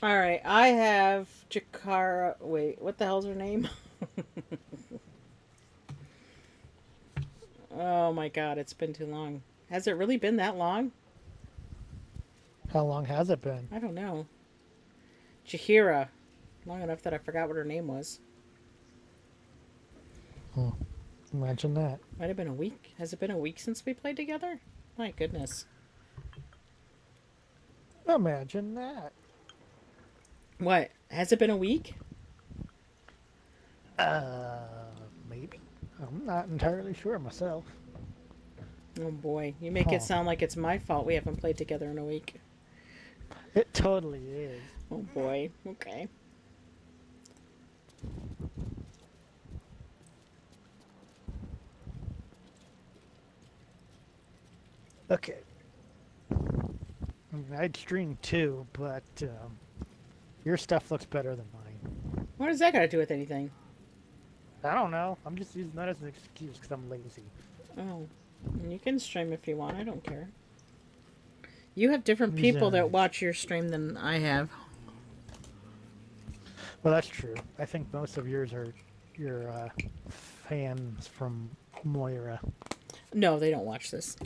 All right, I have Jakara. Wait, what the hell's her name? Oh my god, it's been too long. Has it really been that long? How long has it been? I don't know. Jahira. Long enough that I forgot what her name was. Hmm. Imagine that. Might have been a week. Has it been a week since we played together? My goodness. Imagine that. What? Has it been a week? Maybe. I'm not entirely sure myself. Oh boy, you make it Huh. sound like it's my fault we haven't played together in a week. It totally is. Oh boy. Okay. Okay. I mean, I'd stream too, but your stuff looks better than mine. What does that got to do with anything? I don't know. I'm just using that as an excuse because I'm lazy. Oh, you can stream if you want. I don't care. You have different I'm using people it as that an watch your stream than I have. Well, that's true. I think most of yours are your fans from Moira. No, they don't watch this.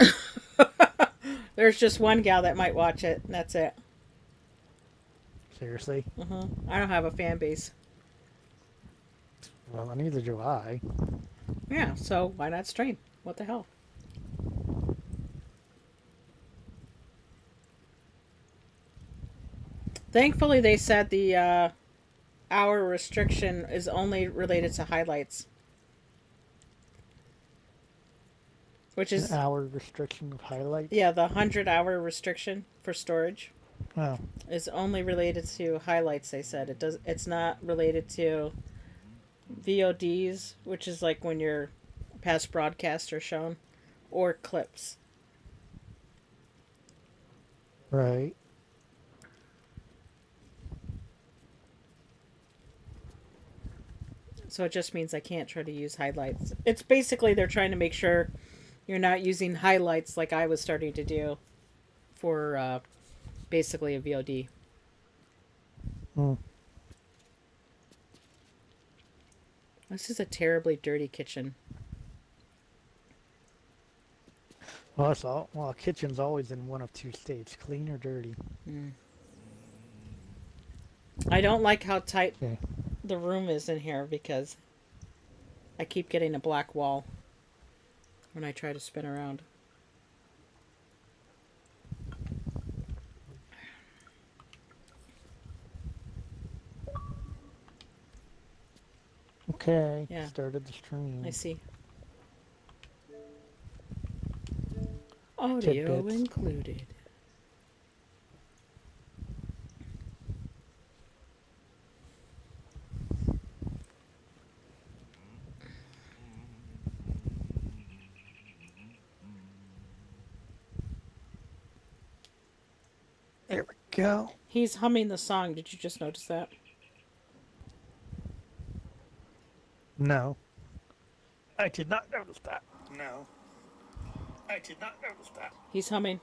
There's just one gal that might watch it, and that's it. Seriously? I don't have a fan base. Well, neither do I. Yeah, so why not stream? What the hell? Thankfully, they said the hour restriction is only related to highlights, which An is hour restriction of highlights. yeah, the 100-hour restriction for storage Oh, is only related to highlights. They said it does. It's not related to VODs, which is like when your past broadcasts are shown, or clips. right. So it just means I can't try to use highlights. It's basically they're trying to make sure you're not using highlights like I was starting to do for basically a VOD. Hmm. This is a terribly dirty kitchen. Well, that's all. Well, a kitchen's always in one of two states: clean or dirty. Mm. I don't like how tight Okay. the room is in here because I keep getting a black wall when I try to spin around. Okay. Yeah, Started the I stream. see. Audio Tidbits. included. There we go. He's humming the song. Did you just notice that? No, I did not notice that. No, I did not notice that. He's humming.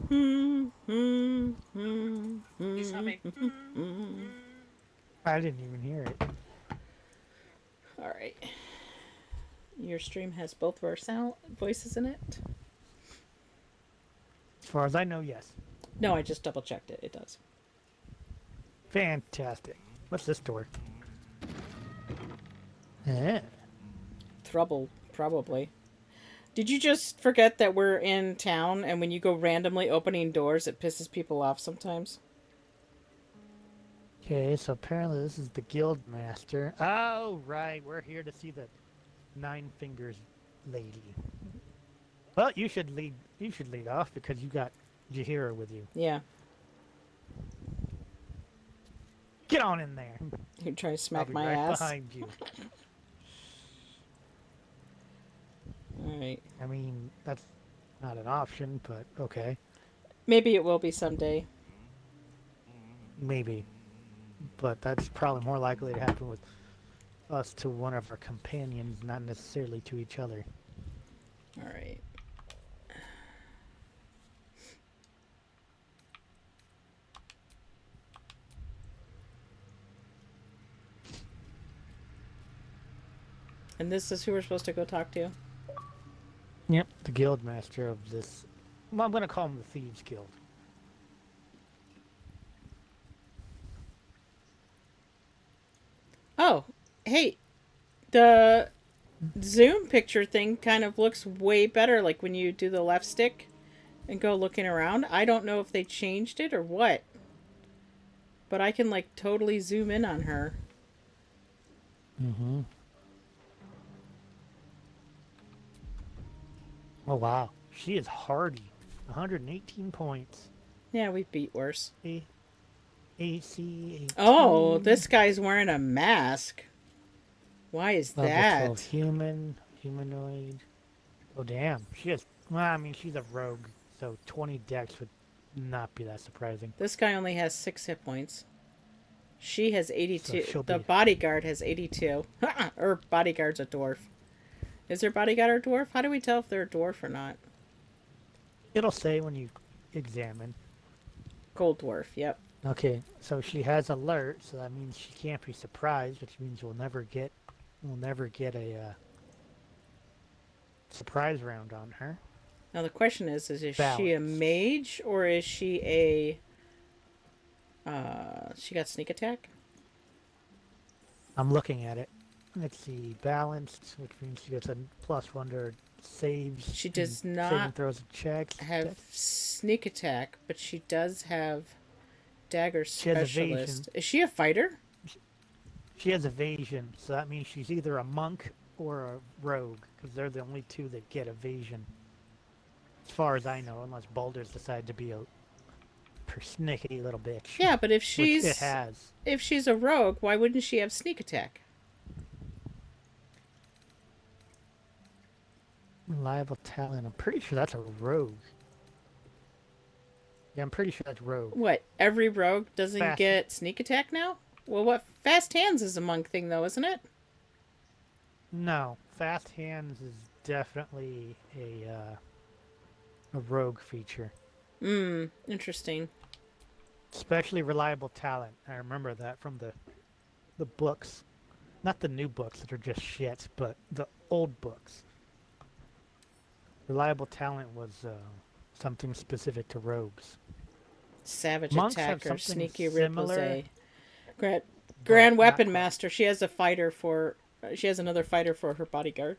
He's humming. I didn't even hear it. All right. Your stream has both of our sound voices in it. As far as I know, yes. No, I just double checked it. It does. Fantastic. What's this door? Yeah. Trouble, probably. Did you just forget that we're in town and when you go randomly opening doors, it pisses people off sometimes? Okay, so apparently this is the guild master. Oh, right. We're here to see the Nine Fingers lady. Well, you should lead. You should lead off because you got Jakeria with you. Yeah. Get on in there. You try to I'll smack be my right ass. behind you. All right. I mean, that's not an option, but okay, Maybe it will be someday. maybe. But that's probably more likely to happen with us to one of our companions, not necessarily to each other. All right. And this is who we're supposed to go talk to? Yep, the guild master of this. Well, I'm gonna call him the Thieves Guild. Oh, hey, the zoom picture thing kind of looks way better, like when you do the left stick and go looking around. I don't know if they changed it or what, but I can like totally zoom in on her. Mm-hmm. Oh wow, she is hardy. 118 points. Yeah, we beat worse. AC 18. Oh, this guy's wearing a mask. Why is Level 12 that? humanoid. Oh damn, she has. Well, I mean, she's a rogue, so 20 dex would not be that surprising. This guy only has 6 hit points. She has So 82. she'll The be. bodyguard has 82. Her bodyguard's a dwarf. Is their bodyguard a dwarf? How do we tell if they're a dwarf or not? It'll say when you examine. Gold dwarf, yep. Okay, so she has alert, so that means she can't be surprised, which means we'll never get a surprise round on her. Now the question is Balance. she a mage or is she a she got sneak attack? I'm looking at it. Let's see, balanced, which means she gets a +1 to saves. She does saving not throws and checks. have sneak attack, but she does have dagger She has evasion. specialist. Is she a fighter? She has evasion, so that means she's either a monk or a rogue, because they're the only two that get evasion. As far as I know, unless Balder's decided to be a persnickety little bitch. Yeah, but if Which she's it has. if she's a rogue, why wouldn't she have sneak attack? Reliable talent. I'm pretty sure that's a rogue. Yeah, I'm pretty sure that's rogue. What? Every rogue doesn't Fast. get sneak attack now? Well, what fast hands is a monk thing though, isn't it? No, fast hands is definitely a rogue feature. Interesting. Especially reliable talent. I remember that from the books. Not the new books that are just shit, but the old books. Reliable talent was something specific to rogues. Savage Monks have attacker, something sneaky similar, grand not weapon quite. master. She has a fighter for. She has another fighter for her bodyguard.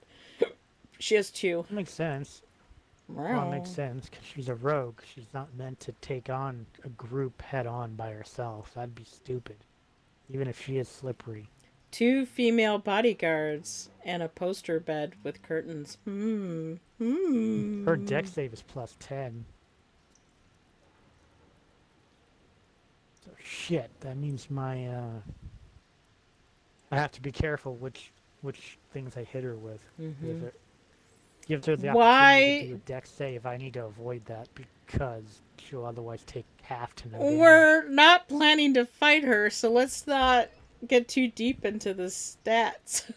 She has 2. That makes sense. Well, it makes sense because she's a rogue. She's not meant to take on a group head on by herself. That'd be stupid. Even if she is slippery. 2 female bodyguards and a poster bed with curtains. Her dex save is +10. So shit, that means my I have to be careful which things I hit her with. Gives her the opportunity to do a dex save. I need to avoid that because she'll otherwise take half to no damage. We're not planning to fight her, so let's not get too deep into the stats.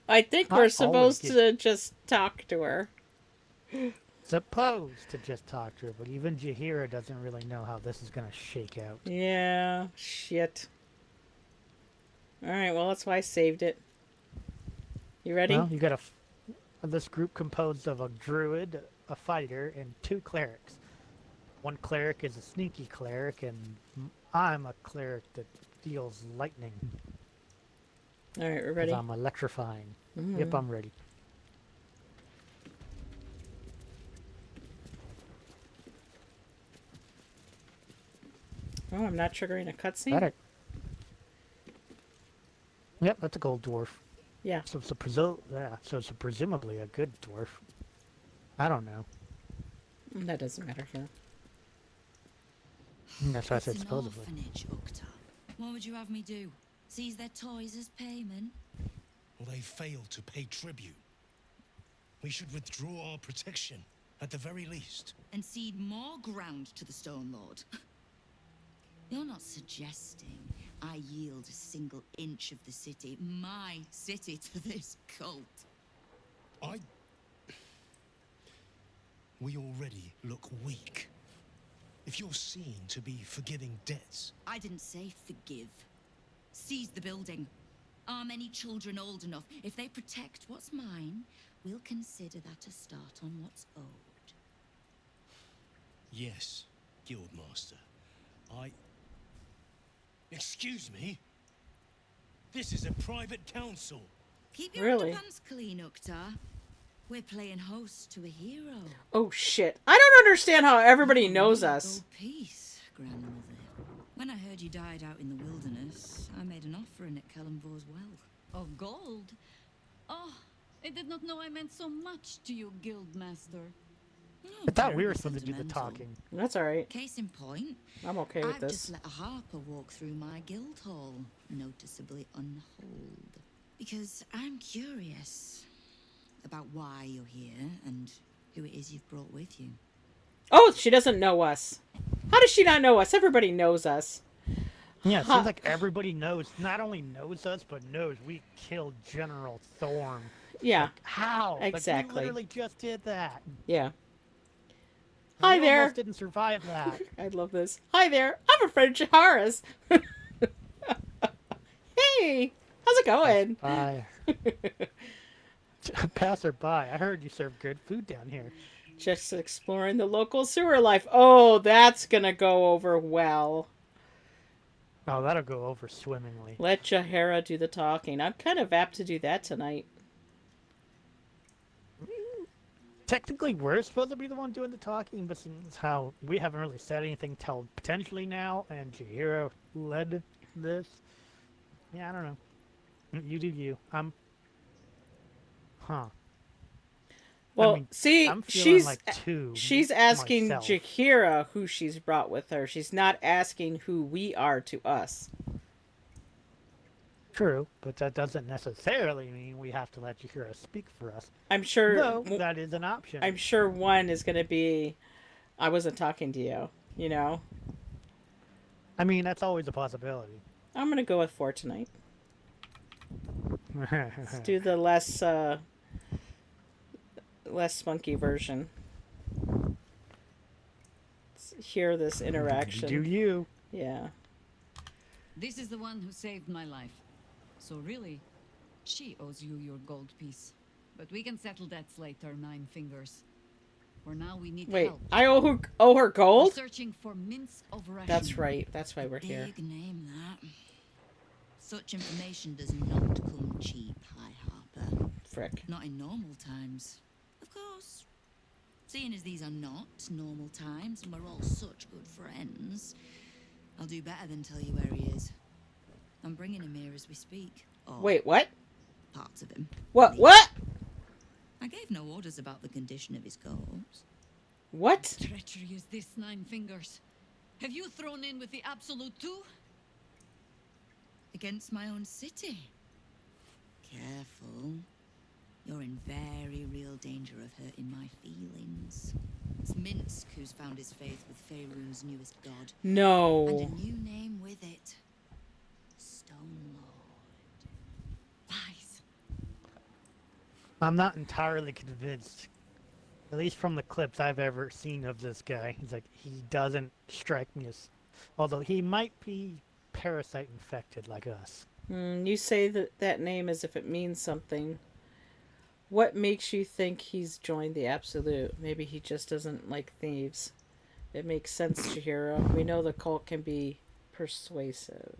I think we're supposed to just talk to her. Supposed to just talk to her, but even Jakeria doesn't really know how this is going to shake out. Yeah, shit. Alright, well, that's why I saved it. You ready? Well, you got this group composed of a druid, a fighter, and 2 clerics. One cleric is a sneaky cleric, and I'm a cleric that deals lightning. Alright, we're ready. I'm electrifying. Yep, I'm ready. Oh, I'm not triggering a cutscene? Yep, that's a gold dwarf. Yeah. So it's it's presumably a good dwarf. I don't know. That doesn't matter here. That's why I said It's an supposedly. orphanage, Ukta. What would you have me do? Seize their toys as payment? Well, they failed to pay tribute. We should withdraw our protection, at the very least. And cede more ground to the Stone Lord? You're not suggesting I yield a single inch of the city, my city, to this cult? We already look weak. If you're seen to be forgiving debts... I didn't say forgive. Seize the building. Are many children old enough? If they protect what's mine, we'll consider that a start on what's owed. Yes, Guildmaster. Excuse me? This is a private council. Keep your Really? underpants clean, Uktar. We're playing host to a hero. Oh shit! I don't understand how everybody knows Oh, us. gold piece, grandmother. When I heard you died out in the wilderness, I made an offering at Kellamvor's well. Of gold? Oh, I did not know I meant so much to you, Guildmaster. Oh, I thought we terribly were supposed to do the sentimental. talking. That's all right. Case in point, I'm okay with I've this. just let a harper walk through my guild hall, noticeably unholed. Because I'm curious about why you're here and who it is you've brought with you. Oh, she doesn't know us. How does she not know us? Everybody knows us. Yeah, it Huh. seems like everybody knows, not only knows us, but knows we killed General Thorm. Yeah, How? Exactly. Like, we literally just did that. yeah. And Hi we there. almost didn't survive that. I love this. Hi there. I'm a friend of Jahara's. Hey, how's it going? Bye. Passerby, I heard you serve good food down here. Just exploring the local sewer life. Oh, that's gonna go over well. Oh, that'll go over swimmingly. Let Jahara do the talking. I'm kind of apt to do that tonight. Technically, we're supposed to be the one doing the talking, but since how we haven't really said anything till potentially now, and Jakeria led this, yeah, I don't know. You do you. Huh. Well, mean, see, I'm feeling she's like two. she's asking myself. Jakeria who she's brought with her. She's not asking who we are to us. True, but that doesn't necessarily mean we have to let Jakeria speak for us. I'm sure. No, that is an option. I'm sure one is going to be, I wasn't talking to you. You know. I mean, that's always a possibility. I'm going to go with 4 tonight. Let's do the less spunky version. Let's hear this interaction. Do you? Yeah. This is the one who saved my life. So really, she owes you your gold piece. But we can settle debts later, Nine Fingers. For now, we need Wait, help. I owe her We're gold? searching for Minsc of Rashin. That's right. That's why we're here. Big name, that. Such information does not come cheap, High Harper. Frick. Not in normal times. Of course. Seeing as these are not normal times and we're all such good friends, I'll do better than tell you where he is. I'm bringing him here as we speak. Or Wait, what? parts of him. What? What? I gave no orders about the condition of his corpse. What? Treachery is this, Nine Fingers. Have you thrown in with the Absolute too? Against my own city. Careful. You're in very real danger of hurting my feelings. It's Minsc who's found his faith with Faerun's newest god. And a No. new name with it. Stone Lord. Lies. I'm not entirely convinced. At least from the clips I've ever seen of this guy. He's like, he doesn't strike me as... Although he might be parasite infected like us. You say that name as if it means something. What makes you think he's joined the Absolute? Maybe he just doesn't like thieves. It makes sense, Chihiro. We know the cult can be persuasive.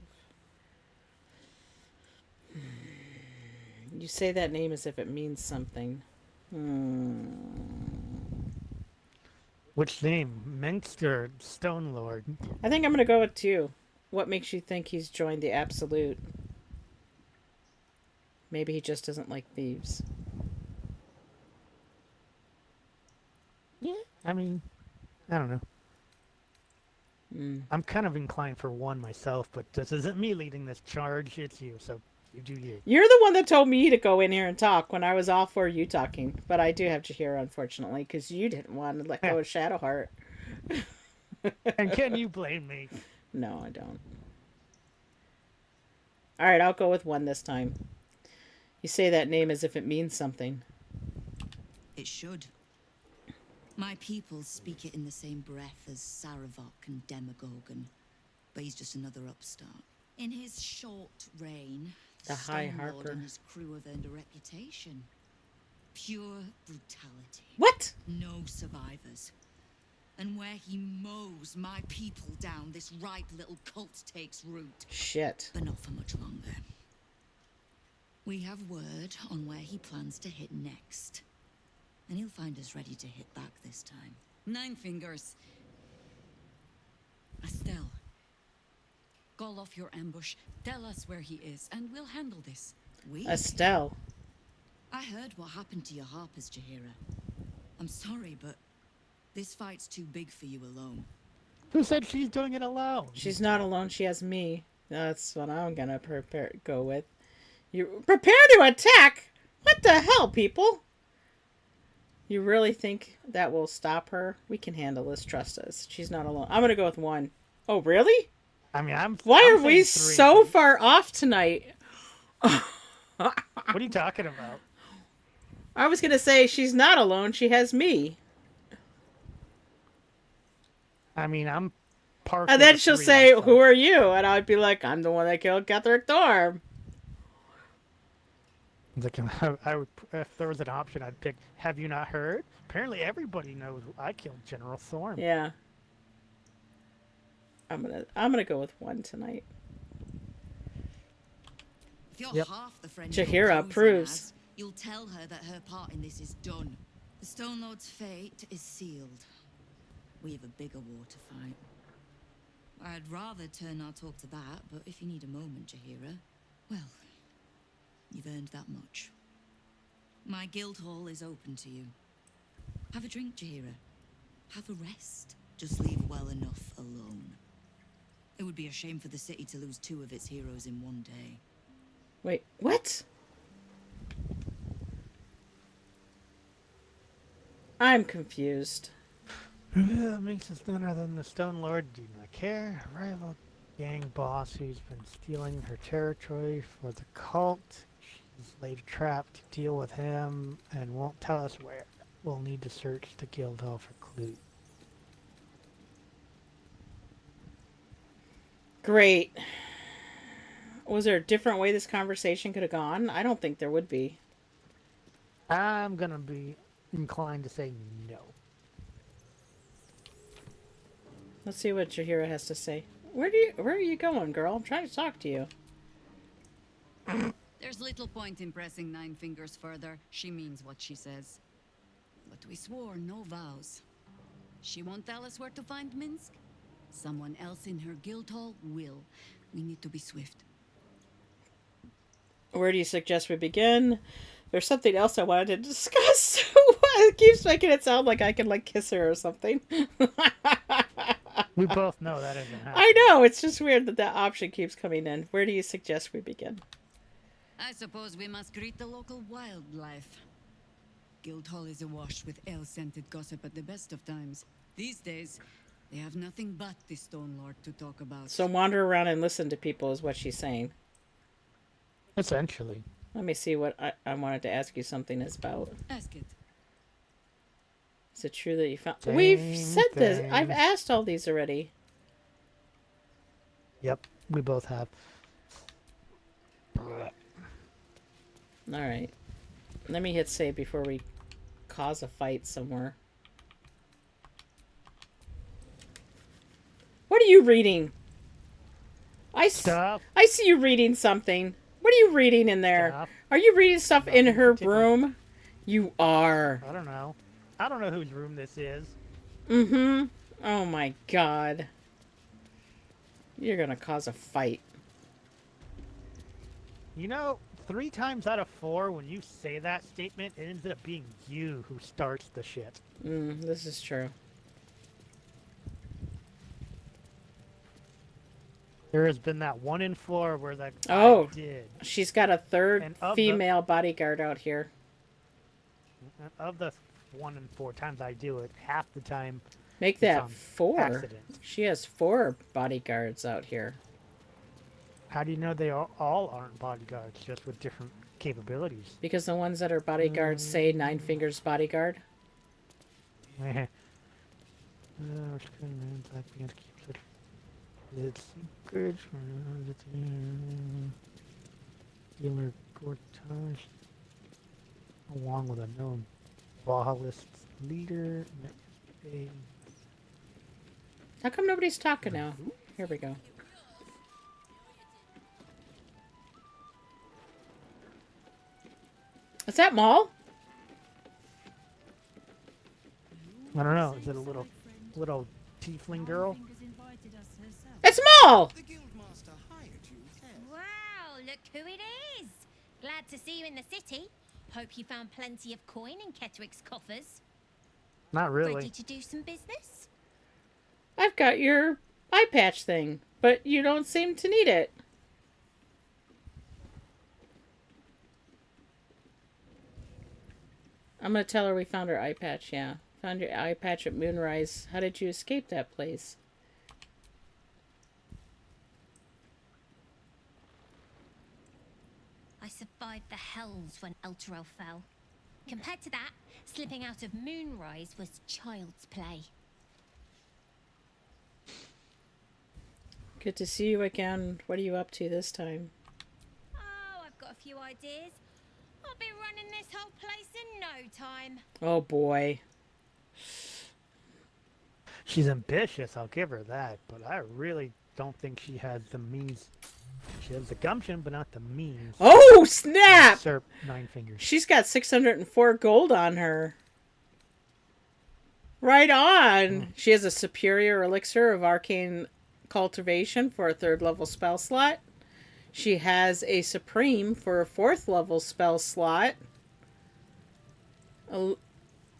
You say that name as if it means something. Which name? Minsc or Stone Lord? I think I'm going to go with 2. What makes you think he's joined the Absolute? Maybe he just doesn't like thieves. Yeah, I mean, I don't know. I'm kind of inclined for 1 myself, but this isn't me leading this charge, it's you, so you do you. You're the one that told me to go in here and talk when I was all for you talking. But I do have Chihiro, unfortunately, because you didn't want to let go of Shadowheart. And can you blame me? No, I don't. Alright, I'll go with 1 this time. You say that name as if it means something. It should. My people speak it in the same breath as Saravok and Demagogon, but he's just another upstart. In his short reign, The High Stonelord Harper. and his crew have earned a reputation. Pure brutality. What? No survivors. And where he mows my people down, this ripe little cult takes root. Shit. But not for much longer. We have word on where he plans to hit next. And he'll find us ready to hit back this time. Nine Fingers. Estelle. Call off your ambush. Tell us where he is, and we'll handle this. We? Estelle. I heard what happened to your harpers, Jakeria. I'm sorry, but this fight's too big for you alone. Who said she's doing it alone? She's not alone. She has me. That's what I'm gonna go with. You prepare to attack? What the hell, people? You really think that will stop her? We can handle this. Trust us. She's not alone. I'm gonna go with 1. Oh, really? I mean, Why I'm are we saying 3. so far off tonight? What are you talking about? I was gonna say she's not alone. She has me. I mean, I'm partial. And then to she'll 3 say, myself. "Who are you?" And I'd be like, "I'm the one that killed Ketherick Thorm." Like, I would, if there was an option, I'd pick. Have you not heard? Apparently, everybody knows I killed General Thorm. Yeah. I'm gonna go with 1 tonight. If you're Yep. half the friend Jakeria you're posing approves. as, you'll tell her that her part in this is done. The Stone Lord's fate is sealed. We have a bigger war to fight. I'd rather turn our talk to that, but if you need a moment, Jakeria, well, you've earned that much. My guild hall is open to you. Have a drink, Jakeria. Have a rest. Just leave well enough alone. It would be a shame for the city to lose 2 of its heroes in one day. Wait, what? I'm confused. Makes us thinner than the Stone Lord do not care. A rival gang boss who's been stealing her territory for the cult. She's laid a trap to deal with him and won't tell us where. We'll need to search the guild hall for clues. Great. Was there a different way this conversation could have gone? I don't think there would be. I'm gonna be inclined to say no. Let's see what Jakeria has to say. Where are you going, girl? I'm trying to talk to you. There's little point in pressing Nine Fingers further. She means what she says. But we swore no vows. She won't tell us where to find Minsc. Someone else in her guild hall will. We need to be swift. Where do you suggest we begin? There's something else I wanted to discuss. It keeps making it sound like I can like kiss her or something. We both know that isn't happening. I know, it's just weird that that option keeps coming in. Where do you suggest we begin? I suppose we must greet the local wildlife. Guildhall is awash with ale-scented gossip at the best of times. These days, they have nothing but the Stone Lord to talk about. So wander around and listen to people is what she's saying. Essentially. Let me see what I wanted to ask you something is about. Ask it. Is it true that you found... Same We've said this. thing. I've asked all these already. Yep, we both have. Alright. Let me hit save before we cause a fight somewhere. What are you reading? I see you reading something. What are you reading in there? Stuff. Are you reading stuff in Nothing her particular. room? You are. I don't know. I don't know whose room this is. Mm-hmm. Oh my god. You're gonna cause a fight. You know, 3 times out of 4, when you say that statement, it ends up being you who starts the shit. This is true. There has been that 1 in 4 where the guy Oh. did. She's got a third And of female bodyguard out here. And of the 1 in 4 times I do it, half the time Make it's that on 4. accident. She has 4 bodyguards out here. How do you know they all aren't bodyguards, just with different capabilities? Because the ones that are bodyguards say Nine Fingers bodyguard. Healer Gortage. Along with a known Ballist leader. Next page. How come nobody's talking now? Here we go. Is that Maul? I don't know. Is it a little tiefling girl? It's Maul! The guildmaster hired you, yes. Wow, look who it is! Glad to see you in the city. Hope you found plenty of coin in Ketterick's coffers. Not really. Ready to do some business? I've got your eye patch thing, but you don't seem to need it. I'm gonna tell her we found her eye patch, yeah. Found your eye patch at Moonrise. How did you escape that place? I survived the hells when Elturel fell. Compared to that, slipping out of Moonrise was child's play. Good to see you again. What are you up to this time? Oh, I've got a few ideas. I'll be running this whole place in no time. Oh boy. She's ambitious, I'll give her that, but I really don't think she has the means. She has the gumption, but not the means. Oh, snap! Serp 9 fingers. She's got 604 gold on her. Right on! She has a superior elixir of arcane cultivation for a 3rd level spell slot. She has a supreme for a 4th level spell slot.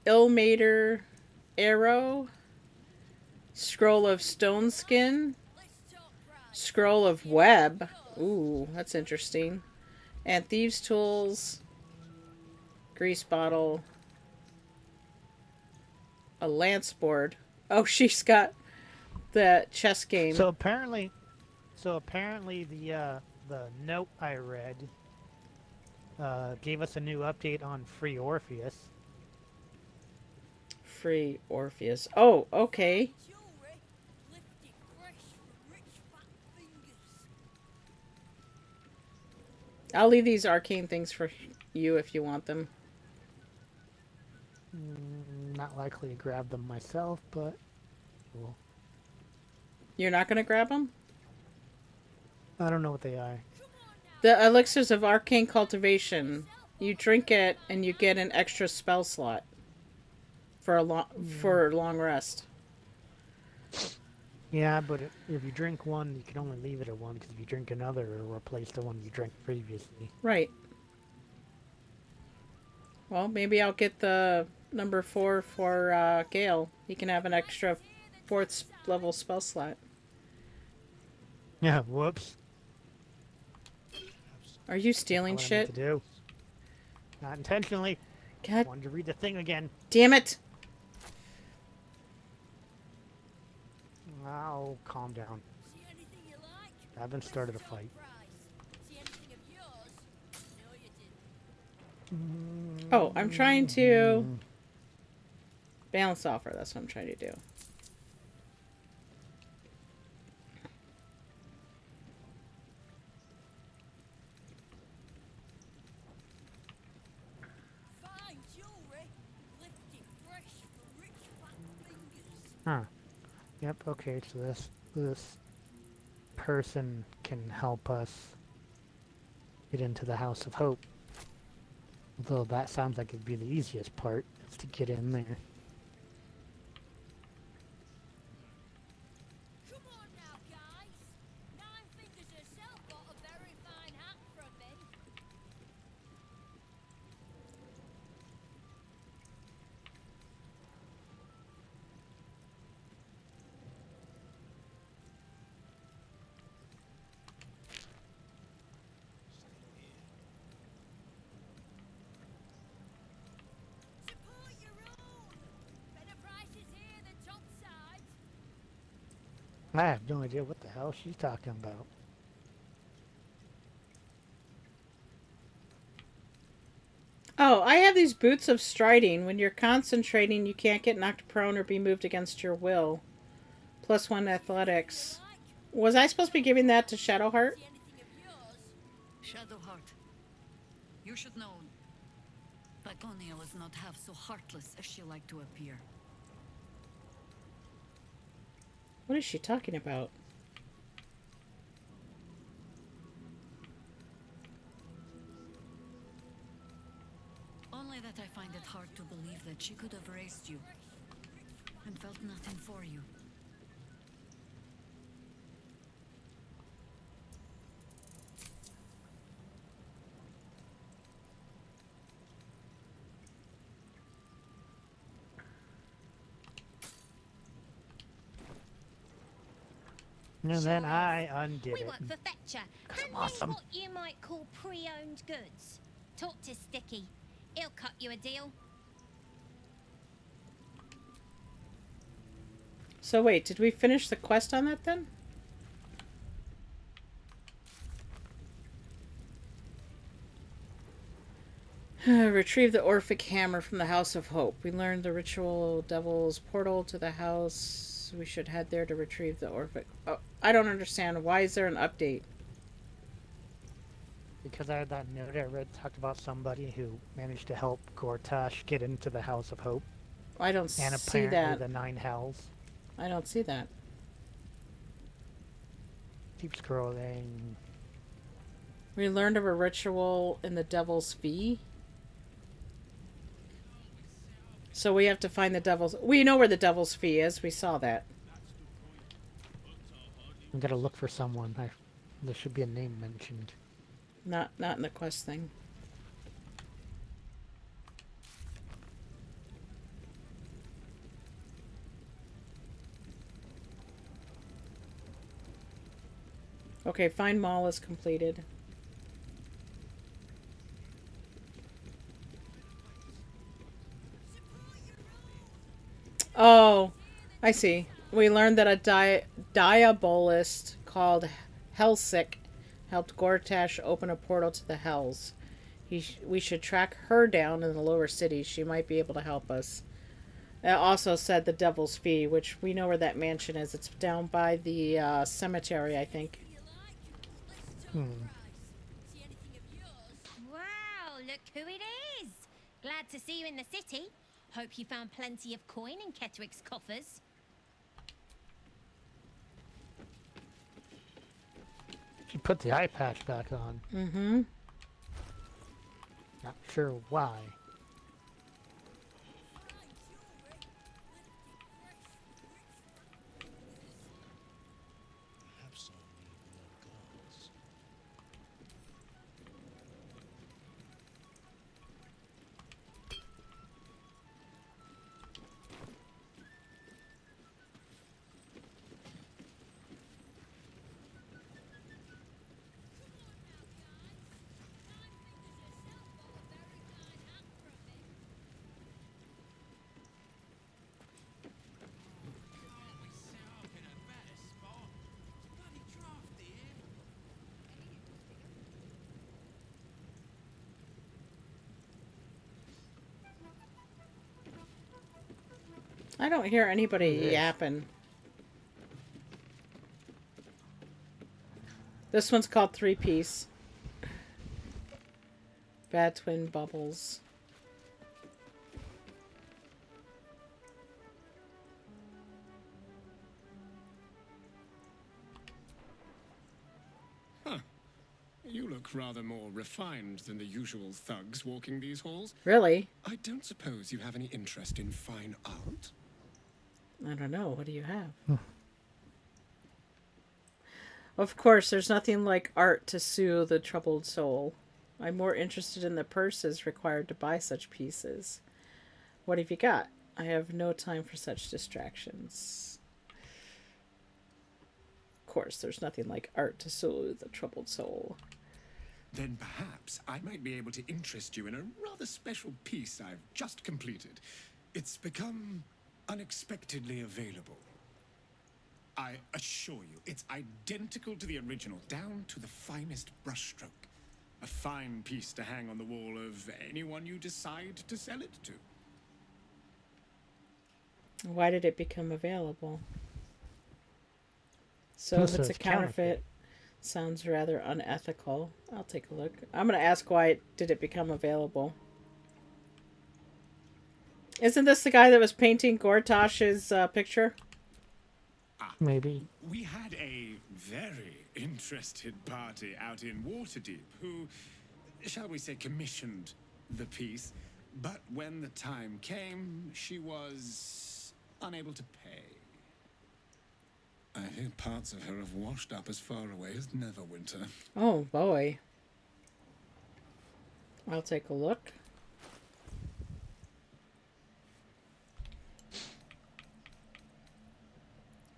Ilmater arrow. Scroll of stone skin. Scroll of web. Ooh, that's interesting. And thieves' tools. Grease bottle. A lance board. Oh, she's got the chess game. So apparently the note I read gave us a new update on Free Orpheus. Free Orpheus. Oh, okay. I'll leave these arcane things for you if you want them. Not likely to grab them myself, but cool. You're not going to grab them? I don't know what they are. The elixirs of arcane cultivation. You drink it and you get an extra spell slot for a long rest. Yeah, but if you drink one, you can only leave it at one, because if you drink another, it'll replace the one you drank previously. Right. Well, maybe I'll get the number 4 for Gale. He can have an extra 4th level spell slot. Yeah, whoops. Are you stealing What I meant shit? to do. Not intentionally. God Wanted to read the thing again. damn it! Oh, calm down. I haven't started a fight. Oh, I'm trying to balance offer. That's what I'm trying to do. Huh. Yep, okay, so this person can help us get into the House of Hope. Although that sounds like it'd be the easiest part, is to get in there. Come on now, guys. 9 Fingers herself got a very fine hat from me. Support your own. Better prices here than topside. I have no idea what the hell she's talking about. Oh, I have these boots of striding. When you're concentrating, you can't get knocked prone or be moved against your will. +1 athletics. Was I supposed to be giving that to Shadowheart? Shadowheart, You should know. Baconia was not half so heartless as she liked to appear. What is she talking about? Only that I find it hard to believe that she could have raised you and felt nothing for you. And then I undid We it. work for Fetcher. Handling awesome. what you might call pre-owned goods. Talk to Sticky. He'll cut you a deal. So wait, did we finish the quest on that then? Retrieve the Orphic hammer from the House of Hope. We learned the ritual devil's portal to the house. We should head there to retrieve the Orphic. Oh, I don't understand. Why is there an update? Because I had that note I read talked about somebody who managed to help Gortash get into the House of Hope. I don't And see apparently that. the 9 hells. I don't see that. Keep scrolling. We learned of a ritual in the Devil's Fee. So we have to find the Devil's... We know where the Devil's Fee is. We saw that. I'm gonna look for someone. There should be a name mentioned. Not in the quest thing. Okay, find mall is completed. Oh, I see. We learned that a diabolist called Hellsick helped Gortash open a portal to the Hells. We should track her down in the lower cities. She might be able to help us. It also said the Devil's Fee, which we know where that mansion is. It's down by the cemetery, I think. Wow, look who it is. Glad to see you in the city. Hope you found plenty of coin in Ketterick's coffers. She put the eye patch back on. Mm-hmm. Not sure why. Perhaps I'll need more guards. I don't hear anybody Yes. yapping. This one's called Three Piece. Bad Twin Bubbles. You look rather more refined than the usual thugs walking these halls. Really? I don't suppose you have any interest in fine art? I don't know. What do you have? Of course, there's nothing like art to soothe the troubled soul. I'm more interested in the purses required to buy such pieces. What have you got? I have no time for such distractions. Of course, there's nothing like art to soothe the troubled soul. Then perhaps I might be able to interest you in a rather special piece I've just completed. It's become unexpectedly available. I assure you, it's identical to the original, down to the finest brushstroke. A fine piece to hang on the wall of anyone you decide to sell it to. Why did it become available? So if So it's a it's counterfeit, Sounds rather unethical. I'll take a look. I'm going to ask why did it become available. Isn't this the guy that was painting Gortash's picture? Maybe. We had a very interested party out in Waterdeep who, shall we say, commissioned the piece. But when the time came, she was unable to pay. I think parts of her have washed up as far away as Neverwinter. Oh, boy. I'll take a look.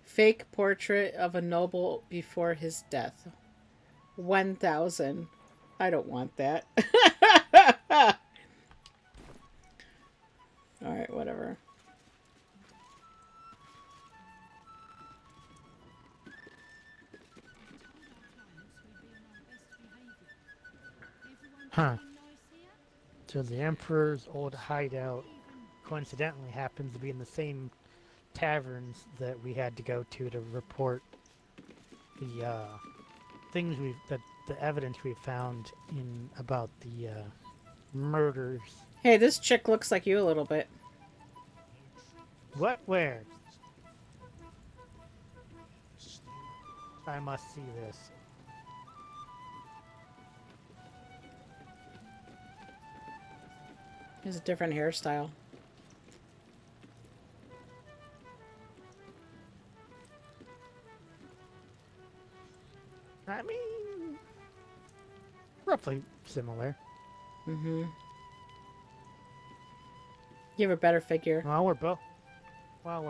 Fake portrait of a noble before his death. 1,000. I don't want that. Alright, whatever. Huh. So the Emperor's old hideout coincidentally happens to be in the same taverns that we had to go to report the the evidence we found in about the murders. Hey, this chick looks like you a little bit. What? Where? I must see this. It's a different hairstyle. I mean, roughly similar. Mm-hmm. You have a better figure. Well, we're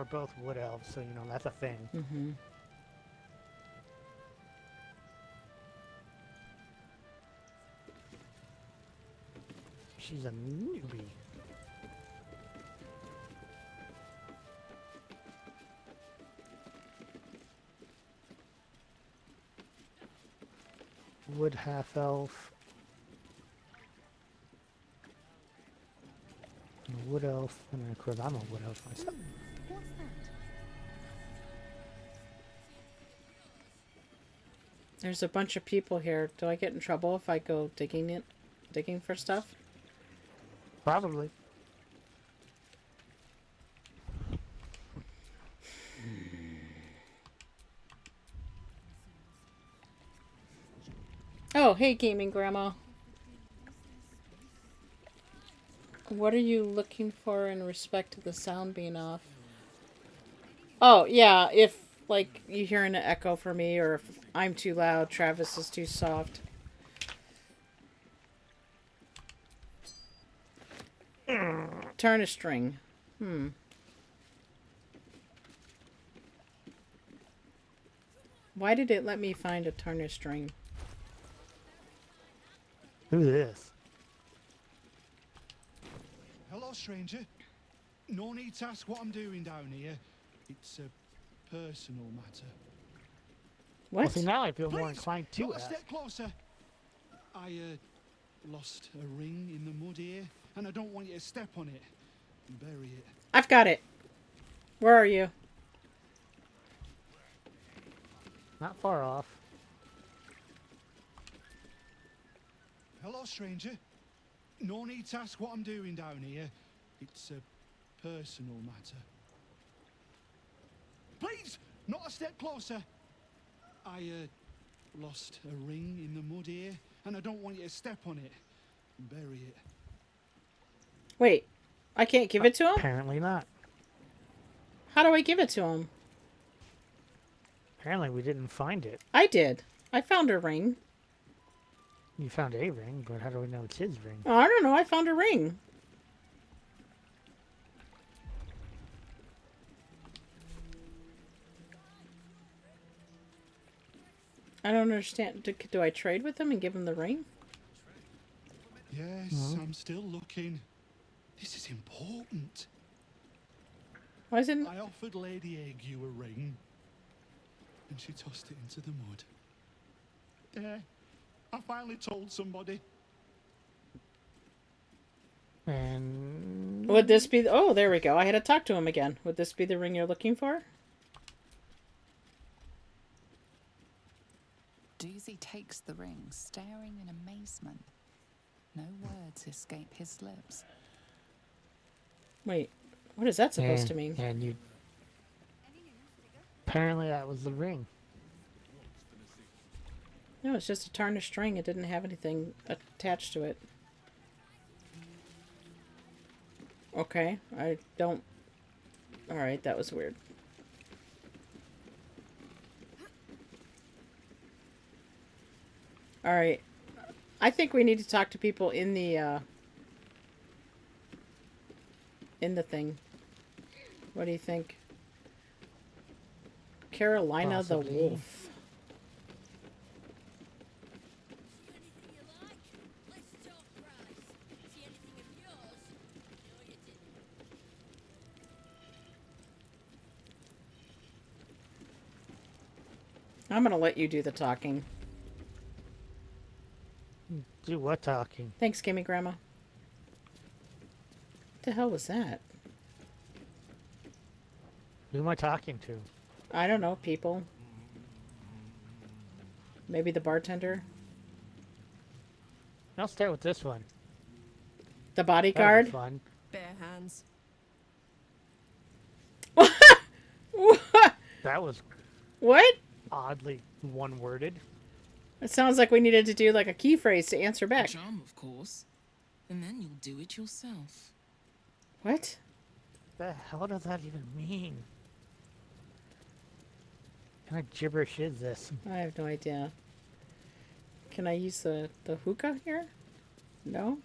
both wood elves, so you know that's a thing. Mm-hmm. She's a newbie. Wood half elf. A wood elf, and of course I'm a wood elf myself. What's that? There's a bunch of people here. Do I get in trouble if I go digging for stuff? Probably. Oh, hey, gaming grandma. What are you looking for in respect to the sound being off? Oh, yeah, if, like, you hear an echo for me, or if I'm too loud, Travis is too soft. Turn a string. Why did it let me find a turn a string? Who's this? Hello, stranger. No need to ask what I'm doing down here. It's a personal matter. What? Well, see, now I feel more Please, inclined to not a ask. step closer. I lost a ring in the mud here, and I don't want you to step on it and bury it. I've got it. Where are you? Not far off. Hello, stranger. No need to ask what I'm doing down here. It's a personal matter. Please, not a step closer. I lost a ring in the mud here, and I don't want you to step on it and bury it. Wait, I can't give it to him? Apparently not. How do I give it to him? Apparently we didn't find it. I did. I found a ring. You found a ring, but how do we know it's his ring? Oh, I don't know. I found a ring. I don't understand. Do I trade with him and give him the ring? Yes, I'm still looking. This is important. Why isn't... I offered Lady Ague a ring, and she tossed it into the mud. There, I finally told somebody. And Would this be... Oh, there we go. I had to talk to him again. Would this be the ring you're looking for? Do you takes the ring, staring in amazement. No words escape his lips. Wait, what is that supposed to mean? And you... Apparently that was the ring. No, it's just a tarnished string. It didn't have anything attached to it. Okay, I don't... Alright, that was weird. Alright. I think we need to talk to people in the thing. What do you think? Carolina Possibly. the Wolf. I'm gonna let you do the talking. Do what talking? Thanks, Gimme Grandma. What the hell was that? Who am I talking to? I don't know, people. Maybe the bartender? I'll start with this one. The That bodyguard? was fun. Bare hands. That was What? oddly one-worded. It sounds like we needed to do like a key phrase to answer A back. charm, of course. And then you'll do it yourself. What? The hell does that even mean? What kind of gibberish is this? I have no idea. Can I use the hookah here? No?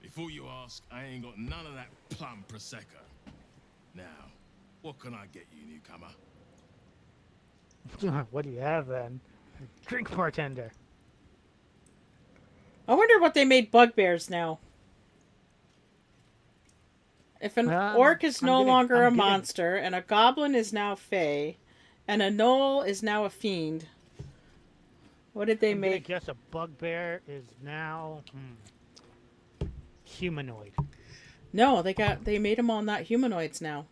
Before you ask, I ain't got none of that plum prosecco. Now, what can I get you, newcomer? What do you have then? Drink, bartender. I wonder what they made bugbears now. If an orc is no longer a monster, and a goblin is now fey, and a gnoll is now a fiend, what did they I make? guess a bugbear is now humanoid. No, they made them all not humanoids now,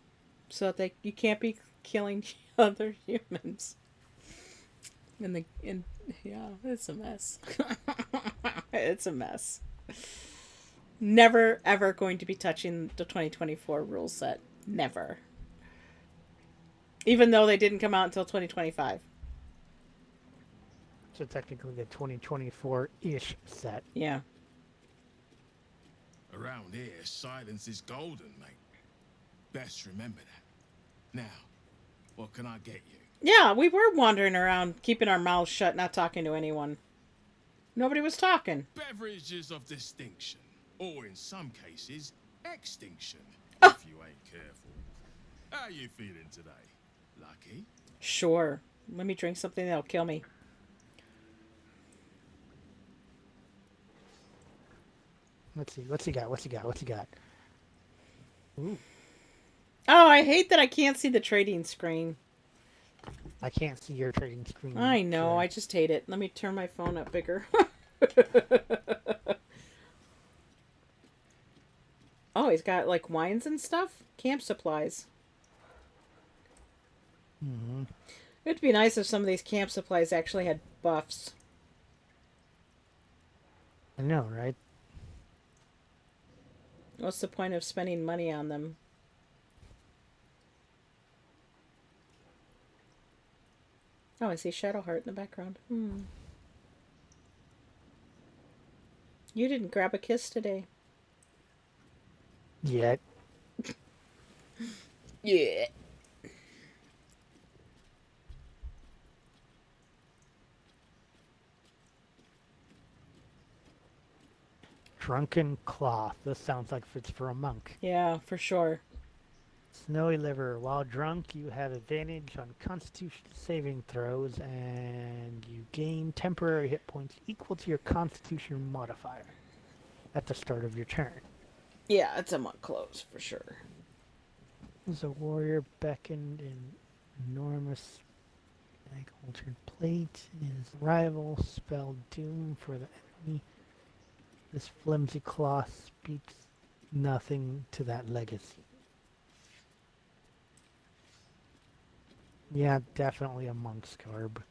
so that you can't be killing other humans. Yeah, it's a mess. It's a mess. Never ever going to be touching the 2024 rule set. Never. Even though they didn't come out until 2025. So technically the 2024-ish set. Yeah. Around here, silence is golden, mate. Best remember that. Now, what can I get you? Yeah, we were wandering around, keeping our mouths shut, not talking to anyone. Nobody was talking. Beverages of distinction, or in some cases, extinction, Oh. if you ain't careful. How you feeling today? Lucky? Sure. Let me drink something that'll kill me. Let's see. What's he got? Ooh, Oh, I hate that I can't see the trading screen. I can't see your trading screen. I know, today. I just hate it. Let me turn my phone up bigger. Oh, he's got like wines and stuff? Camp supplies. Mhm. It'd be nice if some of these camp supplies actually had buffs. I know, right? What's the point of spending money on them? Oh, I see Shadowheart in the background. You didn't grab a kiss today. Yet. Yeah. Drunken cloth. This sounds like it's for a monk. Yeah, for sure. Snowy liver. While drunk, you have advantage on Constitution saving throws, and you gain temporary hit points equal to your Constitution modifier at the start of your turn. Yeah, it's a monk clothes for sure. As a warrior beckoned in enormous altered plate, his rival spelled doom for the enemy. This flimsy cloth speaks nothing to that legacy. Yeah, definitely a monk's garb.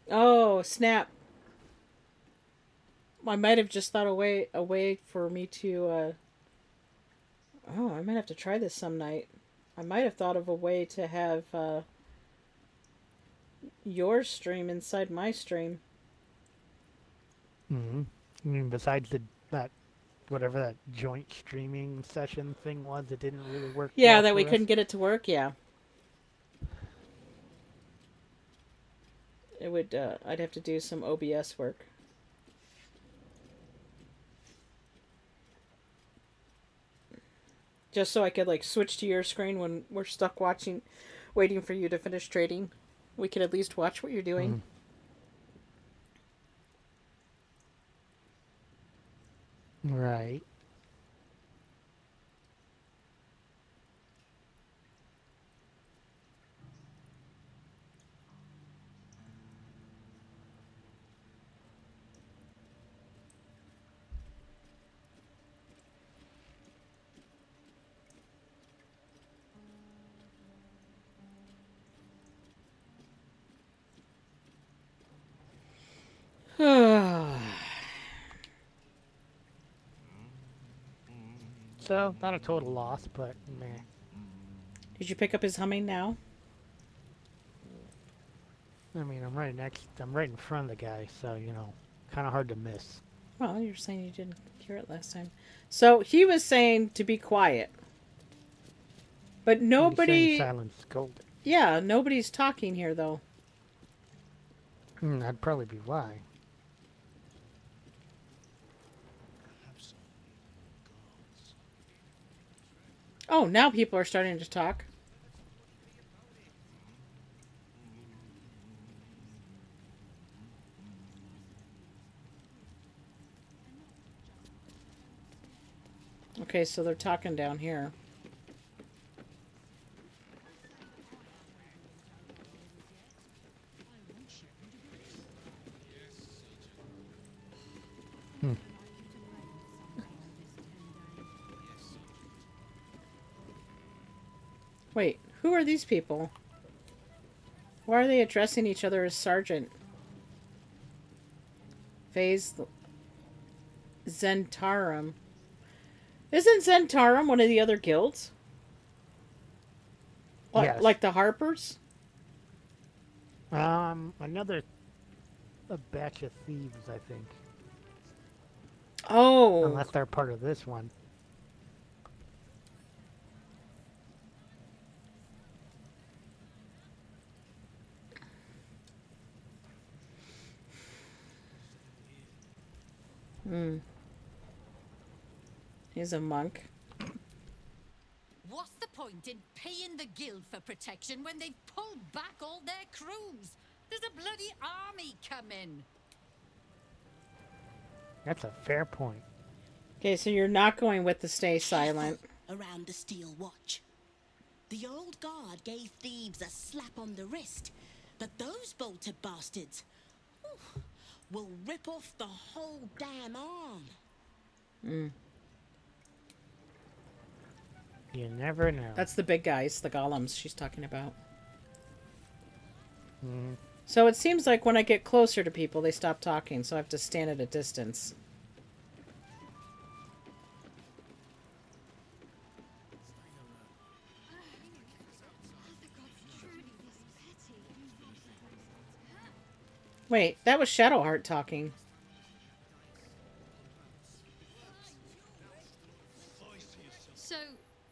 Oh, snap. I might have just thought a way for me to oh, I might have to try this some night. I might have thought of a way to have your stream inside my stream. Mm-hmm. I mean, besides that whatever that joint streaming session thing was, it didn't really work Yeah, well that we for us. couldn't get it to work. Yeah, it would. I'd have to do some OBS work. Just so I could like switch to your screen when we're stuck watching, waiting for you to finish trading. We could at least watch what you're doing. Right. So, not a total loss, but meh. Did you pick up his humming now? I mean, I'm right in front of the guy, so, kind of hard to miss. Well, you're saying you didn't hear it last time. So he was saying to be quiet. But nobody... Silence golden. Yeah, nobody's talking here, though. That'd probably be why. Oh, now people are starting to talk. Okay, so they're talking down here. Wait, who are these people? Why are they addressing each other as Sergeant? Phase Zentarum. Isn't Zentarum one of the other guilds? Yes. Like the Harpers? Another a batch of thieves, I think. Oh. Unless they're part of this one. He's a monk. What's the point in paying the guild for protection when they've pulled back all their crews? There's a bloody army coming. That's a fair point. Okay, so you're not going with the stay silent. Around the Steel Watch. The old guard gave thieves a slap on the wrist, but those bolted bastards will rip off the whole damn arm. You never know. That's the big guys, the golems she's talking about. So it seems like when I get closer to people, they stop talking, so I have to stand at a distance. Wait, that was Shadowheart talking. So,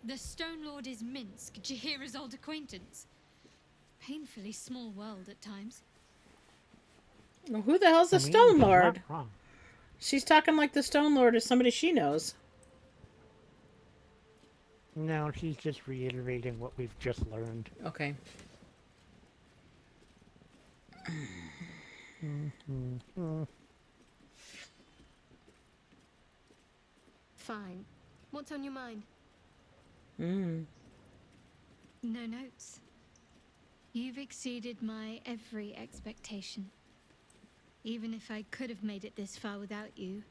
the Stone Lord is Minsc, Jakeira's old acquaintance. Painfully small world at times. Well, who the hell's the Stone Lord? She's talking like the Stone Lord is somebody she knows. No, she's just reiterating what we've just learned. Okay. Fine. What's on your mind? No notes. You've exceeded my every expectation. Even if I could have made it this far without you,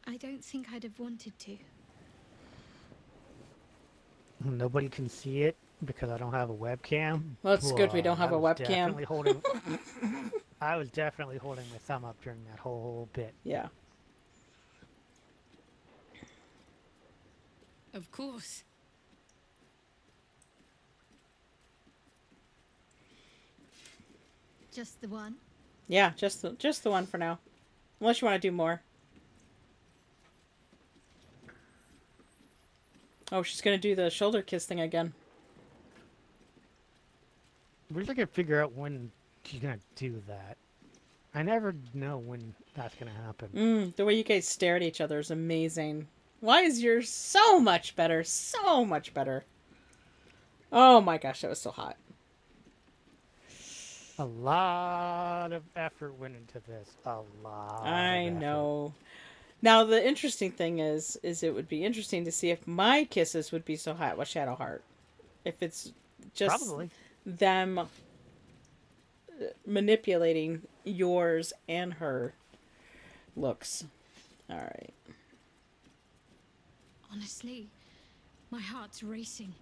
I don't think I'd have wanted to. Nobody can see it because I don't have a webcam. Well, it's good we don't have a webcam. Definitely holding. I was definitely holding my thumb up during that whole bit. Yeah. Of course. Just the one? Yeah, just the one for now. Unless you want to do more. Oh, she's gonna do the shoulder kiss thing again. We're just gonna figure out when she's gonna do that. I never know when that's gonna happen. The way you guys stare at each other is amazing. Why is yours so much better? So much better. Oh my gosh, that was so hot. A lot of effort went into this. A lot. I know. Now the interesting thing is it would be interesting to see if my kisses would be so hot with Shadowheart. If it's just Probably them manipulating yours and her looks. All right. Honestly, my heart's racing.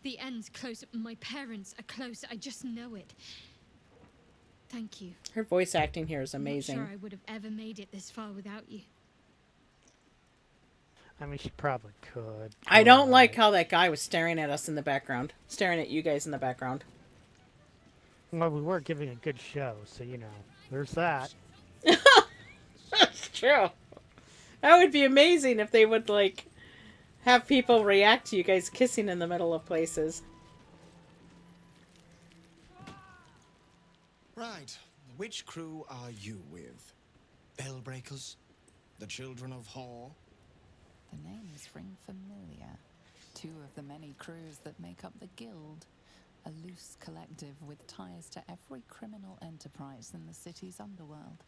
The end's close. My parents are close. I just know it. Thank you. Her voice acting here is I'm amazing. not sure I would have ever made it this far without you. I mean, she probably could. I don't like how that guy was staring at us in the background. Staring at you guys in the background. Well, we were giving a good show, so, you know, there's that. That's true. That would be amazing if they would, like, have people react to you guys kissing in the middle of places. Right. Which crew are you with? Bellbreakers? The Children of Hor? The names ring familiar. Two of the many crews that make up the Guild. A loose collective with ties to every criminal enterprise in the city's underworld.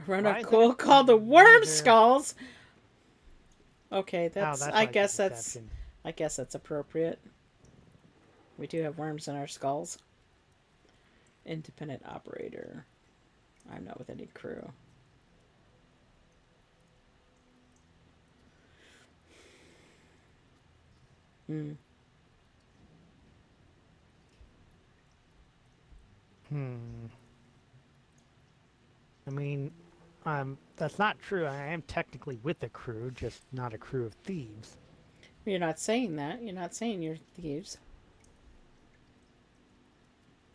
Run a cool called the Worm Skulls. Okay, that's, I like guess the that's deception. I guess that's appropriate. We do have worms in our skulls. Independent operator. I'm not with any crew. I mean, that's not true. I am technically with a crew, just not a crew of thieves. You're not saying that. You're not saying you're thieves.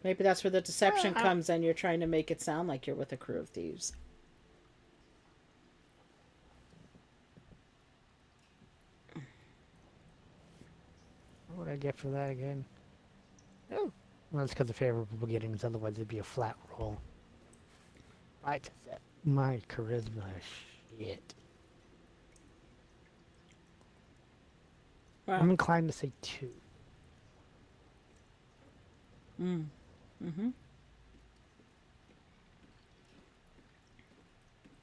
Maybe that's where the deception comes in. You're trying to make it sound like you're with a crew of thieves. What would I get for that again? Oh. Well, it's because of favorable beginnings, otherwise it'd be a flat roll. My charisma is shit. Wow. I'm inclined to say 2.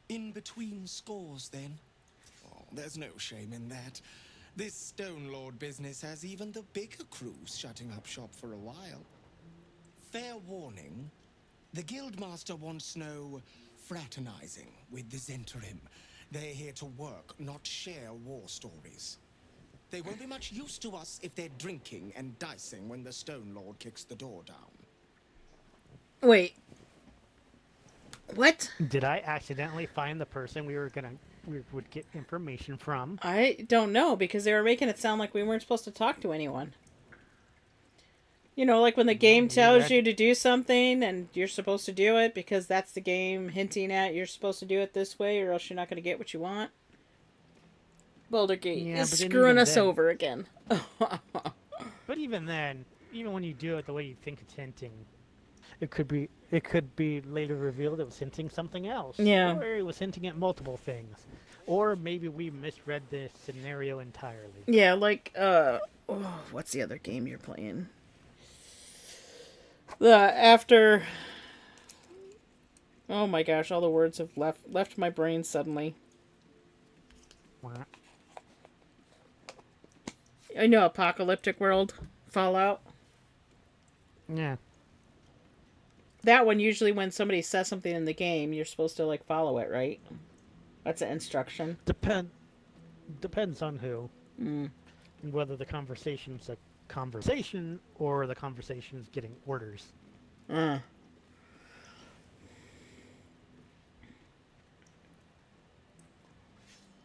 In between scores, then? Oh, there's no shame in that. This Stone Lord business has even the bigger crews shutting up shop for a while. Fair warning, the Guildmaster wants no fraternizing with the Zentrim. They're here to work, not share war stories. They won't be much use to us if they're drinking and dicing when the Stone Lord kicks the door down. Wait. What? Did I accidentally find the person we would get information from? I don't know, because they were making it sound like we weren't supposed to talk to anyone. You know, like when the game tells you to do something and you're supposed to do it because that's the game hinting at you're supposed to do it this way or else you're not going to get what you want. Baldur Gate is screwing us over again. But even then, even when you do it the way you think it's hinting, it could be later revealed it was hinting something else. Yeah. Or it was hinting at multiple things. Or maybe we misread the scenario entirely. Yeah, like, what's the other game you're playing? After... Oh my gosh, all the words have left my brain suddenly. What? I know, Apocalyptic World, Fallout. Yeah. That one, usually when somebody says something in the game, you're supposed to, like, follow it, right? That's an instruction. Depends on who. Whether the conversation's a conversation or the conversation is getting orders. Uh.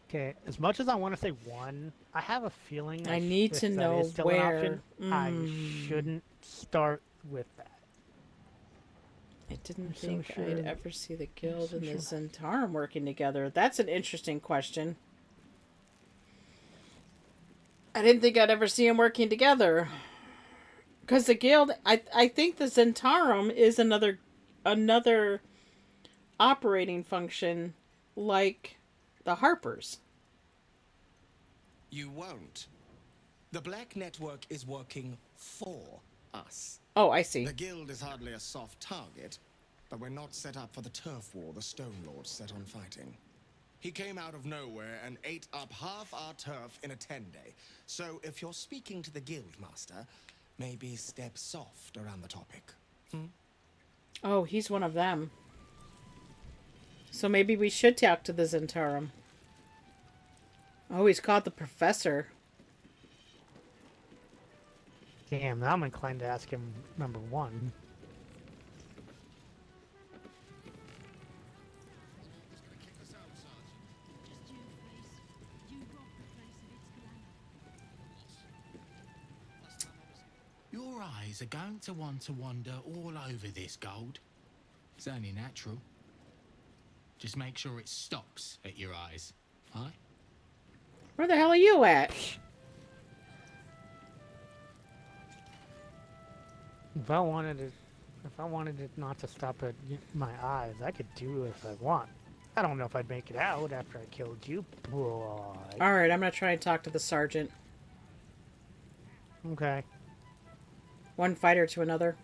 Okay, as much as I want to say 1, I have a feeling I need if to that know is still an where. option, I shouldn't start with that. I didn't I'm so think sure- I'd ever see the guild so and the sure. Zentarum working together. That's an interesting question. I didn't think I'd ever see them working together. Because the guild, I think the Zentarum is another operating function like the Harpers. You won't. The Black Network is working for us. Oh, I see. The guild is hardly a soft target, but we're not set up for the turf war the Stone Lord set on fighting. He came out of nowhere and ate up half our turf in a 10-day. So if you're speaking to the guild master, maybe step soft around the topic. Oh, he's one of them. So maybe we should talk to the Zentarum. Oh, he's called the Professor. Damn, now I'm inclined to ask him number 1. Your eyes are going to want to wander all over this gold. It's only natural. Just make sure it stops at your eyes, right? Where the hell are you at? If I wanted it not to stop at my eyes, I could do it if I want. I don't know if I'd make it out after I killed you, boy. Alright, I'm going to try and talk to the sergeant. Okay. One fighter to another.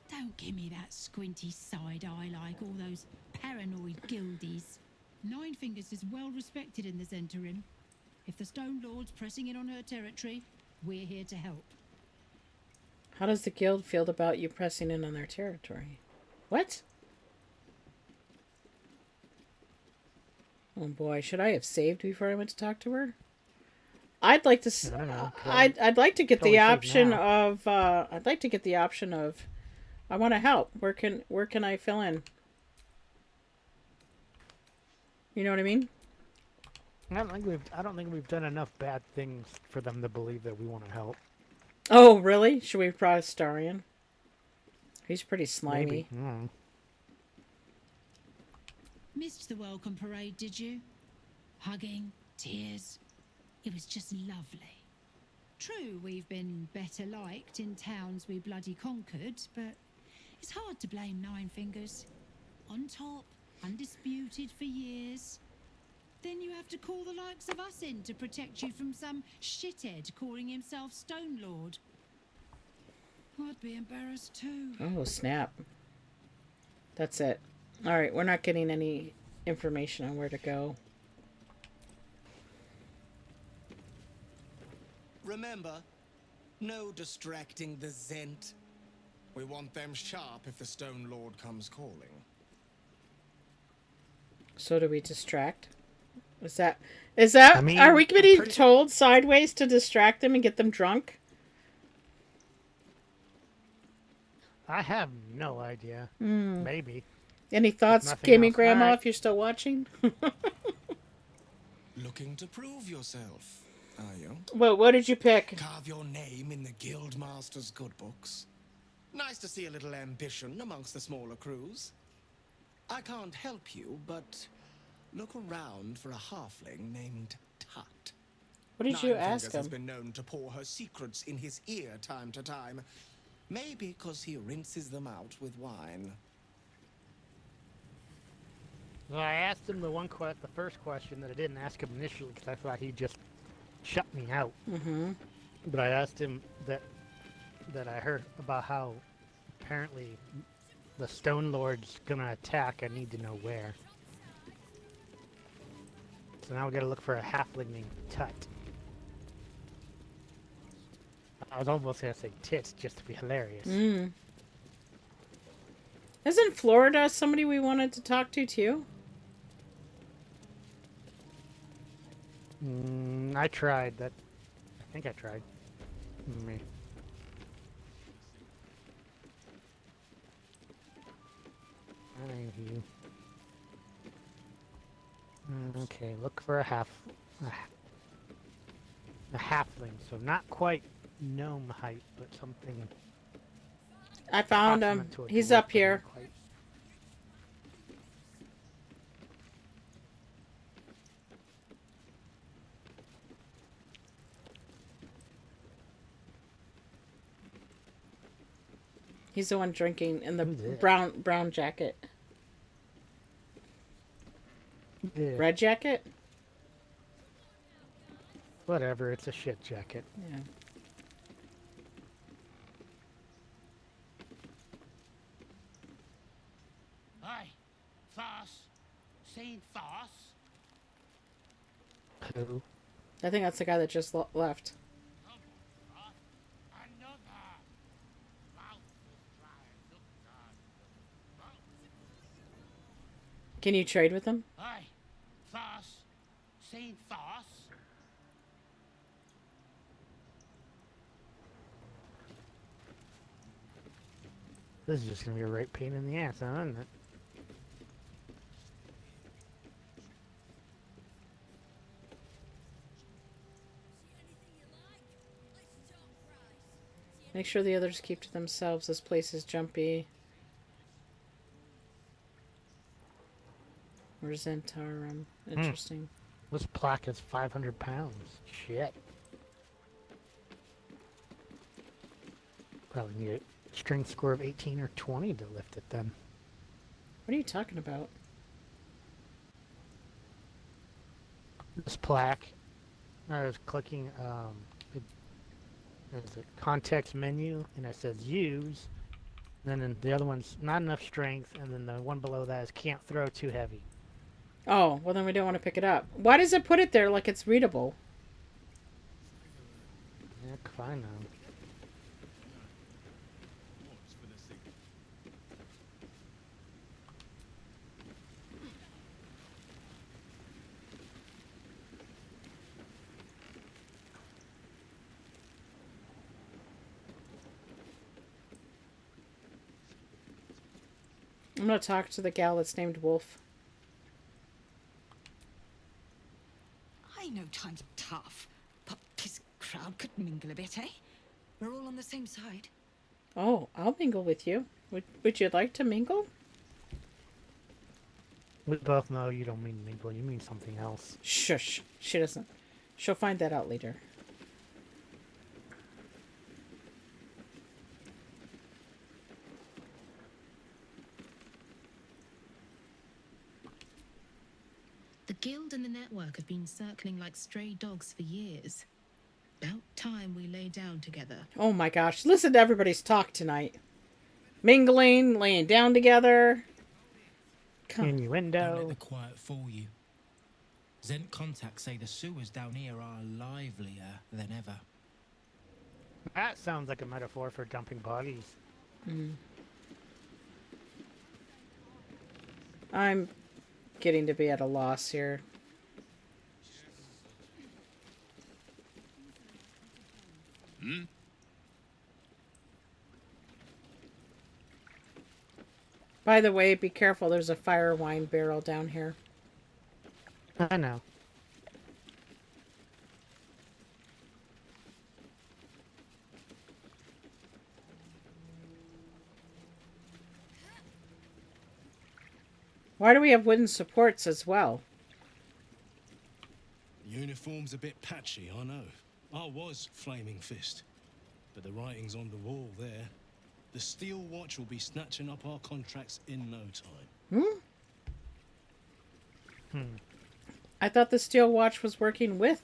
Don't give me that squinty side eye like all those paranoid guildies. Nine Fingers is well respected in the Zentarim. If the Stone Lord's pressing in on her territory, we're here to help. How does the guild feel about you pressing in on their territory? What? Oh boy, should I have saved before I went to talk to her? I'd like to. I don't know. I'd like to get the Totally save option now. of. I'd like to get the option of. I want to help. Where can I fill in? You know what I mean? I don't think we've done enough bad things for them to believe that we want to help. Oh, really? Should we brought Astarion? He's pretty slimy. Maybe. Missed the welcome parade, did you? Hugging, tears. It was just lovely. True, we've been better liked in towns we bloody conquered, but it's hard to blame Nine Fingers. On top, undisputed for years. Then you have to call the likes of us in to protect you from some shithead calling himself Stone Lord. I'd be embarrassed too. Oh, snap. That's it. Alright, we're not getting any information on where to go. Remember, no distracting the Zent. We want them sharp if the Stone Lord comes calling. So do we distract? Is that I mean, are we getting pretty- told sideways to distract them and get them drunk? I have no idea. Hmm. Maybe. Any thoughts, nothing Gaming else. Grandma, Alright. if you're still watching? Looking to prove yourself, are you? Well, what did you pick? Carve your name in the Guildmaster's good books. Nice to see a little ambition amongst the smaller crews. I can't help you, but look around for a halfling named Tut. What did you ask Fingers has him? been known to pour her secrets in his ear time to time. Maybe because he rinses them out with wine. Well, I asked him the first question that I didn't ask him initially because I thought he'd just shut me out. Mm-hmm. But I asked him that I heard about how apparently the Stone Lord's gonna attack. I need to know where. So now we gotta look for a halfling named Tut. I was almost gonna say Tits just to be hilarious. Mm. Isn't Florida somebody we wanted to talk to too? I tried that. I think I tried. you. Okay, look for a halfling, so not quite gnome height, but something. I found him. approximate to a He's dwarf, up but not here. quite. He's the one drinking in the Who's it? brown jacket. Yeah. Red jacket? Whatever, it's a shit jacket. Yeah. Hey, Foss. Seen Foss? Who? I think that's the guy that just left. Can you trade with him? Hey, Foss. Seen Foss? This is just gonna be a right pain in the ass, huh, isn't it? Make sure the others keep to themselves. This place is jumpy. Or Zentarum. Interesting. This plaque is 500 pounds. Shit. Probably need a strength score of 18 or 20 to lift it then. What are you talking about? This plaque, I was clicking, there's a context menu, and it says use, and then the other one's not enough strength, and then the one below that is can't throw too heavy. Oh, well then we don't want to pick it up. Why does it put it there like it's readable? Yeah, I know. I'm gonna talk to the gal that's named Wolf. I know times are tough, but this crowd could mingle a bit, eh? We're all on the same side. Oh, I'll mingle with you. Would you like to mingle? We both know you don't mean mingle, you mean something else. Shush. She doesn't. She'll find that out later. The guild and the network have been circling like stray dogs for years. About time we lay down together. Oh my gosh. Listen to everybody's talk tonight. Mingling, laying down together. Don't Innuendo. let the quiet fool you. Zent contacts say the sewers down here are livelier than ever. That sounds like a metaphor for dumping bodies. I'm getting to be at a loss here. By the way, be careful. There's a fire wine barrel down here. I know. Why do we have wooden supports as well? Uniform's a bit patchy, I know. I was Flaming Fist. But the writing's on the wall there. The Steel Watch will be snatching up our contracts in no time. I thought the Steel Watch was working with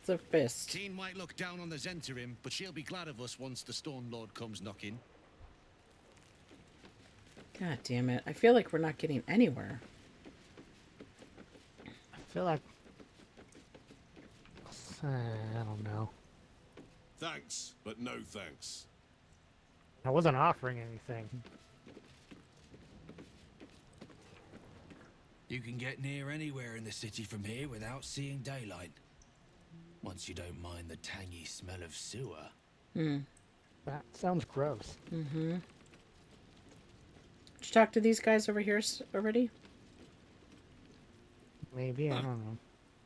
the Fist. Keen might look down on the Zentarim, but she'll be glad of us once the Stone Lord comes knocking. God damn it. I feel like we're not getting anywhere. I feel like... I don't know. Thanks, but no thanks. I wasn't offering anything. You can get near anywhere in the city from here without seeing daylight. Once you don't mind the tangy smell of sewer. That sounds gross. you talk to these guys over here already? Maybe, I don't know.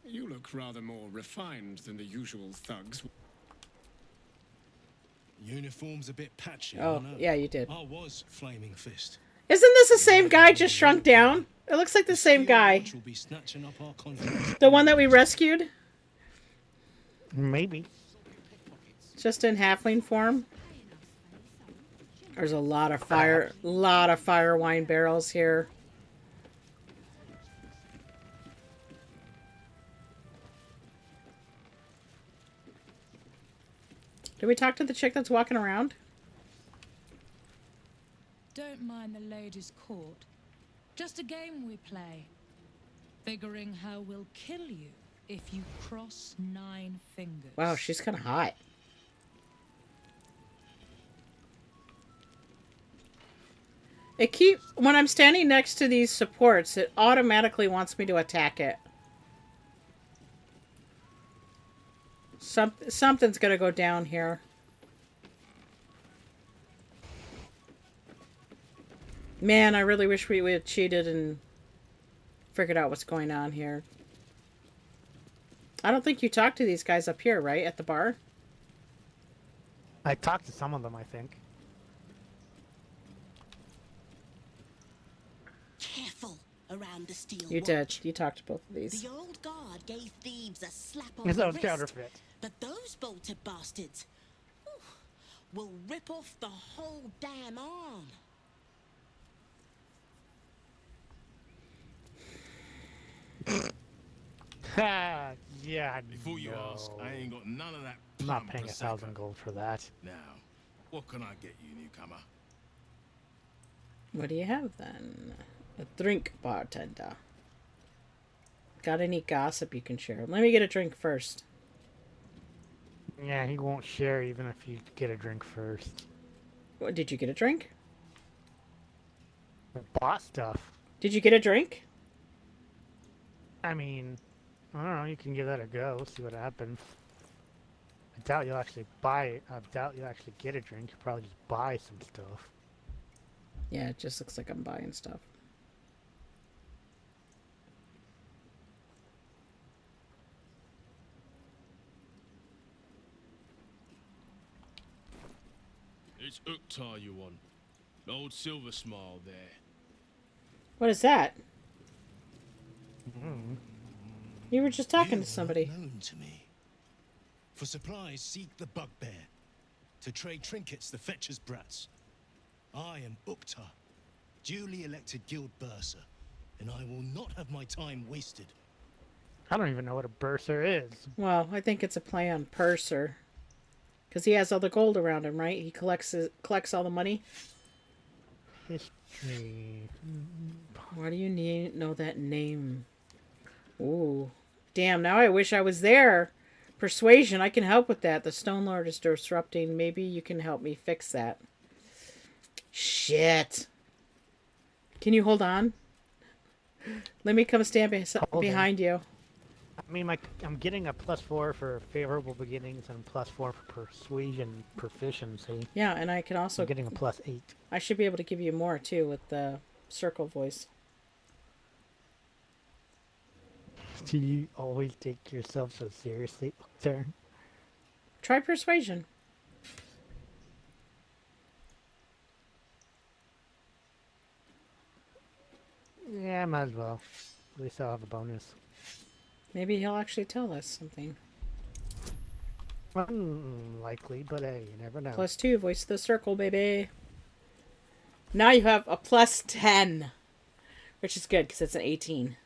You look rather more refined than the usual thugs. Uniform's a bit patchy, Oh, I know. yeah, you did. I was Flaming Fist. Isn't this the same guy just shrunk down? It looks like the same guy. Will be snatching up our contracts. The one that we rescued? Maybe. Just in halfling form? There's a lot of fire wine barrels here. Did we talk to the chick that's walking around? Don't mind the ladies' court. Just a game we play. Figuring how we'll kill you if you cross 9 fingers. Wow, she's kind of hot. When I'm standing next to these supports, it automatically wants me to attack it. Something's gonna go down here. Man, I really wish we had cheated and figured out what's going on here. I don't think you talked to these guys up here, right? At the bar? I talked to some of them, I think. Careful around the steel You watch. did. You talked to both of these. The old guard gave thieves a slap on That the was wrist. counterfeit. But those bolted bastards will rip off the whole damn arm. Ha! Yeah, Before you ask, I ain't got none of that. I'm not plum paying prosecco. 1,000 gold for that. Now, what can I get you, newcomer? What do you have then? A drink, bartender. Got any gossip you can share? Let me get a drink first. Yeah, he won't share even if you get a drink first. What, did you get a drink? I bought stuff. Did you get a drink? I mean, I don't know, you can give that a go, see what happens. I doubt you'll actually buy it. I doubt you'll actually get a drink. You'll probably just buy some stuff. Yeah, it just looks like I'm buying stuff. It's Uktar you want. Old Silver Smile there. What is that? Mm. You were just talking to somebody. Known to me. For supplies, seek the bugbear. To trade trinkets, the fetcher's brats. I am Uktar, duly elected guild bursar, and I will not have my time wasted. I don't even know what a bursar is. Well, I think it's a play on purser. Because he has all the gold around him, right? He collects all the money. History. Why do you know that name? Ooh. Damn, now I wish I was there. Persuasion, I can help with that. The Stone Lord is disrupting. Maybe you can help me fix that. Shit. Can you hold on? Let me come stand behind you. I mean, I'm getting a +4 for favorable beginnings and +4 for persuasion proficiency. Yeah, and I can also... I'm getting a +8. I should be able to give you more, too, with the circle voice. Do you always take yourself so seriously, Turn? Try persuasion. Yeah, might as well. At least I'll have a bonus. Maybe he'll actually tell us something. Unlikely, but hey, you never know. +2, voice of the circle, baby. Now you have a +10. Which is good, because it's an 18.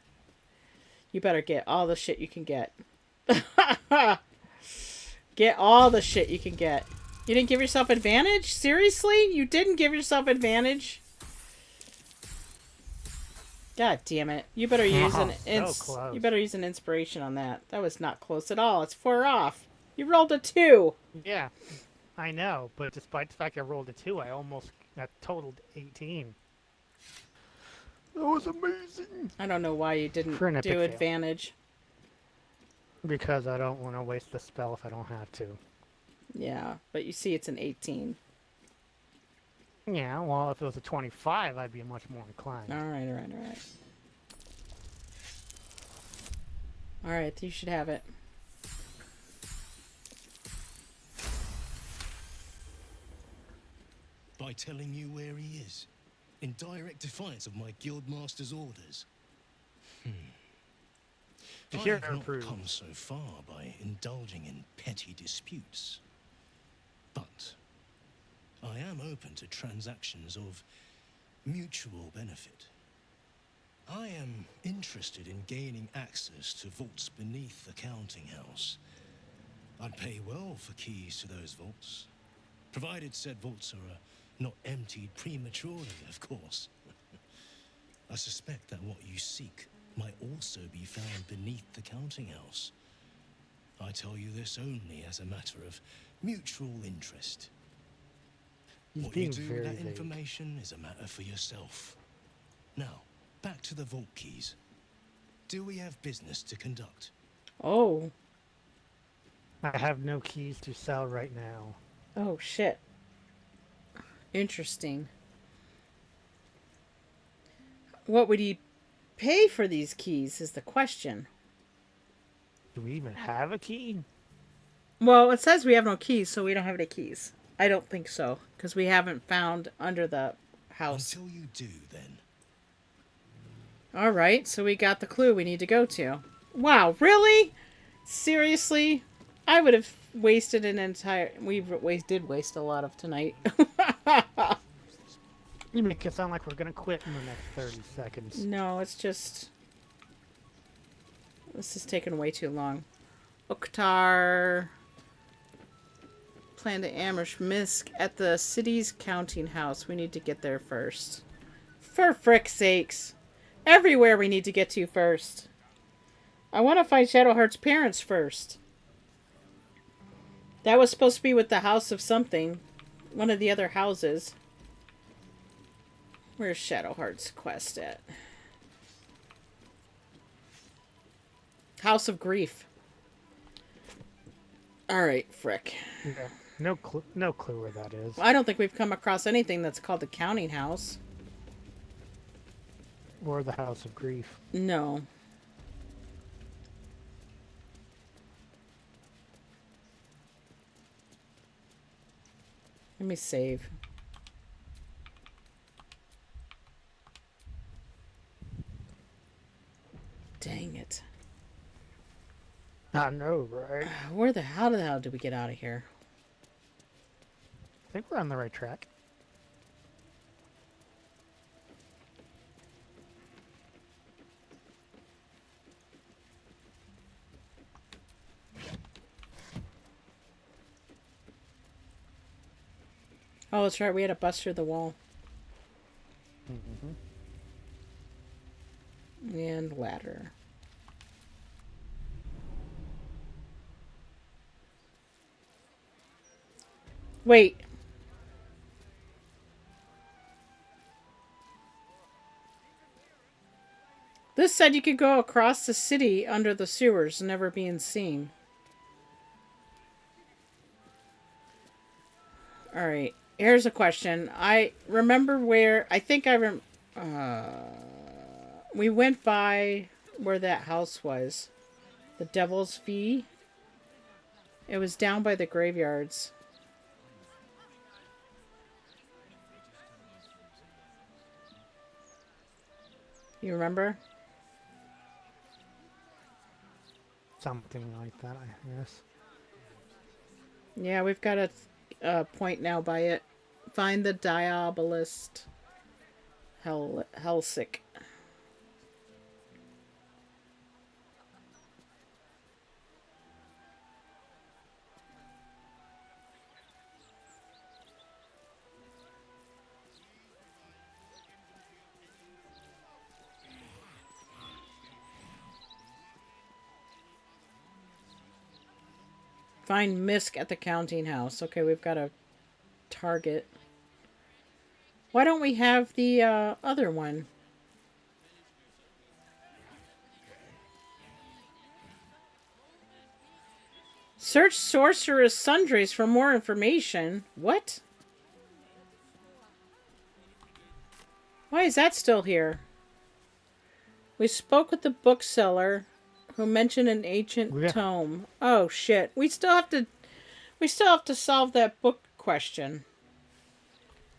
You better get all the shit you can get. Get all the shit you can get. You didn't give yourself advantage? Seriously? You didn't give yourself advantage? God damn it. You better use you better use an inspiration on that. That was not close at all. It's 4 off. You rolled a 2. Yeah, I know, but despite the fact I rolled a 2, I almost totaled 18. That was amazing. I don't know why you didn't do advantage. Because I don't want to waste the spell if I don't have to. Yeah, but you see it's an 18. Yeah, well, if it was a 25, I'd be much more inclined. Alright, alright, alright. Alright, you should have it. By telling you where he is, in direct defiance of my guildmaster's orders. I have not come so far by indulging in petty disputes. But I am open to transactions of mutual benefit. I am interested in gaining access to vaults beneath the counting house. I'd pay well for keys to those vaults, provided said vaults are not emptied prematurely, of course. I suspect that what you seek might also be found beneath the counting house. I tell you this only as a matter of mutual interest. What you do with that information is a matter for yourself. Now, back to the vault keys. Do we have business to conduct? Oh. I have no keys to sell right now. Oh, shit. Interesting. What would he pay for these keys is the question. Do we even have a key? Well, it says we have no keys, so we don't have any keys. I don't think so, because we haven't found under the house. Until you do, then. Alright, so we got the clue we need to go to. Wow, really? Seriously? I would have wasted an entire... We did waste a lot of tonight. You make it sound like we're gonna quit in the next 30 seconds. No, it's just... This is taking way too long. Oktar... Plan to ambush Minsc at the city's counting house. We need to get there first. For frick's sakes. Everywhere we need to get to first. I want to find Shadowheart's parents first. That was supposed to be with the house of something. One of the other houses. Where's Shadowheart's quest at? House of Grief. Alright, frick. Yeah, no clue where that is. I don't think we've come across anything that's called the counting house. Or the House of Grief. No. Let me save. Dang it. I know, right? How the hell did we get out of here? I think we're on the right track. Oh, that's right. We had to bust through the wall. And ladder. Wait. This said you could go across the city under the sewers, never being seen. Alright. Here's a question. I remember where... I think we went by where that house was. The Devil's Fee. It was down by the graveyards. You remember? Something like that, I guess. Yeah, we've got a point now by it. Find the Diabolist. Hellsick. Find Minsc at the counting house. Okay, we've got a target. Why don't we have the other one? Search Sorceress Sundries for more information. What? Why is that still here? We spoke with the bookseller who mentioned an ancient tome. Oh shit. We still have to solve that book question.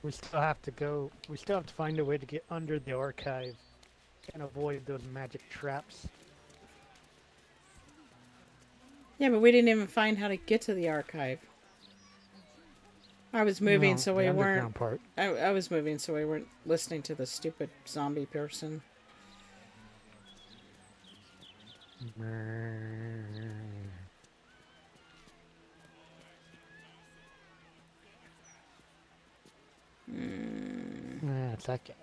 We still have to go. We still have to find a way to get under the archive and avoid those magic traps. Yeah, but we didn't even find how to get to the archive. I was moving, so we weren't. I was moving, so we weren't listening to the stupid zombie person. It's okay.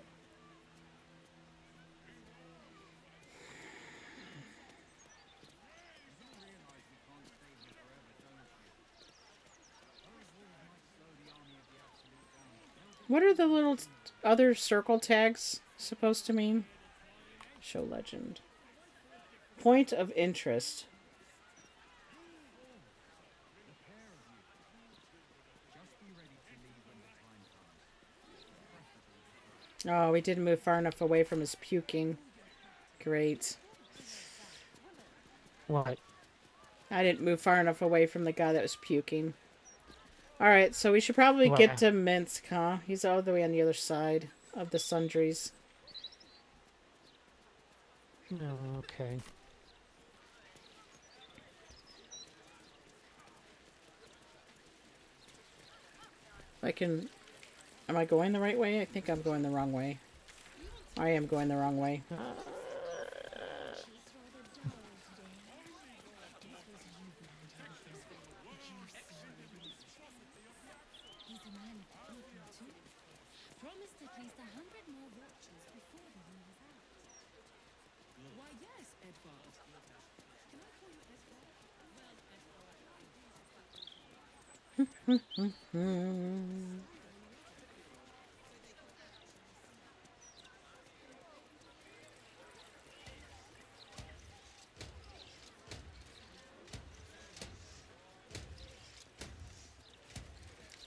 What are the little other circle tags supposed to mean? Show legend. Point of interest. Oh, we didn't move far enough away from his puking. Great. What? I didn't move far enough away from the guy that was puking. Alright, so we should probably get to Minsc, huh? He's all the way on the other side of the sundries. No, okay. Am I going the right way? I think I'm going the wrong way. I am going the wrong way.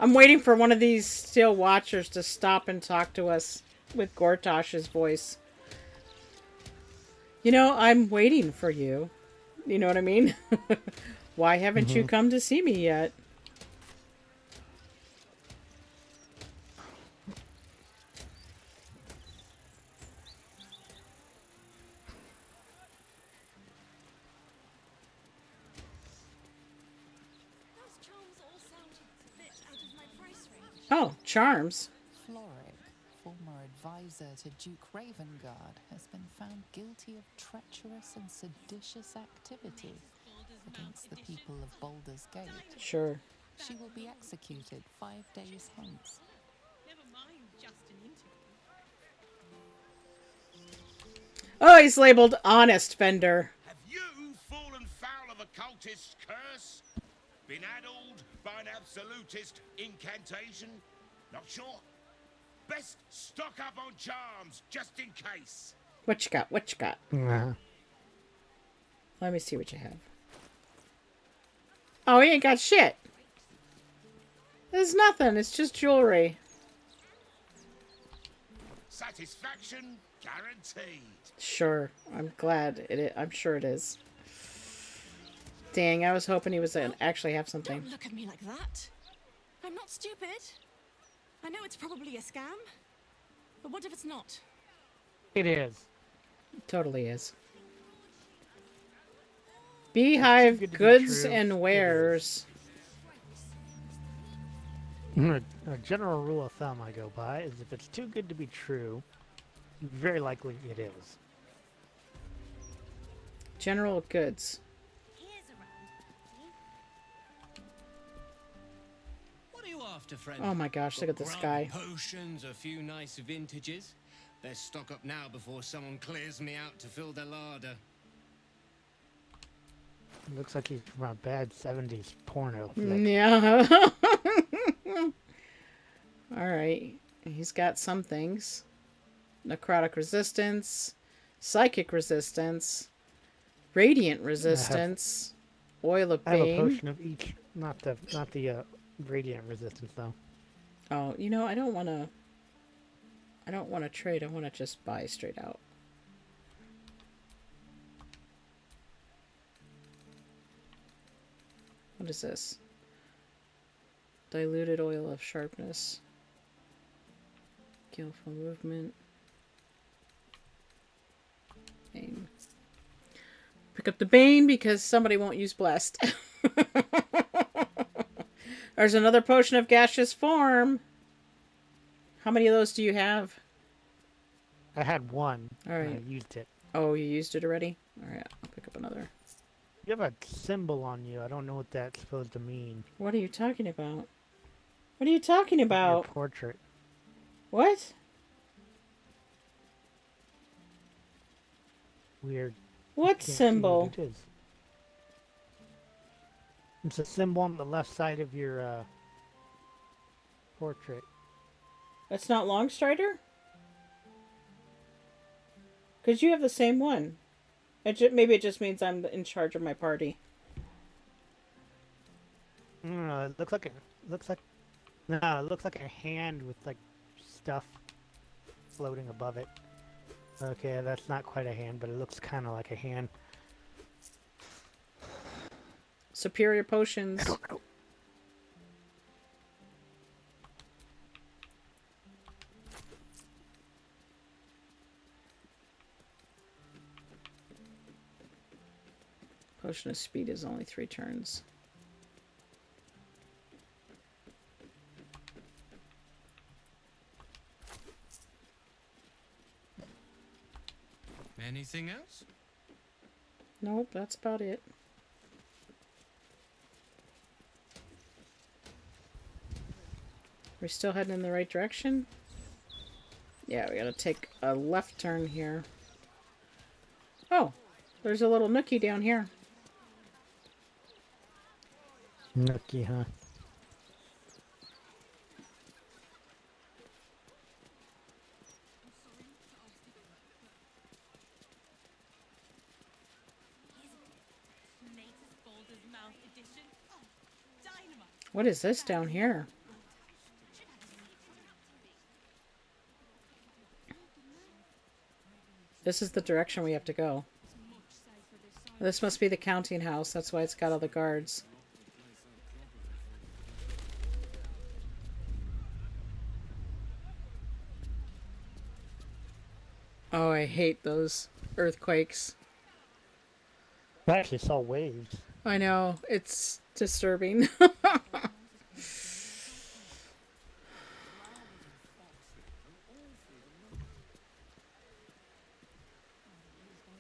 I'm waiting for one of these still watchers to stop and talk to us with Gortosh's voice. You know, I'm waiting for you. You know what I mean? Why haven't you come to see me yet? Oh, charms. Floric, former advisor to Duke Ravengard, has been found guilty of treacherous and seditious activity against the people of Baldur's Gate. Sure. She will be executed 5 days hence. Never mind just an interview. Oh, he's labeled honest vendor. Have you fallen foul of a cultist's curse? Been addled by an absolutist incantation? Not sure? Best stock up on charms, just in case. What you got? What you got? Nah. Let me see what you have. Oh, he ain't got shit. There's nothing. It's just jewelry. Satisfaction guaranteed. Sure. I'm glad it is. I'm sure it is. Dang, I was hoping he was actually have something. Don't look at me like that. I'm not stupid. I know it's probably a scam. But what if it's not? It is. Totally is. Beehive goods and wares. A general rule of thumb I go by is if it's too good to be true, very likely it is. General goods. What are you after, friend? Oh my gosh, look at this guy. Potions, a few nice vintages. Let's stock up now before someone clears me out to fill their larder. Looks like he's from a bad 70s porno flick. Yeah. Alright. He's got some things. Necrotic resistance. Psychic resistance. Radiant resistance. Oil of I have a Bane. potion of each. Not the radiant resistance though. Oh, you know, I don't want to... I don't want to trade. I want to just buy straight out. What is this? Diluted oil of sharpness. Skillful movement. Bane. Pick up the Bane because somebody won't use Blessed. There's another potion of gaseous form. How many of those do you have? I had one. All right. And I used it. Oh, you used it already? Alright, I'll pick up another. You have a symbol on you. I don't know what that's supposed to mean. What are you talking about? What are you talking about? Your portrait. What? Weird. What Can't see symbol? what it is. It's a symbol on the left side of your portrait. That's not Longstrider? Because you have the same one. Maybe it just means I'm in charge of my party. No, it looks like it looks like a hand with like stuff floating above it. Okay, that's not quite a hand, but it looks kind of like a hand. Superior potions. I don't know. Potion of speed is only 3 turns. Anything else? Nope, that's about it. We're still heading in the right direction? Yeah, we gotta take a left turn here. Oh, there's a little nookie down here. Nookie, huh? What is this down here? This is the direction we have to go. This must be the counting house. That's why it's got all the guards. Oh, I hate those earthquakes. I actually saw waves. I know. It's disturbing.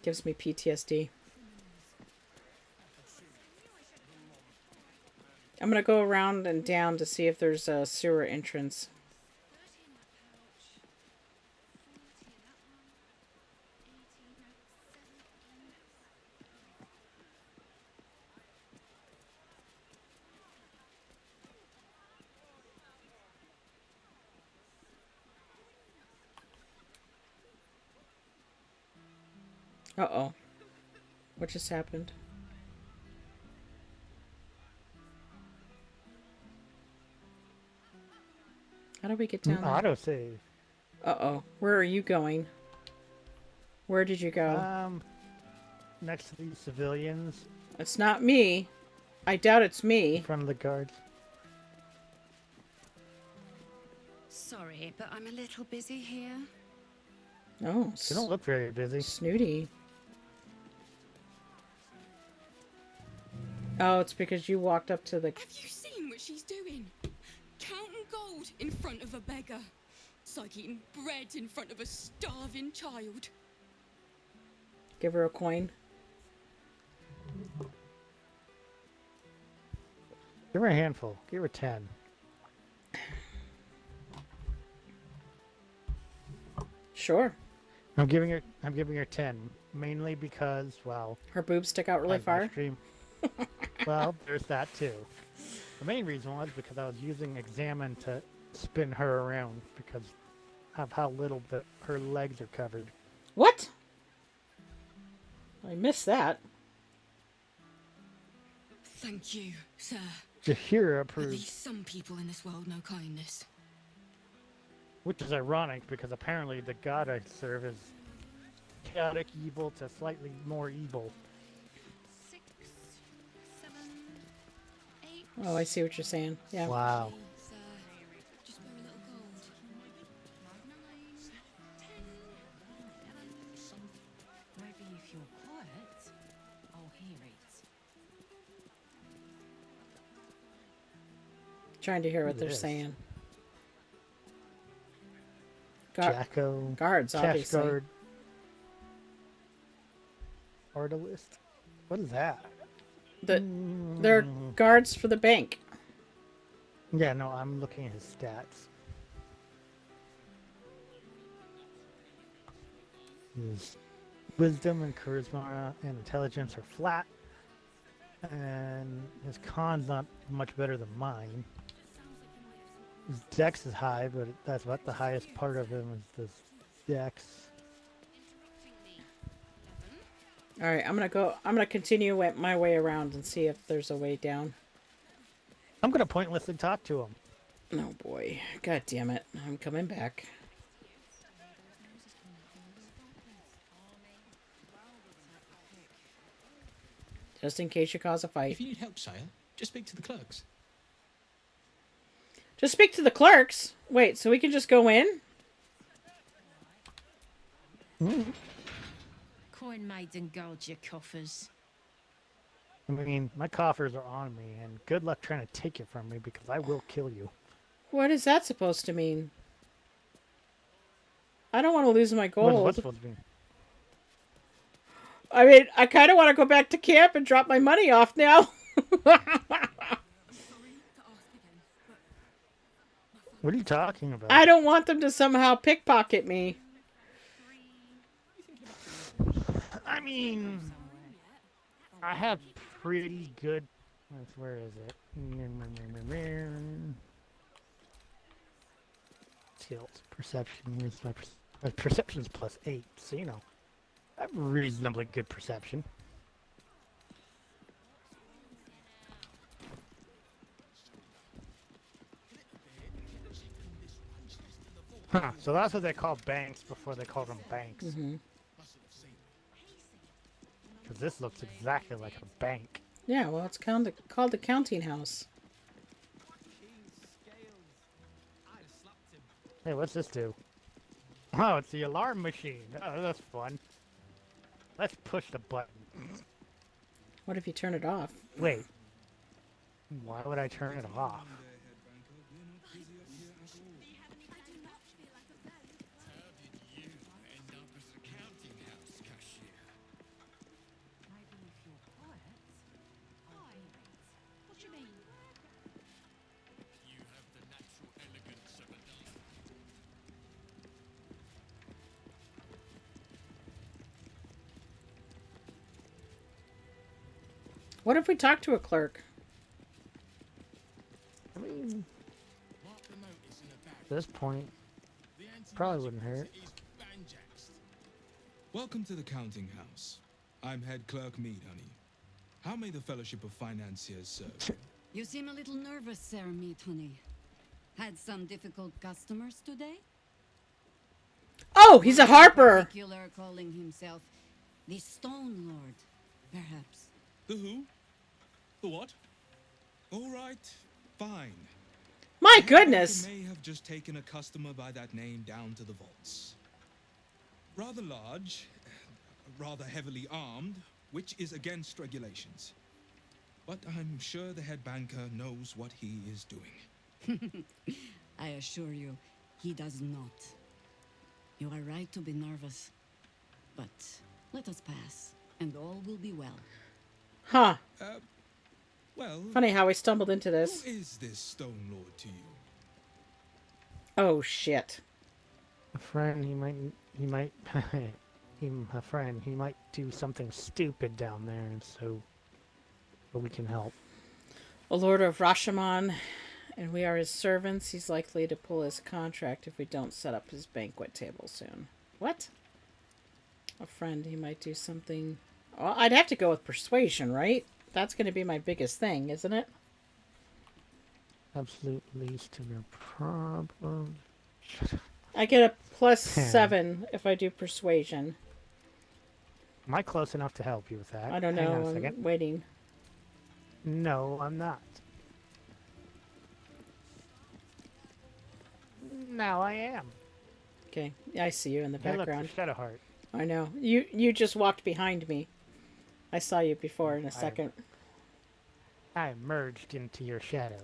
Gives me PTSD. I'm gonna go around and down to see if there's a sewer entrance. Uh-oh. What just happened? How do we get down there? Autosave. Uh-oh. Where are you going? Where did you go? Next to these civilians. It's not me. I doubt it's me. In front of the guards. Sorry, but I'm a little busy here. No. They don't look very busy. Snooty. Oh, it's because you walked up to the... Have you seen what she's doing? Counting gold in front of a beggar. It's like eating bread in front of a starving child. Give her a coin. Give her a handful. Give her 10. Sure. I'm giving her 10, mainly because, well, her boobs stick out really far. Well, there's that too. The main reason was because I was using Examine to spin her around because of how little her legs are covered. What? I missed that. Thank you, sir. Jakeria At approves. least some people in this world know kindness. Which is ironic because apparently the god I serve is chaotic evil to slightly more evil. 6, 7, 8. Oh, I see what you're saying. Yeah. Wow. Just wear a little gold. 9, 10, 11. Maybe if you're quiet, I'll hear it. Trying to hear what Who they're this? saying. Jacko. Guards, Cash obviously. guard. Artilist. What is that? They're guards for the bank. Yeah, no, I'm looking at his stats. His wisdom and charisma and intelligence are flat. And his con's not much better than mine. His dex is high, but that's what the highest part of him is this dex. All right, I'm gonna continue my way around and see if there's a way down. I'm gonna pointlessly talk to him. Oh boy, god damn it! I'm coming back. Just in case you cause a fight. If you need help, sire, just speak to the clerks. Just speak to the clerks. Wait, so we can just go in? Coin maiden guard your coffers. I mean, my coffers are on me, and good luck trying to take it from me because I will kill you. What is that supposed to mean? I don't want to lose my gold. What's supposed to mean? I mean, I kind of want to go back to camp and drop my money off now. What are you talking about? I don't want them to somehow pickpocket me. I mean, I have pretty good. Where is it? Skills, perception. My perception's +8, so you know, I have reasonably good perception. Huh, so that's what they call banks before they called them banks. Because this looks exactly like a bank. Yeah, well, it's called the counting house. Hey, what's this do? Oh, it's the alarm machine. Oh, that's fun. Let's push the button. What if you turn it off? Wait. Why would I turn it off? What if we talk to a clerk? I mean, at this point, probably wouldn't hurt. Welcome to the counting house. I'm head clerk Mead, honey. How may the Fellowship of Financiers serve? You seem a little nervous, Sir Meat Honey. Had some difficult customers today? Oh, he's a harper. Particular calling himself the Stone Lord, perhaps. The who? The what? All right, fine. My goodness. I may have just taken a customer by that name down to the vaults. Rather large, rather heavily armed, which is against regulations. But I'm sure the head banker knows what he is doing. I assure you, he does not. You are right to be nervous. But let us pass, and all will be well. Huh. Well, funny how we stumbled into this. Who is this Stone Lord to you? Oh shit. A friend, he might, a friend, he might do something stupid down there, and so, but we can help. A lord of Rashomon, and we are his servants. He's likely to pull his contract if we don't set up his banquet table soon. What? A friend, he might do something. Well, I'd have to go with persuasion, right? That's going to be my biggest thing, isn't it? Absolute least to their problems. Shut up. I get a +7 if I do persuasion. Am I close enough to help you with that? I don't Hang know. on a I'm second. waiting. No, I'm not. Now I am. Okay, I see you in the Hey, look, background. the Shadow Heart. I know. You just walked behind me. I saw you before in a second. I merged into your shadow.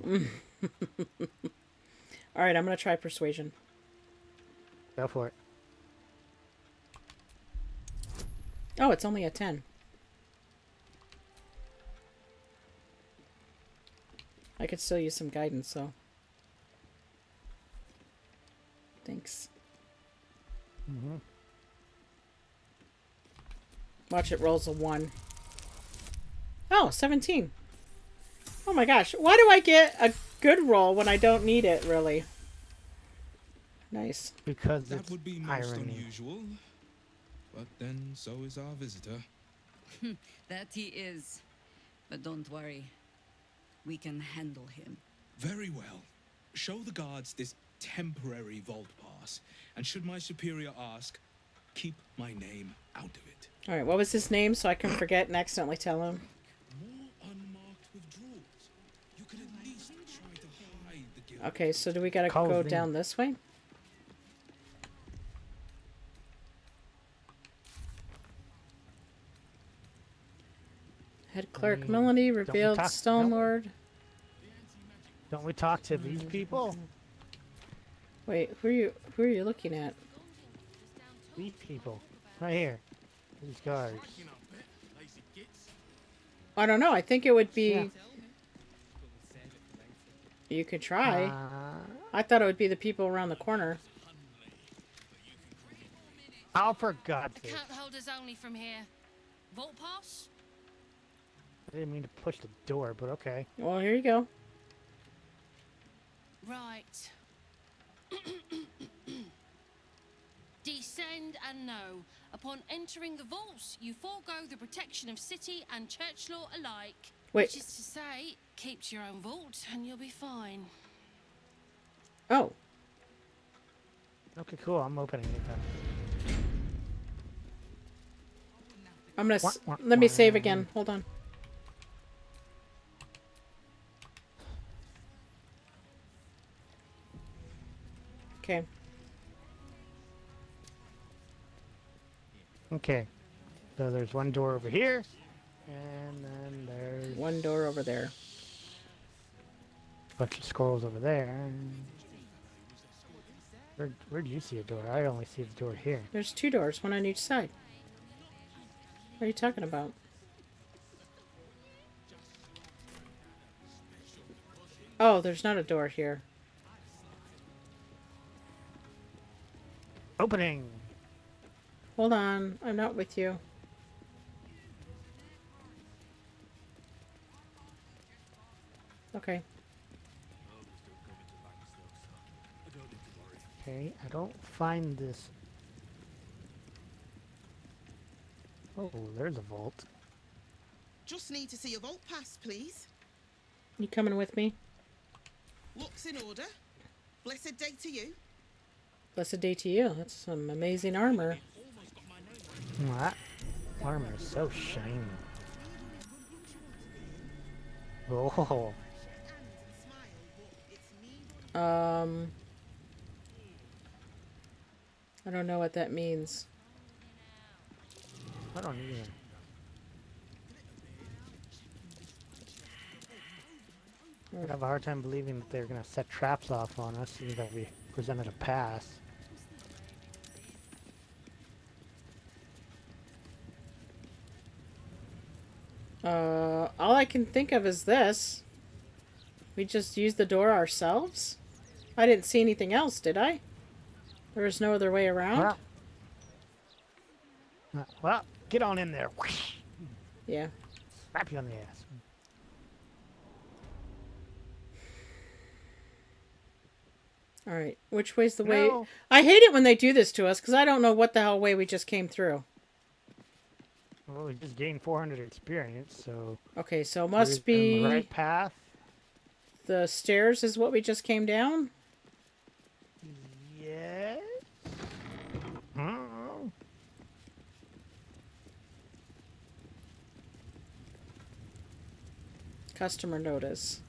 All right, I'm gonna try persuasion. Go for it. Oh, it's only a 10. I could still use some guidance, so. Thanks. Watch, it rolls a 1. Oh, 17. Oh my gosh. Why do I get a good roll when I don't need it, really? Nice. Because That would be most irony. unusual. But then so is our visitor. That he is. But don't worry. We can handle him. Very well. Show the guards this temporary vault pass, and should my superior ask, keep my name out of it. All right, what was his name so I can forget and accidentally tell him? More unmarked withdrawals. You could at least try to hide the guild. Okay, so do we gotta Call go me. down this way? Head clerk Melanie revealed talk- Stone no. Lord. Don't we talk to these people? Wait, who are you looking at? These people. Right here. These guards. I don't know. I think it would be. Yeah. You could try. I thought it would be the people around the corner. Oh, for God's sake. Account holders only from here. Vault pass? I didn't mean to push the door, but okay. Well, here you go. Right. Descend and know. Upon entering the vaults, you forego the protection of city and church law alike. Wait. Which is to say, keep to your own vault and you'll be fine. Oh. Okay, cool. I'm opening it then. I'm gonna. Wah, wah, Let me wah. save again. Hold on. Okay. Okay. So there's one door over here, and then there's one door over there. A bunch of scrolls over there. Where do you see a door? I only see the door here. There's 2 doors, one on each side. What are you talking about? Oh, there's not a door here. Opening. Hold on, I'm not with you. Okay. Okay, I don't find this. Oh, there's a vault. Just need to see your vault pass, please. You coming with me? Looks in order. Blessed day to you. Blessed day to you. That's some amazing armor. That armor is so shiny. Oh. I don't know what that means. I don't either. I have a hard time believing that they're going to set traps off on us, even though we presented a pass. All I can think of is this. We just used the door ourselves? I didn't see anything else, did I? There was no other way around? Well, get on in there. Yeah. Slap you on the ass. Alright, which way's the way? No. I hate it when they do this to us, because I don't know what the hell way we just came through. Well, we just gained 400 experience, so... Okay, so it we're must on be... the right path. The stairs is what we just came down? Yes? Customer notice.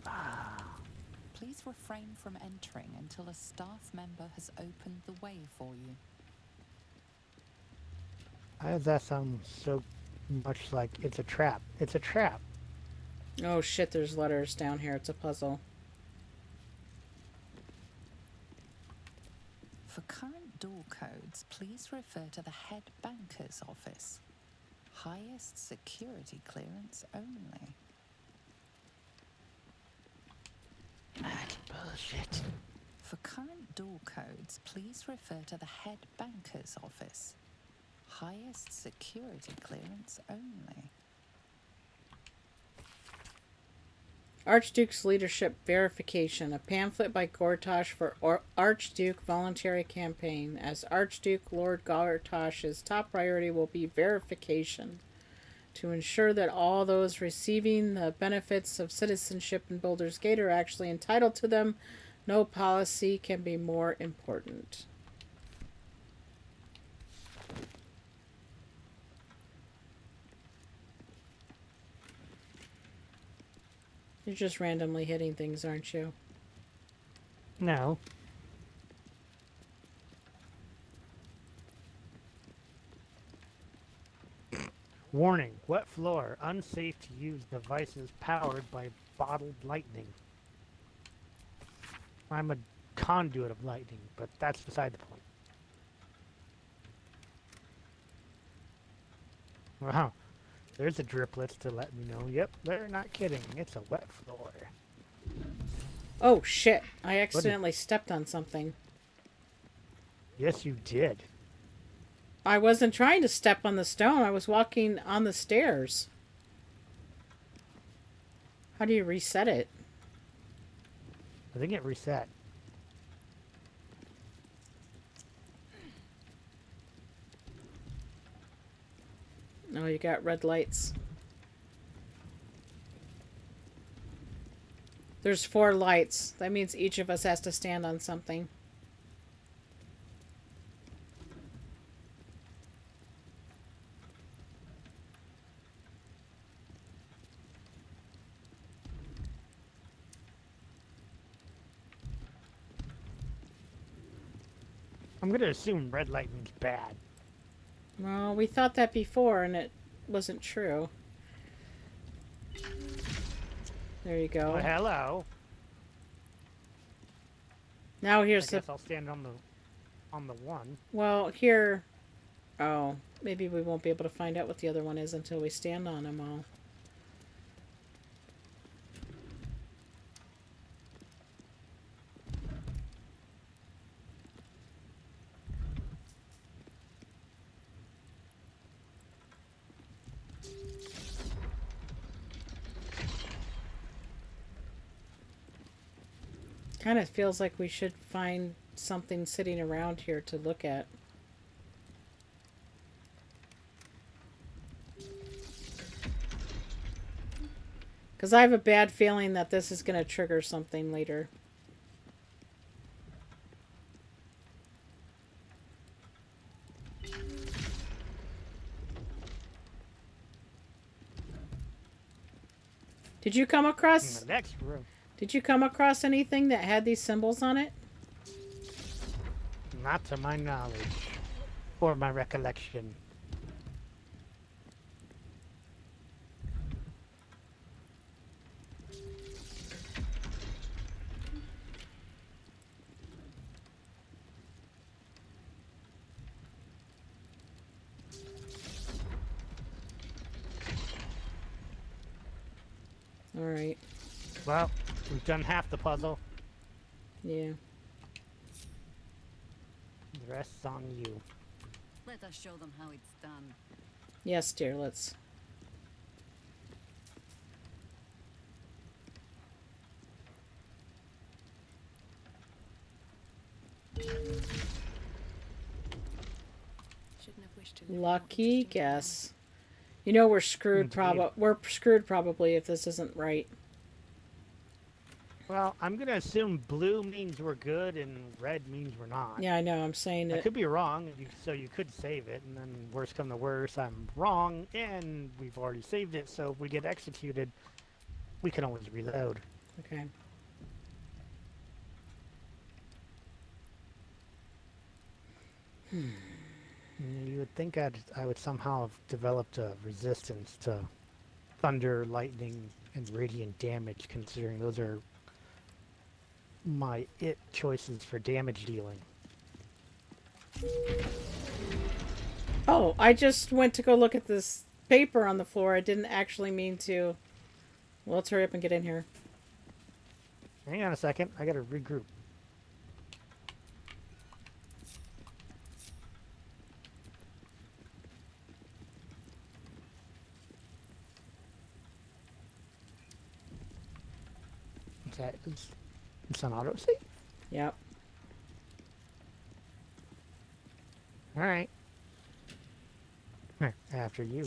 Please refrain from entering until a staff member has opened the way for you. Why does that sound so much like it's a trap? It's a trap. Oh shit, there's letters down here. It's a puzzle. For current door codes, please refer to the head banker's office. Highest security clearance only. That's bullshit. For current door codes, please refer to the head banker's office. Highest security clearance only. Archduke's Leadership Verification. A pamphlet by Gortash for Archduke Voluntary Campaign. As Archduke, Lord Gortash's top priority will be verification. To ensure that all those receiving the benefits of citizenship in Baldur's Gate are actually entitled to them, no policy can be more important. You're just randomly hitting things, aren't you? No. Warning. Wet floor. Unsafe to use devices powered by bottled lightning. I'm a conduit of lightning, but that's beside the point. Wow. There's the driplets to let me know. Yep, they're not kidding. It's a wet floor. Oh shit. I accidentally stepped on something. Yes, you did. I wasn't trying to step on the stone. I was walking on the stairs. How do you reset it? I think it reset. No, you got red lights. There's 4 lights. That means each of us has to stand on something. I'm gonna assume red lightning's bad. Well, we thought that before and it wasn't true. There you go. Well, hello. Now here's I guess I'll stand on the one. Well, here... Oh, maybe we won't be able to find out what the other one is until we stand on them all. Kind of feels like we should find something sitting around here to look at. Because I have a bad feeling that this is going to trigger something later. Did you come across... In the next room. Did you come across anything that had these symbols on it? Not to my knowledge. Or my recollection. Alright. Well, we've done half the puzzle. Yeah. The rest's on you. Let us show them how it's done. Yes, dear, let's... Lucky guess. You know we're screwed. We're screwed probably if this isn't right. Well, I'm gonna assume blue means we're good and red means we're not. Yeah, I know. I'm saying I it. could be wrong, so you could save it, and then worst come to worst, I'm wrong, and we've already saved it. So if we get executed, we can always reload. Okay. You would think I would somehow have developed a resistance to thunder, lightning, and radiant damage, considering those are my choices for damage dealing. Oh, I just went to go look at this paper on the floor. I didn't actually mean to. Well, let's hurry up and get in here. Hang on a second. I gotta regroup. It's on autosave? Yep. Alright. After you.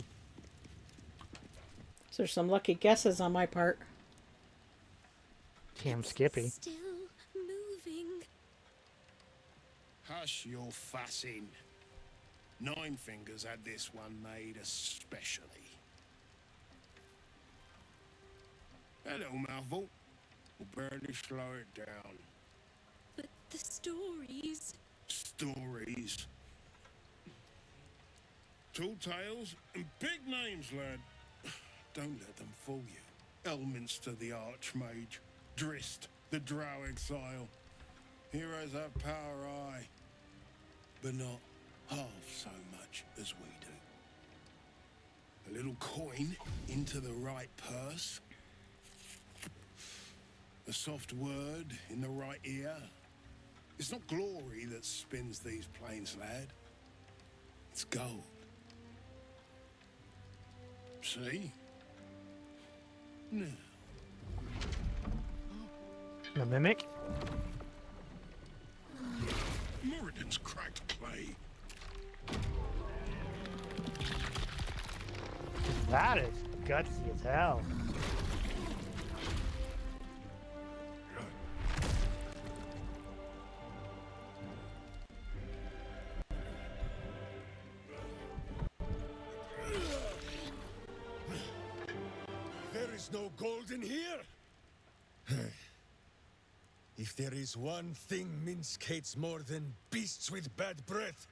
So there's some lucky guesses on my part. Damn Skippy. Still moving. Hush your fussing. Nine Fingers had this one made especially. Hello, mouthful. We'll barely slow it down. But the stories... Stories. Tall tales and big names, lad. Don't let them fool you. Elminster the Archmage. Drist the Drow Exile. Heroes have power, aye, but not half so much as we do. A little coin into the right purse. A soft word in the right ear. It's not glory that spins these plains, lad. It's gold. See? Now. The mimic? Moradin's cracked clay. That is gutsy as hell. There is no gold in here. If there is one thing Minsc hates more than beasts with bad breath,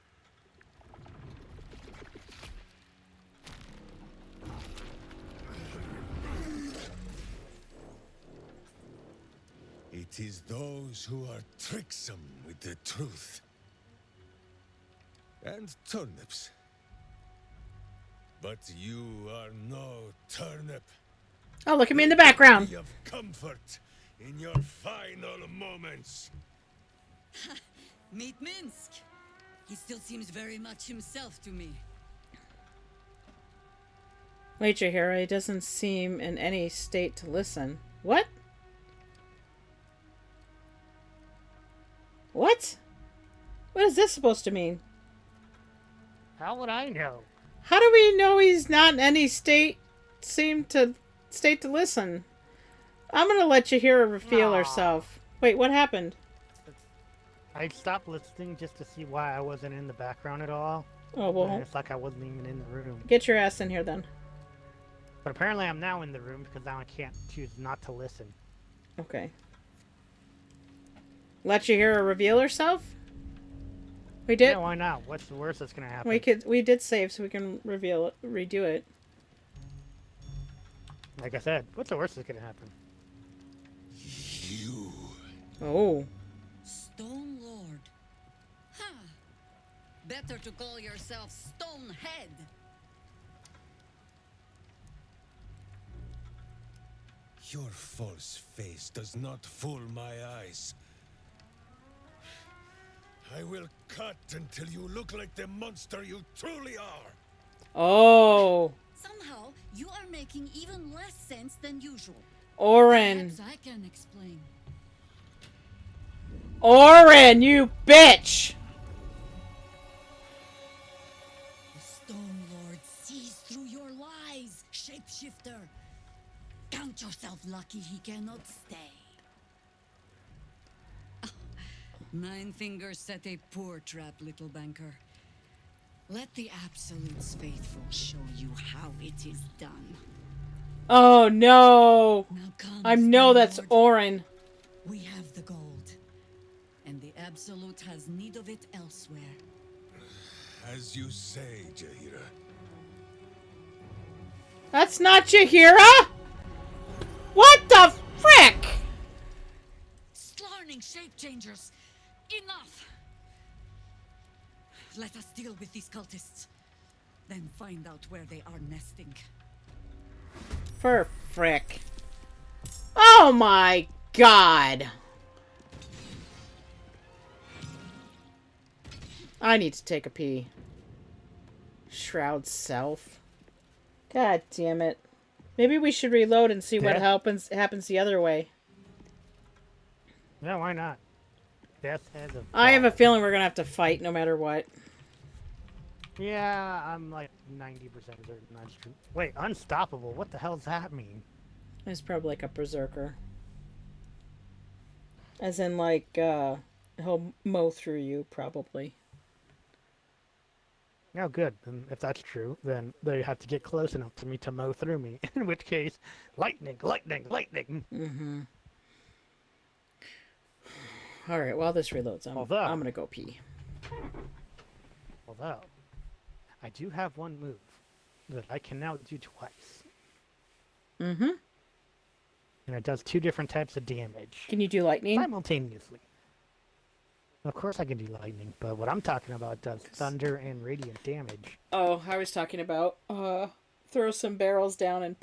it is those who are tricksome with the truth. And turnips. But you are no turnip. Oh, look at me in the background. Be of comfort in your final moments. Meet Minsc. He still seems very much himself to me. Wait, Jakeria, he doesn't seem in any state to listen. What? What? What is this supposed to mean? How would I know? How do we know he's not in any state to listen? I'm gonna let Jakeria reveal herself. Wait, what happened? I stopped listening just to see why I wasn't in the background at all. Oh, well. And it's like I wasn't even in the room. Get your ass in here then. But apparently I'm now in the room because now I can't choose not to listen. Okay. Let Jakeria reveal herself? We did? Yeah, why not? What's the worst that's gonna happen? We did save so we can redo it. Like I said, what's the worst that's gonna happen? You. Oh. Stone Lord. Huh. Better to call yourself Stonehead. Your false face does not fool my eyes. I will cut until you look like the monster you truly are. Oh. Somehow, you are making even less sense than usual. Oren. Perhaps I can explain. Oren, you bitch! The Stone Lord sees through your lies, shapeshifter. Count yourself lucky he cannot stay. Nine Fingers set a poor trap, little banker. Let the Absolute's faithful show you how it is done. Oh no! I know that's Lord. Orin. We have the gold, and the Absolute has need of it elsewhere. As you say, Jakeria. That's not Jakeria! What the frick? Slarning shape changers! Enough! Let us deal with these cultists, then find out where they are nesting. For frick. Oh my god. I need to take a pee. Shroud self. God damn it. Maybe we should reload and see what happens the other way. Yeah, why not? Death has a I have a feeling we're gonna have to fight no matter what. Yeah, I'm like 90% certain that's true. Wait, unstoppable? What the hell does that mean? It's probably like a berserker. As in like, he'll mow through you, probably. Oh, good. And if that's true, then they have to get close enough to me to mow through me. In which case, lightning, lightning, lightning. Mm-hmm. Alright, while this reloads, I'm gonna go pee. Although, I do have one move that I can now do twice. Mm-hmm. And it does 2 different types of damage. Can you do lightning? Simultaneously. Of course I can do lightning, but what I'm talking about does thunder and radiant damage. Oh, I was talking about, throw some barrels down and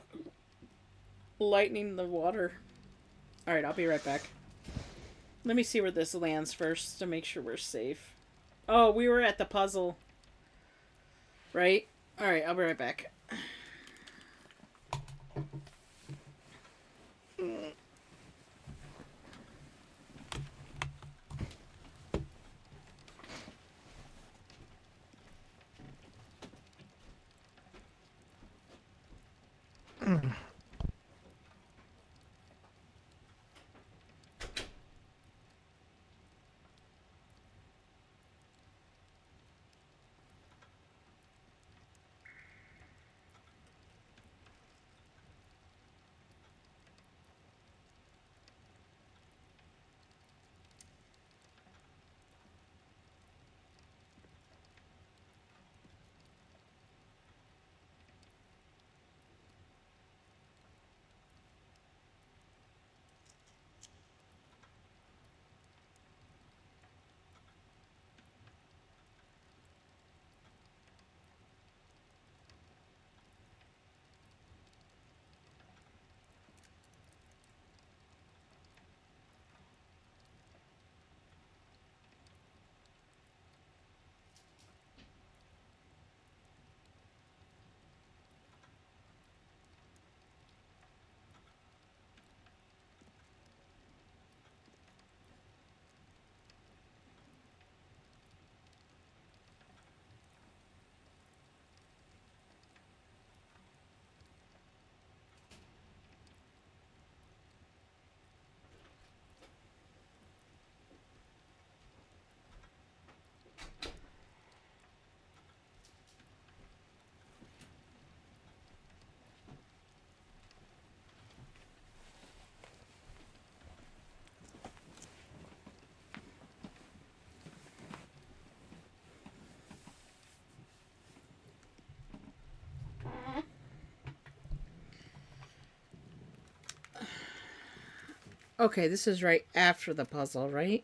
lightning the water. Alright, I'll be right back. Let me see where this lands first to make sure we're safe. Oh, we were at the puzzle. Right? Alright, I'll be right back. Okay, this is right after the puzzle, right?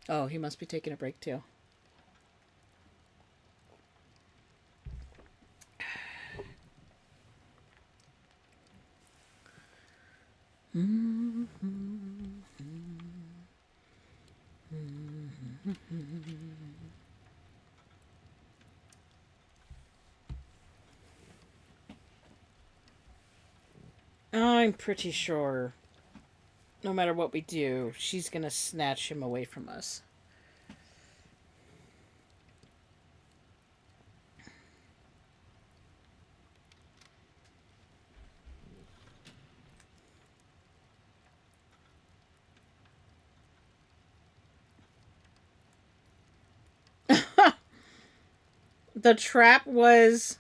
Oh, he must be taking a break too. I'm pretty sure no matter what we do, she's gonna snatch him away from us. the trap was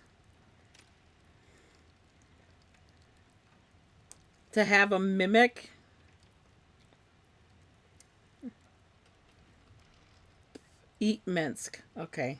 to have a mimic. Eat Minsc. Okay.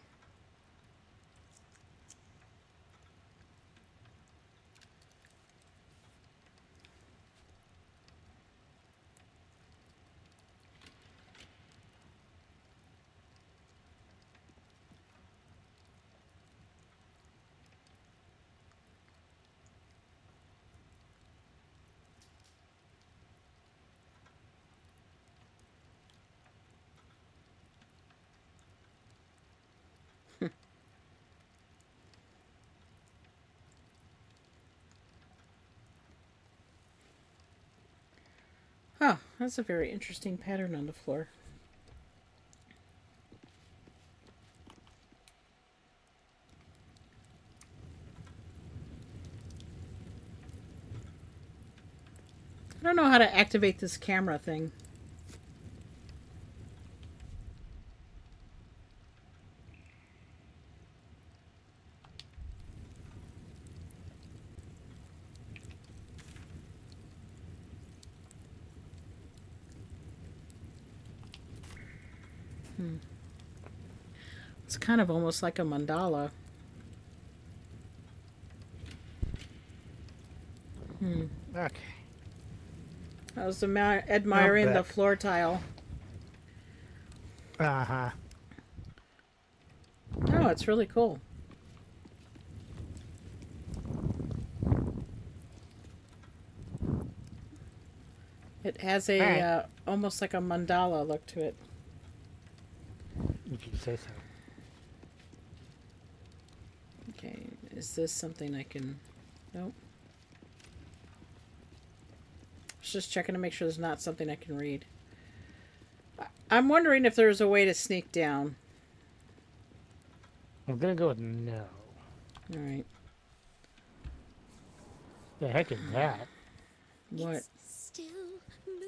Huh, that's a very interesting pattern on the floor. I don't know how to activate this camera thing. It's kind of almost like a mandala. Okay. I was admiring the back. floor tile. Uh-huh. Oh, it's really cool. It has a Alright. almost like a mandala look to it. If you say so. Okay, is this something I can... Nope. Just checking to make sure there's not something I can read. I'm wondering if there's a way to sneak down. I'm gonna go with no. Alright. The heck is that? What?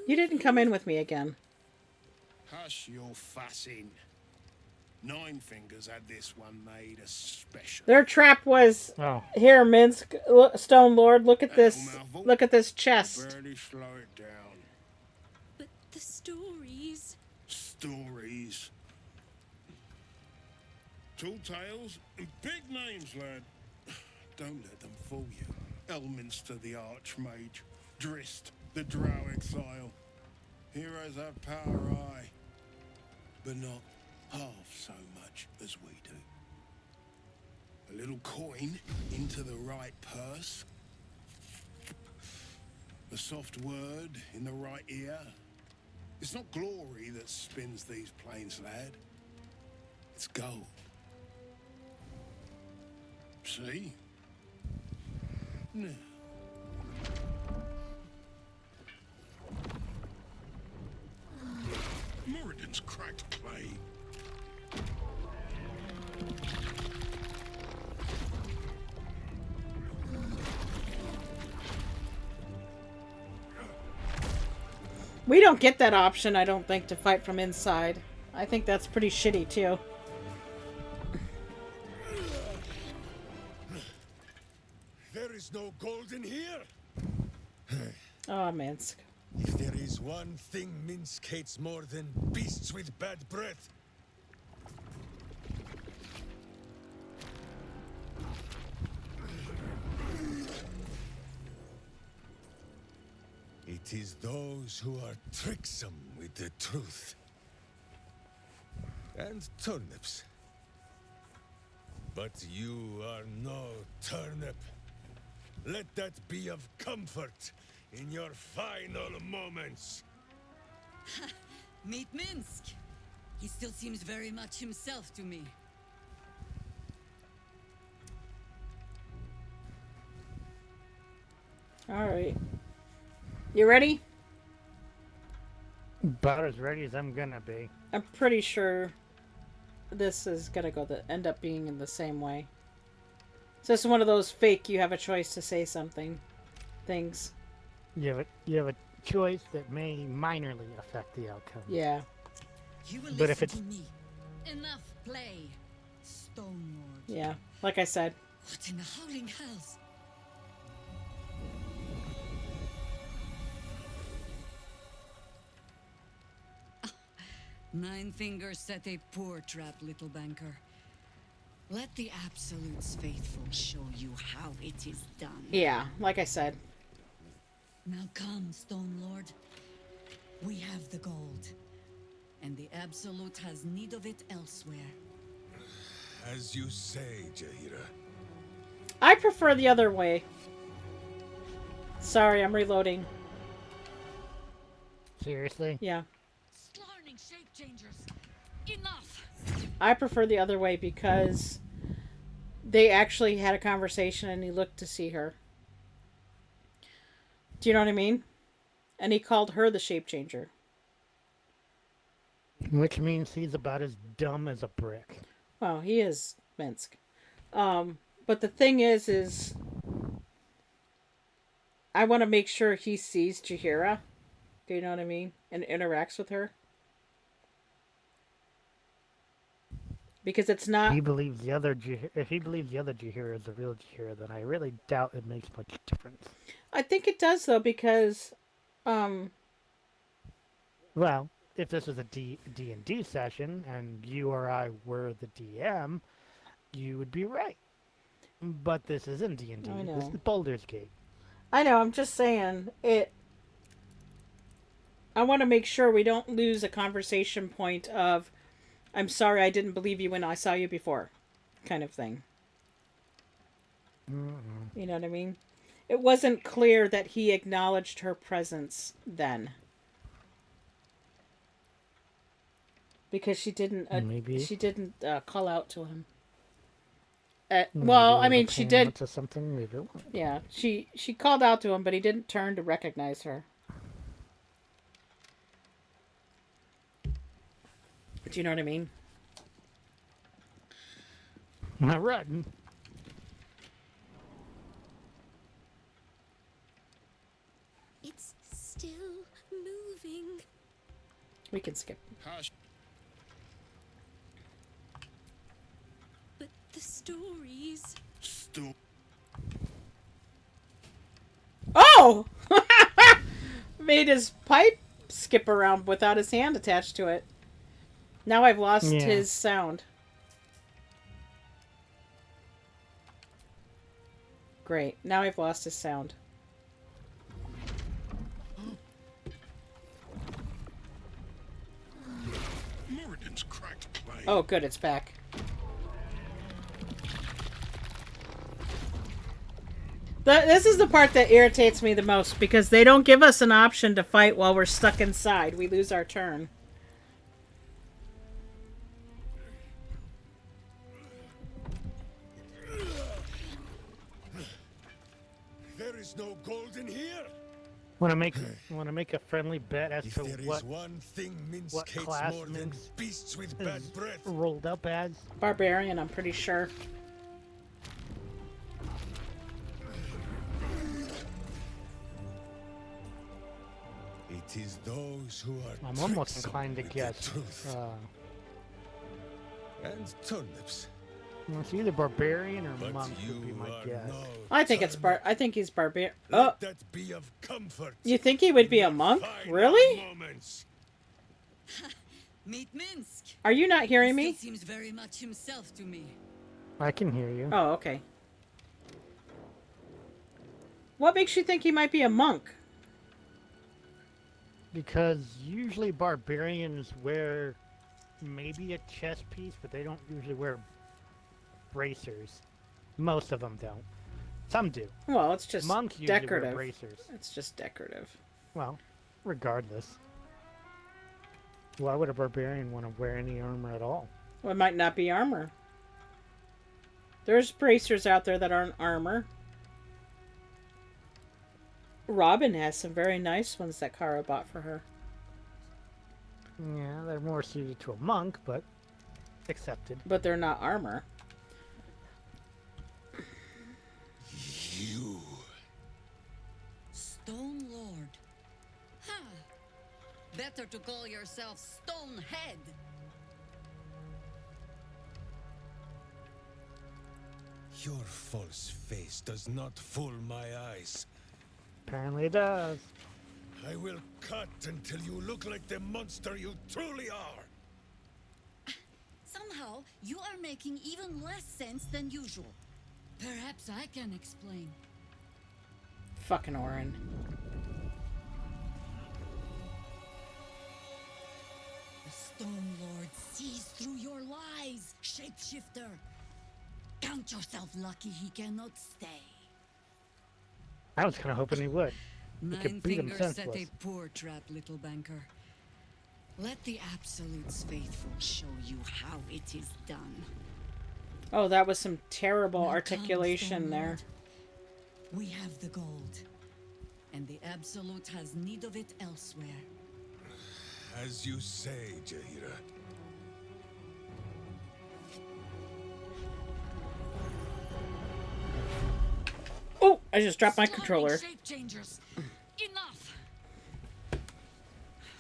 You didn't come in with me again. Hush your fussing. Nine Fingers had this one made a special. Their trap was... Oh. Here, Minsc, Stone Lord, look at this. Look at this chest. Barely slow it down. But the stories... Stories. Tall tales and big names, lad. Don't let them fool you. Elminster the Archmage. Drist the Drow Exile. Heroes have power, aye, but not half so much as we do. A little coin into the right purse. A soft word in the right ear. It's not glory that spins these plains, lad. It's gold. See? Now. Moradin's cracked clay. We don't get that option, I don't think, to fight from inside. I think that's pretty shitty, too. There is no gold in here. Oh, Minsc. If there is one thing Minsc hates more than beasts with bad breath, it is those who are tricksome with the truth. And turnips. But you are no turnip. Let that be of comfort in your final moments. Meet Minsc. He still seems very much himself to me. Alright. You ready? About as ready as I'm gonna be. I'm pretty sure this is gonna end up being in the same way. So this is one of those fake, you have a choice to say something things. You have a choice that may minorly affect the outcome. Yeah. You will But listen if it's to me. Enough play. Stone Lord. Yeah, like I said. What in the howling hells? Nine Fingers set a poor trap, little banker. Let the Absolute's faithful show you how it is done. Yeah, like I said. Now come, Stone Lord. We have the gold, and the Absolute has need of it elsewhere. As you say, Jakeria. I prefer the other way. Sorry, I'm reloading. Seriously? Yeah. Slarning shape changers. Enough. I prefer the other way because they actually had a conversation and he looked to see her. Do you know what I mean? And he called her the shape changer. Which means he's about as dumb as a brick. Well, he is Minsc. But the thing is I want to make sure he sees Jakeria. Do you know what I mean? And interacts with her. Because it's not. If he believes the other Jakeria is the real Jakeria, then I really doubt it makes much difference. I think it does though, because well, if this was a D&D session and you or I were the DM, you would be right. But this isn't D&D. I know. This is Baldur's Gate. I know, I'm just saying I want to make sure we don't lose a conversation point of I'm sorry I didn't believe you when I saw you before kind of thing. You know what I mean? It wasn't clear that he acknowledged her presence then. Because she didn't call out to him. Well, I mean, she did. To something, maybe. Yeah, she called out to him, but he didn't turn to recognize her. Do you know what I mean? Not rotten. It's still moving. We can skip. Hush. But the stories. Oh! Made his pipe skip around without his hand attached to it. Now I've lost his sound. Great. Now I've lost his sound. Moradin's cracked clay. Oh, good. It's back. This is the part that irritates me the most because they don't give us an option to fight while we're stuck inside. We lose our turn. There is no gold in here. Want to make a friendly bet as If to there is what one thing Minsc what hates class more than Minsc beasts with is bad breath. rolled up as? Barbarian, I'm pretty sure. It is those who are I'm almost tricksome inclined to with guess. the truth. And turnips. It's either barbarian or But monk you would be my are guess. no I think it's I think he's barbarian. Let Oh, that be of comfort. you think he would be a monk? Final Really? moments. Meet Minsc. Are you not hearing He me? still seems very much himself to me. I can hear you. Oh, okay. What makes you think he might be a monk? Because usually barbarians wear maybe a chest piece, but they don't usually wear bracers. Most of them don't. Some do. Well, it's just Monks usually decorative. wear bracers. It's just decorative. Well, regardless. Why would a barbarian want to wear any armor at all? Well, it might not be armor. There's bracers out there that aren't armor. Robin has some very nice ones that Kara bought for her. Yeah, they're more suited to a monk, but accepted. But they're not armor. You. Stone Lord. Huh. Better to call yourself Stonehead. Your false face does not fool my eyes. Apparently it does. I will cut until you look like the monster you truly are. Somehow, you are making even less sense than usual. Perhaps I can explain. Fucking Orin. The Stone Lord sees through your lies, shapeshifter. Count yourself lucky he cannot stay. I was kind of hoping he would. He Nine could beat him Fingers set senseless. a poor trap, little banker. Let the Absolute's faithful show you how it is done. Oh, that was some terrible Now come, articulation Stone there. Lord. We have the gold, and the Absolute has need of it elsewhere. As you say, Jakeria. Oh, I just dropped my Storming controller. Shape changers. Enough.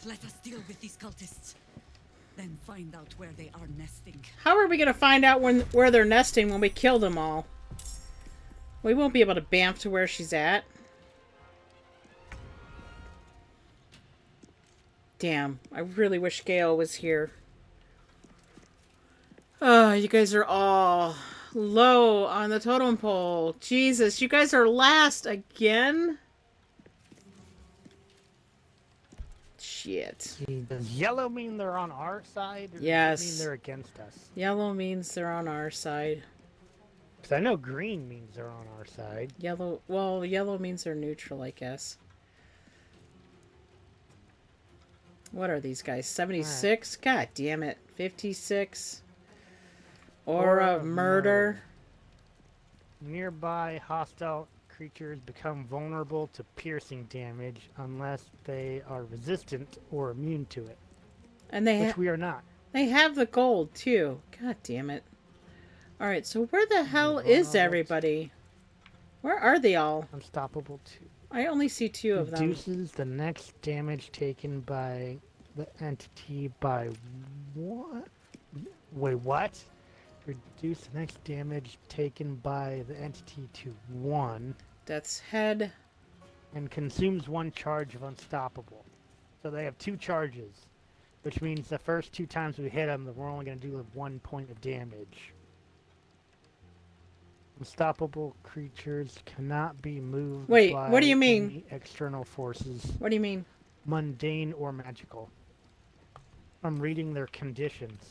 Let us deal with these cultists, then find out where they are nesting. How are we gonna find out where they're nesting when we kill them all? We won't be able to bamf to where she's at. Damn, I really wish Gale was here. Oh, you guys are all low on the totem pole. Jesus, you guys are last again? Shit. Does yellow mean they're on our side? Or Yes. does it mean they're against us? Yellow means they're on our side. Because I know green means they're on our side. Yellow, well, yellow means they're neutral, I guess. What are these guys? 76? God damn it. 56. Aura of murder. Nearby hostile creatures become vulnerable to piercing damage unless they are resistant or immune to it. And they which we are not. They have the gold too. God damn it. Alright, so where the hell is everybody? Where are they all? Unstoppable 2. I only see 2 of them. Reduces the next damage taken by the entity by what? Wait, what? Reduce the next damage taken by the entity to 1. That's head. And consumes 1 charge of unstoppable. So they have 2 charges, which means the first 2 times we hit them, we're only going to do 1 point of damage. Unstoppable creatures cannot be moved. Wait, by what do you mean? any external forces. What do you mean? Mundane or magical. I'm reading their conditions.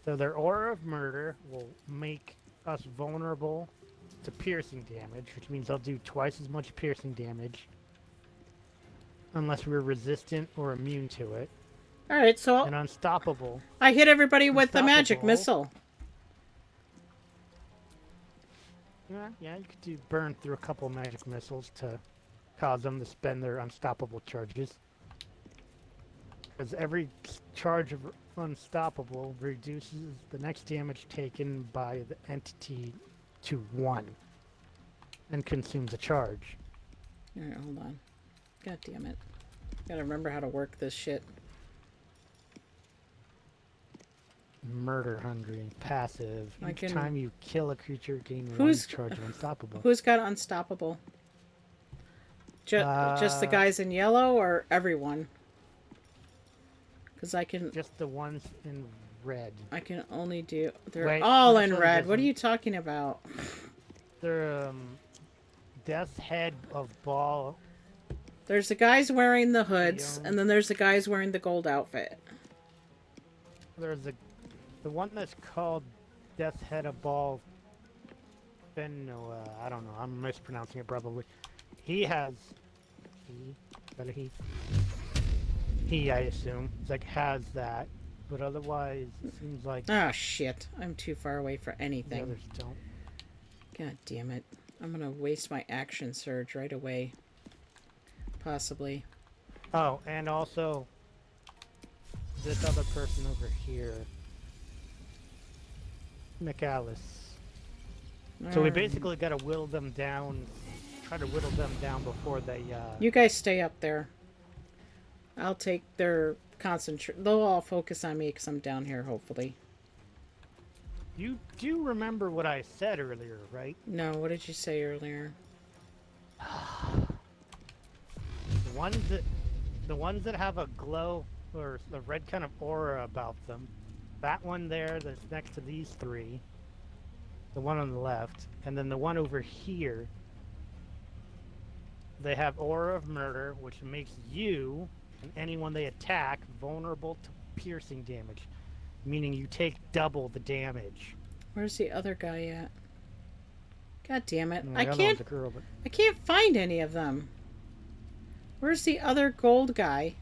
So their aura of murder will make us vulnerable to piercing damage, which means they'll do twice as much piercing damage unless we're resistant or immune to it. Alright, so and unstoppable. I hit everybody with the magic missile. Yeah, you could do burn through a couple magic missiles to cause them to spend their unstoppable charges. Because every charge of unstoppable reduces the next damage taken by the entity to 1 and consumes a charge. Alright, hold on. God damn it. Gotta remember how to work this shit. Murder hungry, passive. I Each can- time you kill a creature, gain Who's- 1 charge of unstoppable. Who's got unstoppable? Just the guys in yellow or everyone? Because I can... Just the ones in red. I can only do... They're Wait, all in actually red. What are doesn't- you talking about? They're, Death's Head of Ball. There's the guys wearing the hoods, and then there's the guys wearing the gold outfit. There's the one that's called Death's Head of Ball. I don't know. I'm mispronouncing it probably. He has... He, I assume, has that. But otherwise, it seems like... Ah, shit. I'm too far away for anything. The others don't. God damn it. I'm gonna waste my action surge right away. Possibly. Oh, and also... this other person over here. McAllis. So we basically gotta whittle them down, try to whittle them down before they, You guys stay up there. I'll take their concentrate. They'll all focus on me because I'm down here, hopefully. You do remember what I said earlier, right? No, what did you say earlier? The ones that have a glow or a red kind of aura about them. That one there that's next to these three. The one on the left. And then the one over here. They have aura of murder, which makes you and anyone they attack vulnerable to piercing damage. Meaning you take double the damage. Where's the other guy at? God damn it. And the I other can't one's a girl, but I can't find any of them. Where's the other gold guy?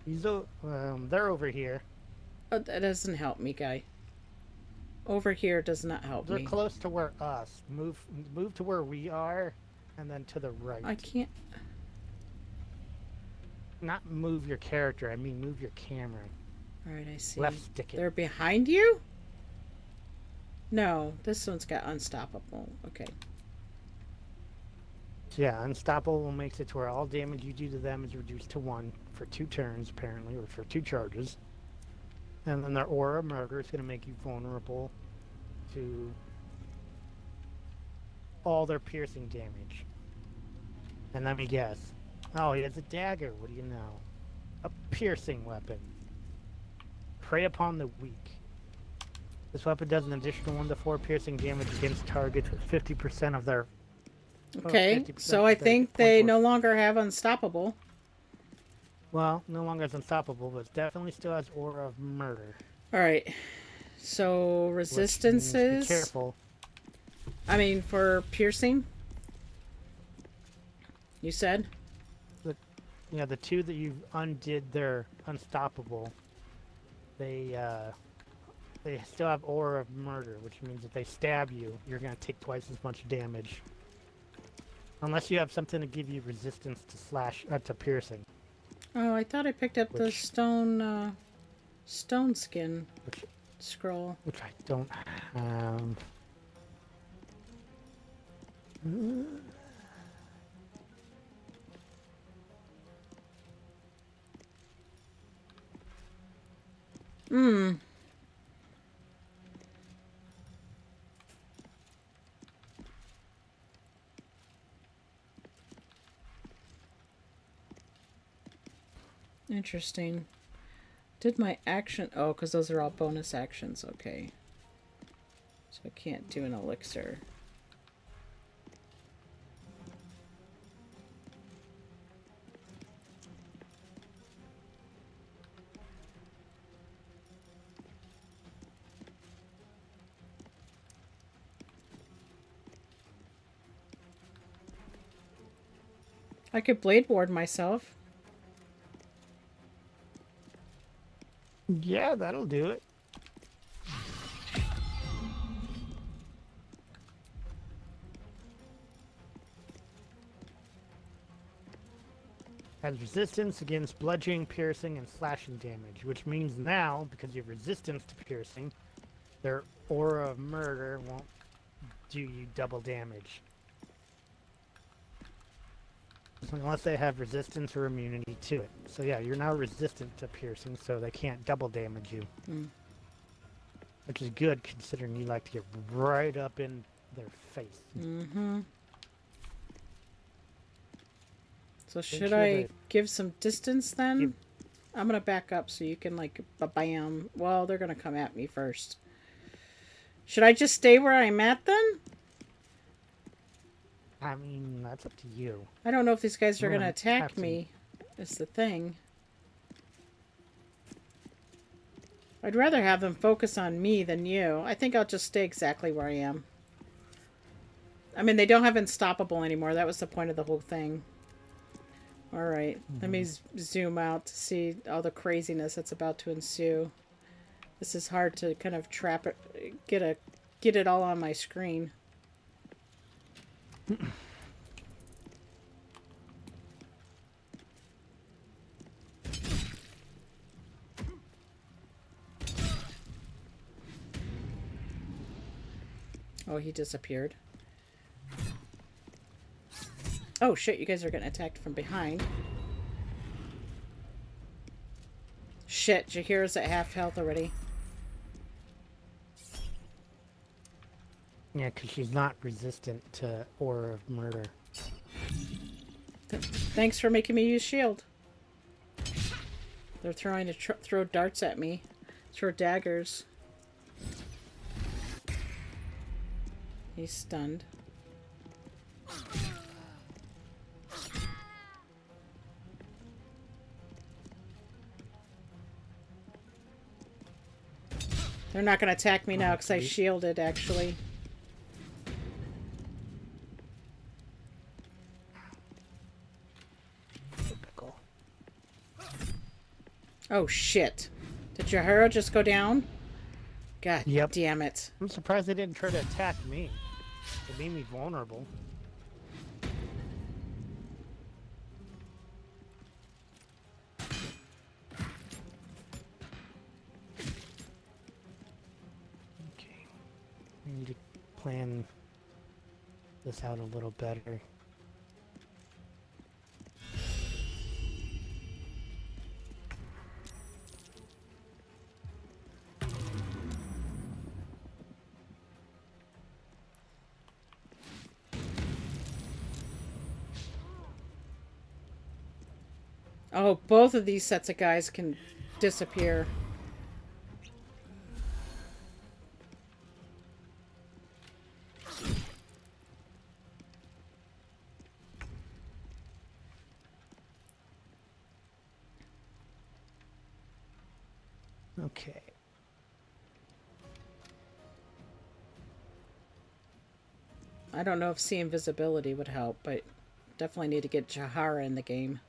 he's they're over here. Oh, that doesn't help me, guy. Over here does not help They're me. close to where us. Move to where we are, and then to the right. I can't. Not move your character. I mean move your camera. All right, I see. Left stick it. They're behind you? No, this one's got unstoppable. Okay. So yeah, unstoppable makes it to where all damage you do to them is reduced to 1 for 2 turns, apparently, or for 2 charges. And then their aura of murder is going to make you vulnerable to all their piercing damage. And let me guess. Oh, he has a dagger. What do you know? A piercing weapon. Prey upon the weak. This weapon does an additional 1 to 4 piercing damage against targets with 50% of their... Okay, 50% so I of their think they points no longer have unstoppable. Well, no longer is unstoppable, but it definitely still has aura of murder. All right. So resistances. Be careful. I mean, for piercing. You said. Yeah, the 2 that you undid, they're unstoppable. They still have aura of murder, which means if they stab you, you're gonna take twice as much damage. Unless you have something to give you resistance to to piercing. Oh, I thought I picked up the stone skin scroll. Which I don't have. Hmm. Interesting. Did my action... Oh, because those are all bonus actions. Okay. So I can't do an elixir. I could blade ward myself. Yeah, that'll do it. Has resistance against bludgeoning, piercing, and slashing damage, which means now, because you have resistance to piercing, their aura of murder won't do you double damage. Unless they have resistance or immunity to it. So yeah, you're now resistant to piercing, so they can't double damage you. Mm. Which is good, considering you like to get right up in their face. Mm-hmm. So should sure I that- give some distance then? I'm going to back up so you can like, bam. Well, they're going to come at me first. Should I just stay where I'm at then? I mean, that's up to you. I don't know if these guys are You're going to gonna attack have to. me. Is the thing. I'd rather have them focus on me than you. I think I'll just stay exactly where I am. I mean, they don't have unstoppable anymore. That was the point of the whole thing. All right. Let me zoom out to see all the craziness that's about to ensue. This is hard to kind of trap it, get it all on my screen. Oh, he disappeared. Oh shit, you guys are getting attacked from behind. Shit, Jakira's at half health already. Yeah, because she's not resistant to Aura of Murder. Thanks for making me use shield. They're trying to throw darts at me. Throw daggers. He's stunned. They're not going to attack me now because I shielded, actually. Typical. Oh, shit. Did Jakeria just go down? God damn it. I'm surprised they didn't try to attack me. It made me vulnerable. Okay. I need to plan this out a little better. Oh, both of these sets of guys can disappear. Okay. I don't know if seeing visibility would help, but definitely need to get Jakeria in the game.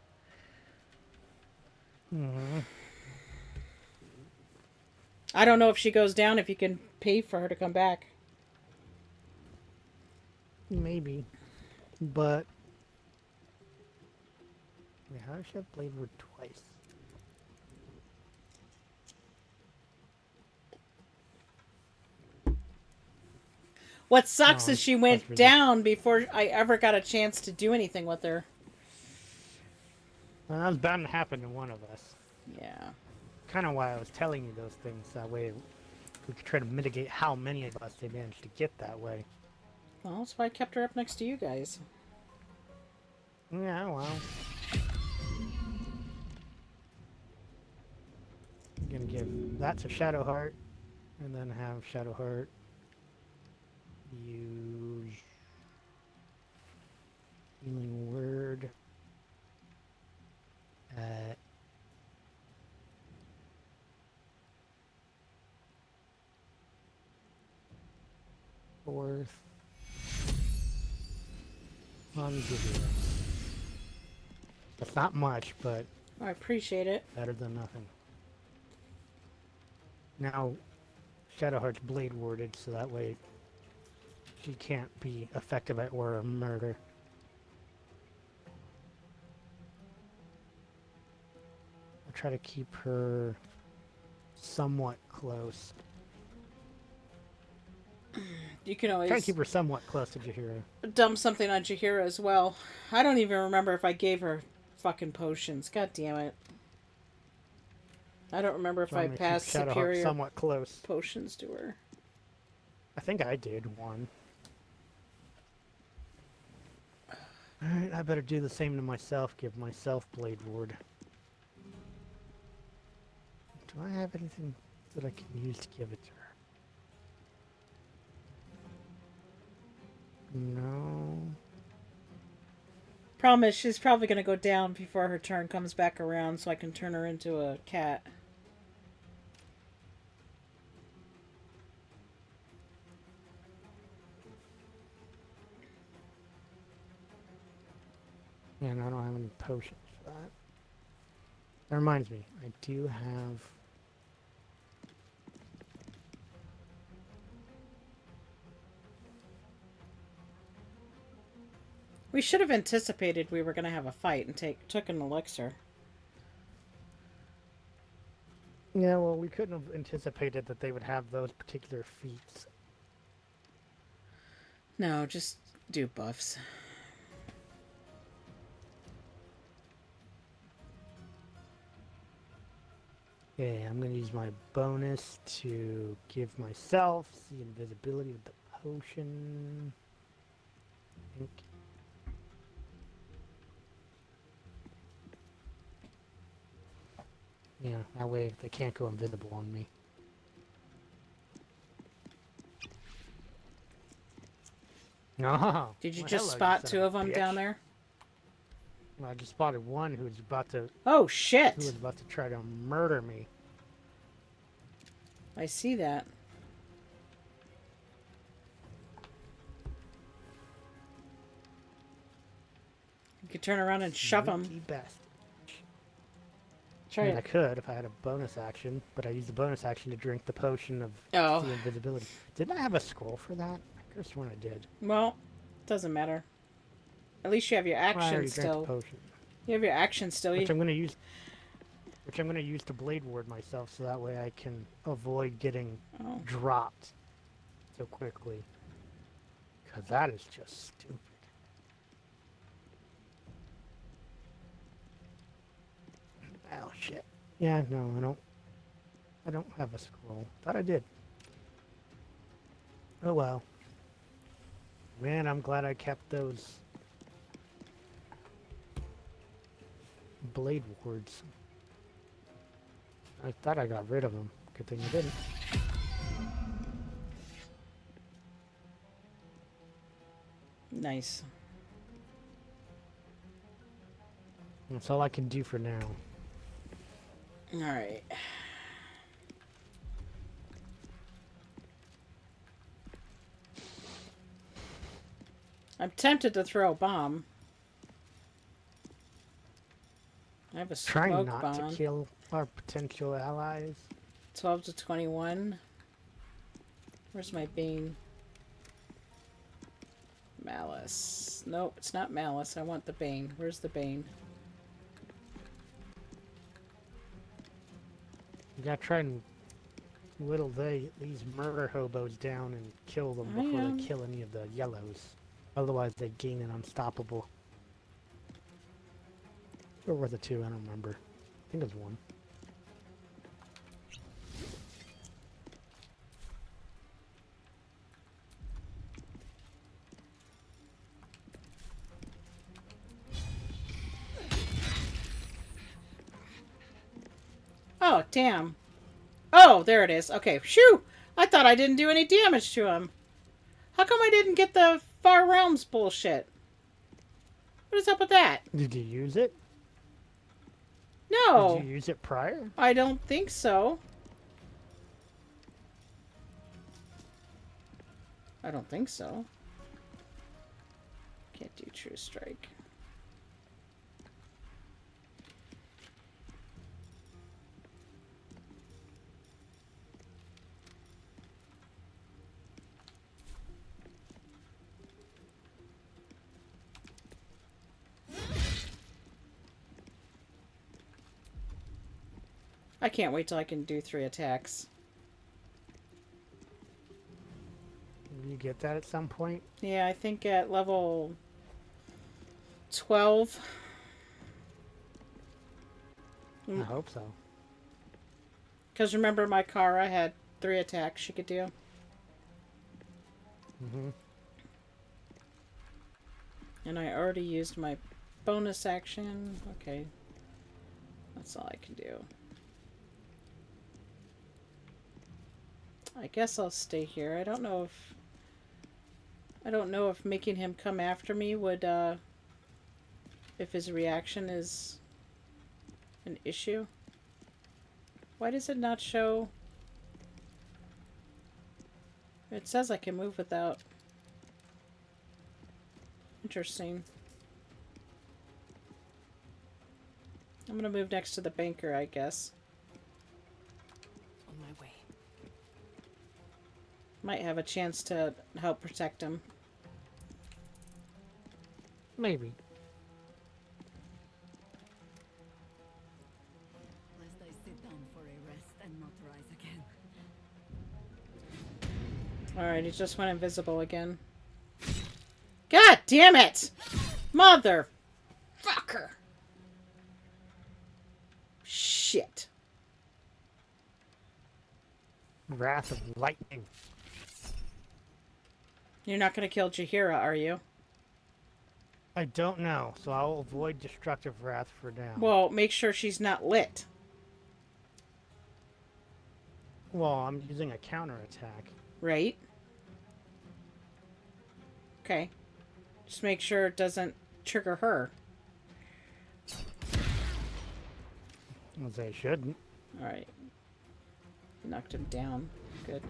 I don't know if she goes down, if you can pay for her to come back. Maybe. But... Wait, how does she have Blade Ward twice? What sucks is she went down before I ever got a chance to do anything with her. Well, that was bound to happen to one of us. Yeah. Kind of why I was telling you those things. That way we could try to mitigate how many of us they managed to get that way. Well, that's why I kept her up next to you guys. Yeah, well. I'm gonna give that to Shadowheart, and then have Shadowheart use Healing Word at fourth on Jakeria. That's not much, but I appreciate it. better than nothing. Now, Shadowheart's Blade Warded, so that way she can't be effective at Aura of Murder. I'll try to keep her somewhat close. You can always Try to keep her somewhat close to Jakeria. dump something on Jakeria as well. I don't even remember if I gave her fucking potions. God damn it. I don't remember if So I I'm gonna keep passed Shadowheart superior somewhat close. potions to her. I think I did one. Alright, I better do the same to myself, give myself Blade Ward. Do I have anything that I can use to give it to her? No. Problem is, she's probably going to go down before her turn comes back around, so I can turn her into a cat. And I don't have any potions for that. That reminds me, I do have... We should have anticipated we were going to have a fight and took an elixir. Yeah, well, we couldn't have anticipated that they would have those particular feats. No, just do buffs. Okay, I'm going to use my bonus to give myself the invisibility with the potion. Ink. Yeah, that way they can't go invisible on me. No. Did you Well, just hello, spot son 2 of them bitch. down there? Well, I just spotted one who's about to. Oh shit! Who was about to try to murder me. I see that. You could turn around and shove them. Sneaky bastard. Try I mean, I it. could if I had a bonus action, but I used the bonus action to drink the potion of Oh. the invisibility. Didn't I have a scroll for that? I could have sworn I did. Well, doesn't matter. At least you have your Well, I action already drank still. the potion. You have your action still. Which I'm gonna use. Which I'm gonna use to blade ward myself, so that way I can avoid getting dropped so quickly. Because that is just stupid. Oh shit. Yeah, no, I don't have a scroll. Thought I did. Oh well. Man, I'm glad I kept those blade wards. I thought I got rid of them. Good thing I didn't. Nice. That's all I can do for now. Alright. I'm tempted to throw a bomb. I have a Trying smoke not bomb. to kill our potential allies. 12 to 21. Where's my Bane? Malice. Nope, it's not Malice. I want the Bane. Where's the Bane? You gotta try and whittle these murder hobos down and kill them I before am. they kill any of the yellows. Otherwise they gain an unstoppable. Or were the 2? I don't remember. I think it was 1. Oh, damn. Oh, there it is. Okay, shoo! I thought I didn't do any damage to him. How come I didn't get the Far Realms bullshit? What is up with that? Did you use it? No. Did you use it prior? I don't think so. I don't think so. Can't do True Strike. I can't wait till I can do 3 attacks. Will you get that at some point? Yeah, I think at level 12. I hope so. Because remember, my Kara had 3 attacks she could do. Mm-hmm. And I already used my bonus action. Okay. That's all I can do. I guess I'll stay here. I don't know if making him come after me would, if his reaction is an issue. Why does it not show? It says I can move without. Interesting. I'm gonna move next to the banker, I guess. On my way. Might have a chance to help protect him. Maybe. Lest I sit down for a rest and not rise again. Alright, he just went invisible again. God damn it! Motherfucker! Shit. Wrath of lightning. You're not going to kill Jakeria, are you? I don't know, so I'll avoid destructive wrath for now. Well, make sure she's not lit. Well, I'm using a counterattack. Right? Okay. Just make sure it doesn't trigger her. As they shouldn't. Alright. Knocked him down. Good.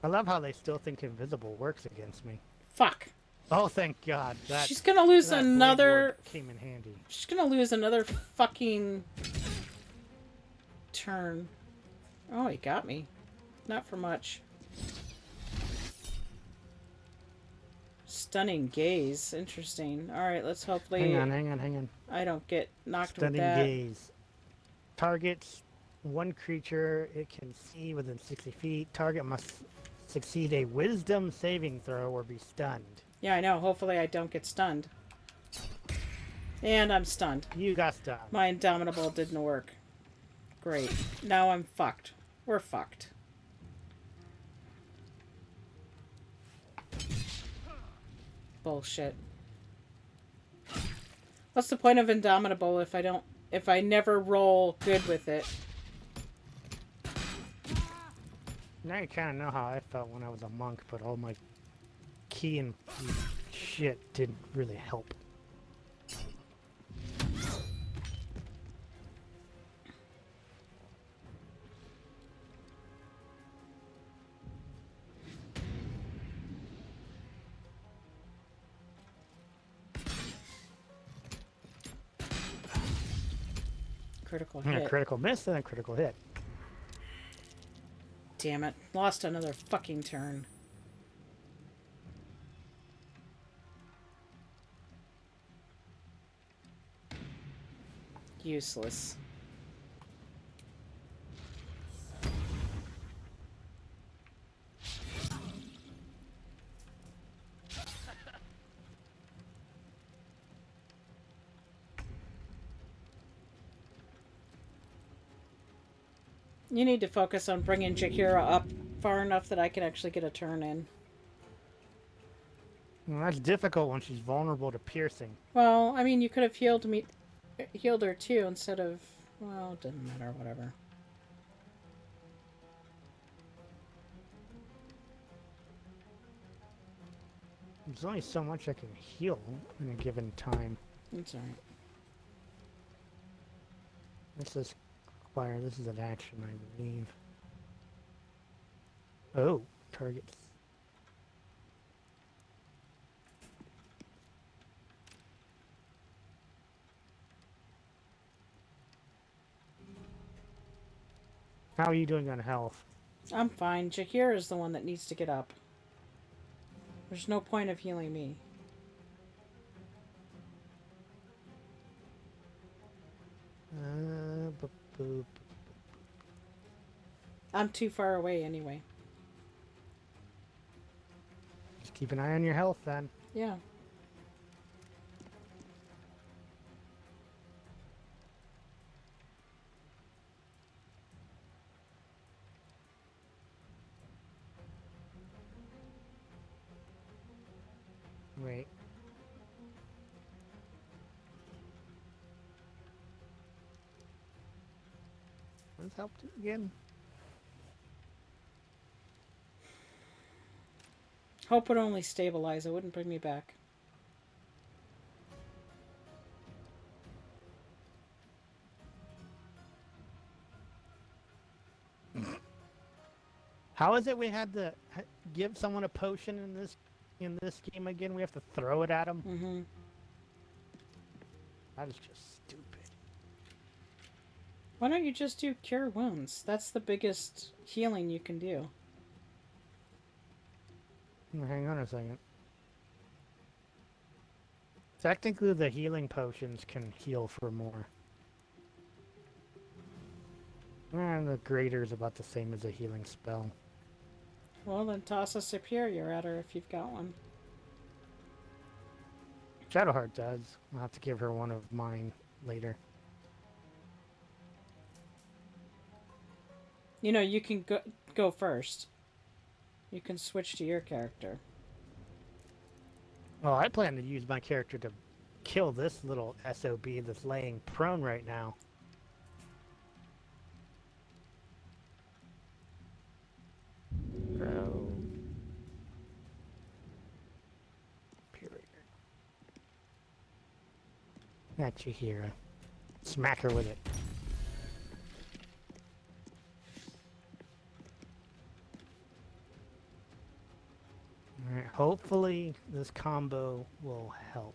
I love how they still think invisible works against me. Fuck. Oh, thank God. She's gonna lose another... Came in handy. She's gonna lose another fucking... turn. Oh, he got me. Not for much. Stunning gaze. Interesting. Alright, let's hopefully... Hang on. I don't get knocked Stunning with that. gaze. Targets one creature it can see within 60 feet. Target must succeed a wisdom saving throw or be stunned. Yeah, I know. Hopefully I don't get stunned. And I'm stunned. You got stunned. My Indomitable didn't work. Great. Now I'm fucked. We're fucked. Bullshit. What's the point of Indomitable if I never roll good with it? Now you kind of know how I felt when I was a monk, but all my key and shit didn't really help. Critical And hit. a critical miss and a critical hit. Damn it. Lost another fucking turn. Useless. You need to focus on bringing Jakeria up far enough that I can actually get a turn in. Well, that's difficult when she's vulnerable to piercing. Well, I mean, you could have healed her too instead of... Well, it doesn't matter, whatever. There's only so much I can heal in a given time. That's alright. This is fire. This is an action, I believe. Oh, targets. How are you doing on health? I'm fine. Jakeria is the one that needs to get up. There's no point of healing me. Boop. I'm too far away anyway. Just keep an eye on your health then. Yeah. Wait. What does help do again? Hope would only stabilize. It wouldn't bring me back. How is it we had to give someone a potion in this game again? We have to throw it at them? Mm-hmm. That is just stupid. Why don't you just do cure wounds? That's the biggest healing you can do. Hang on a second. Technically, the healing potions can heal for more. And the greater is about the same as a healing spell. Well, then toss a superior at her if you've got one. Shadowheart does. I'll have to give her one of mine later. You know, you can go first. You can switch to your character. Well, I plan to use my character to kill this little SOB that's laying prone right now. Bro. Period. That's Jakeria. Smack her with it. Alright, hopefully this combo will help.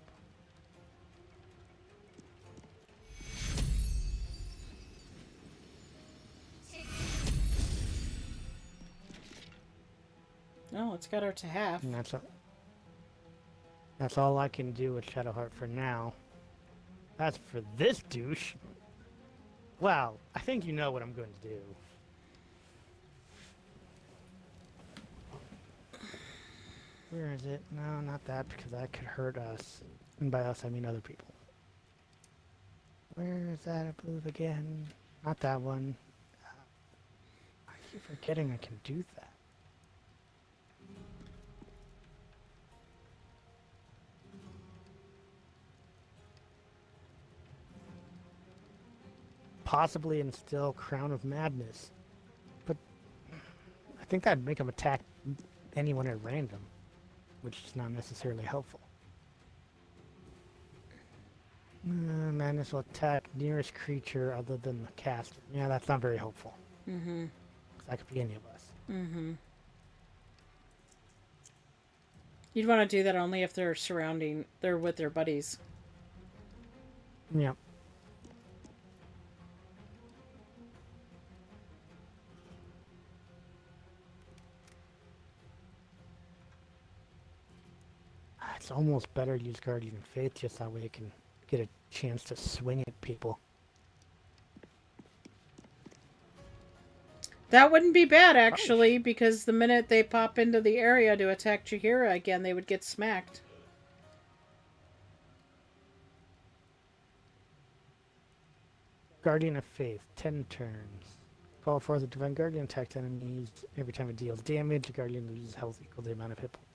No, it's got her to half. And that's all I can do with Shadowheart for now. As for this douche, well, I think you know what I'm going to do. Where is it? No, not that, because that could hurt us. And by us, I mean other people. Where is that, I believe, again? Not that one. I keep forgetting I can do that. Possibly instill Crown of Madness. But I think that'd make him attack anyone at random, which is not necessarily helpful. Madness will attack nearest creature other than the caster. Yeah, that's not very helpful. Mm-hmm. That could be any of us. Mm-hmm. You'd want to do that only if they're with their buddies. Yep. It's almost better to use Guardian of Faith, just that way it can get a chance to swing at people. That wouldn't be bad, actually, because the minute they pop into the area to attack Jakeria again, they would get smacked. Guardian of Faith, 10 turns. Call forth the Divine Guardian, attacks enemies every time it deals damage. The Guardian loses health equal to the amount of hit points.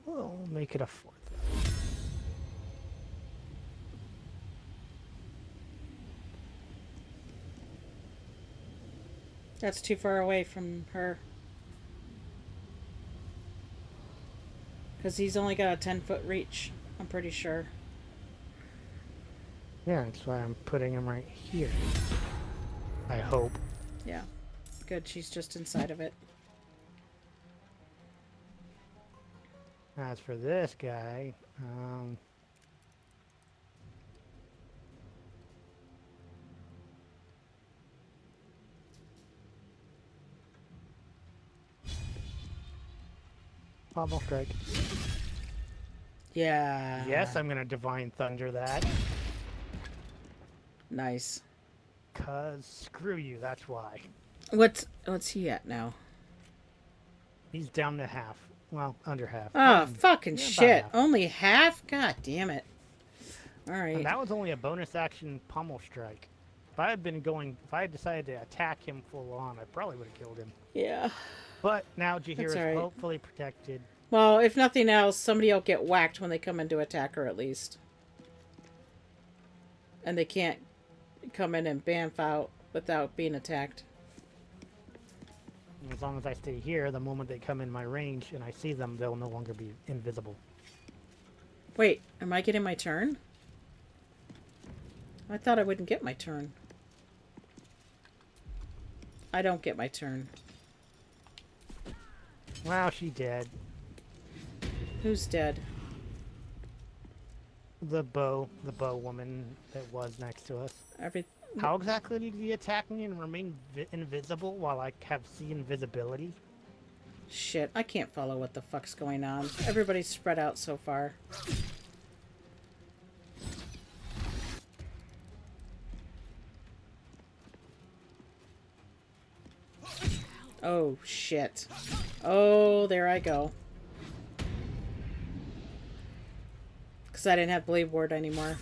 We'll make it a 4th. That's too far away from her. Because he's only got a 10-foot reach, I'm pretty sure. Yeah, that's why I'm putting him right here. I hope. Yeah. Good, she's just inside of it. As for this guy, Pommel Strike. Yeah. Yes, I'm gonna Divine Thunder that. Nice. 'Cause screw you, that's why. What's he at now? He's down to half. Well, under half. Oh, fucking yeah, shit. half. Only half? God damn it. Alright. And that was only a bonus action Pommel Strike. If I had decided to attack him full on, I probably would have killed him. Yeah. But now Jakeria is right. hopefully protected. Well, if nothing else, somebody will get whacked when they come in to attack her at least. And they can't come in and bamf out without being attacked. As long as I stay here, the moment they come in my range and I see them, they'll no longer be invisible. Wait, am I getting my turn? I thought I wouldn't get my turn. I don't get my turn. Wow, she dead. Who's dead? The bow woman that was next to us. How exactly did he attack me and remain invisible while I see invisibility? Shit, I can't follow what the fuck's going on. Everybody's spread out so far. Oh, shit. Oh, there I go. Because I didn't have Blade Ward anymore.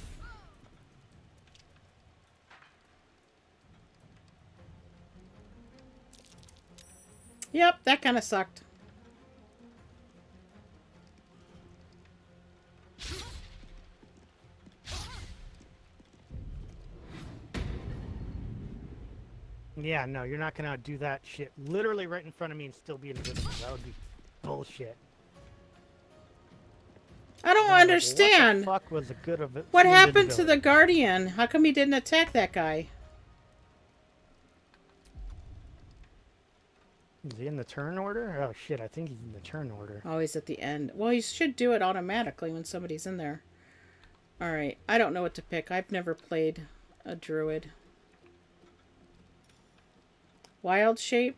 Yep, that kind of sucked. Yeah, no, you're not gonna do that shit literally right in front of me and still be invisible. That would be bullshit. I don't Like, understand. what the fuck was the good of it? What happened to the Guardian? How come he didn't attack that guy? Is he in the turn order? Oh shit, I think he's in the turn order. Oh, he's at the end. Well, he should do it automatically when somebody's in there. Alright, I don't know what to pick. I've never played a druid. Wild shape?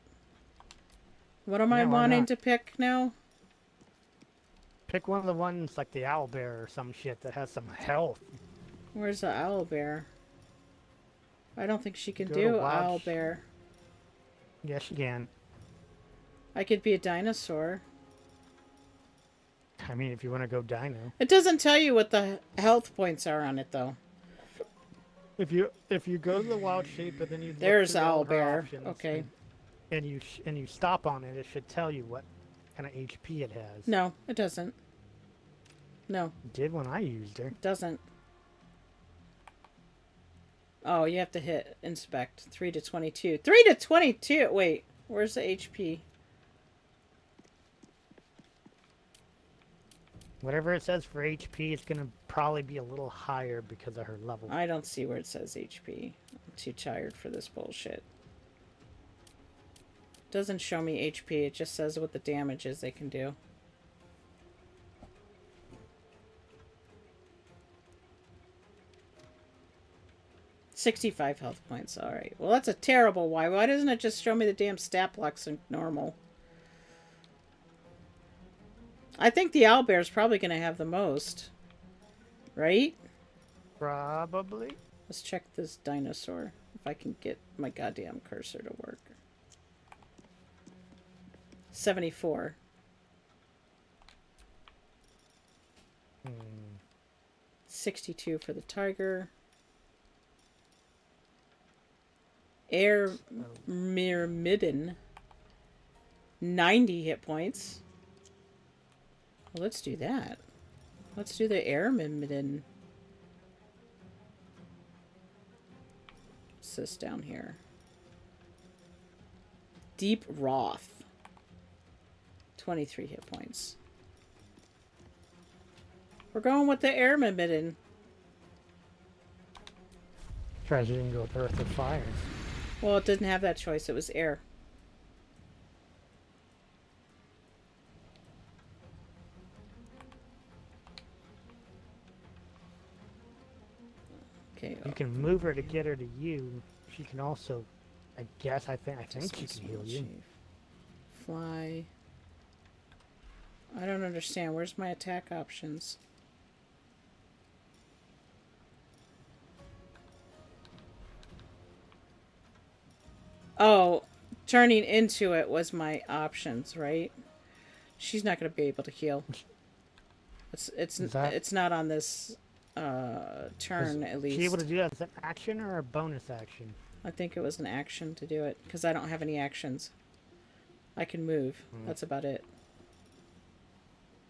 What am I wanting to pick now? Pick one of the ones like the owlbear or some shit that has some health. Where's the owlbear? I don't think she can Go do to wild owlbear. Yes, she can. I could be a dinosaur. I mean, if you want to go dino. It doesn't tell you what the health points are on it, though. If you go to the wild shape and then you There's look through all her owlbear. options Okay. and you stop on it, it should tell you what kind of HP it has. No, it doesn't. No. It did when I used her. It doesn't. Oh, you have to hit inspect. 3 to 22. 3 to 22! Wait, where's the HP? Whatever it says for HP, it's going to probably be a little higher because of her level. I don't see where it says HP. I'm too tired for this bullshit. Doesn't show me HP, it just says what the damage is they can do. $65 health points, alright. Well, that's a terrible why. Why doesn't it just show me the damn stat blocks in normal? I think the owlbear's probably going to have the most. Right? Probably. Let's check this dinosaur. If I can get my goddamn cursor to work. 74. Hmm. 62 for the tiger. Air Myrmidon. 90 hit points. Well, let's do that. Let's do the Air Myrmidon. What's this down here? Deep Wrath. 23 hit points. We're going with the Air Myrmidon. Tries to go with earth or fire. Well, it didn't have that choice. It was air. Okay. You can move her to get her to you. She can also, I think she can heal you. Fly. I don't understand. Where's my attack options? Oh, turning into it was my options, right? She's not going to be able to heal. It's not on this turn, at least. Is she able to do that as an action or a bonus action? I think it was an action to do it, because I don't have any actions. I can move. That's about it.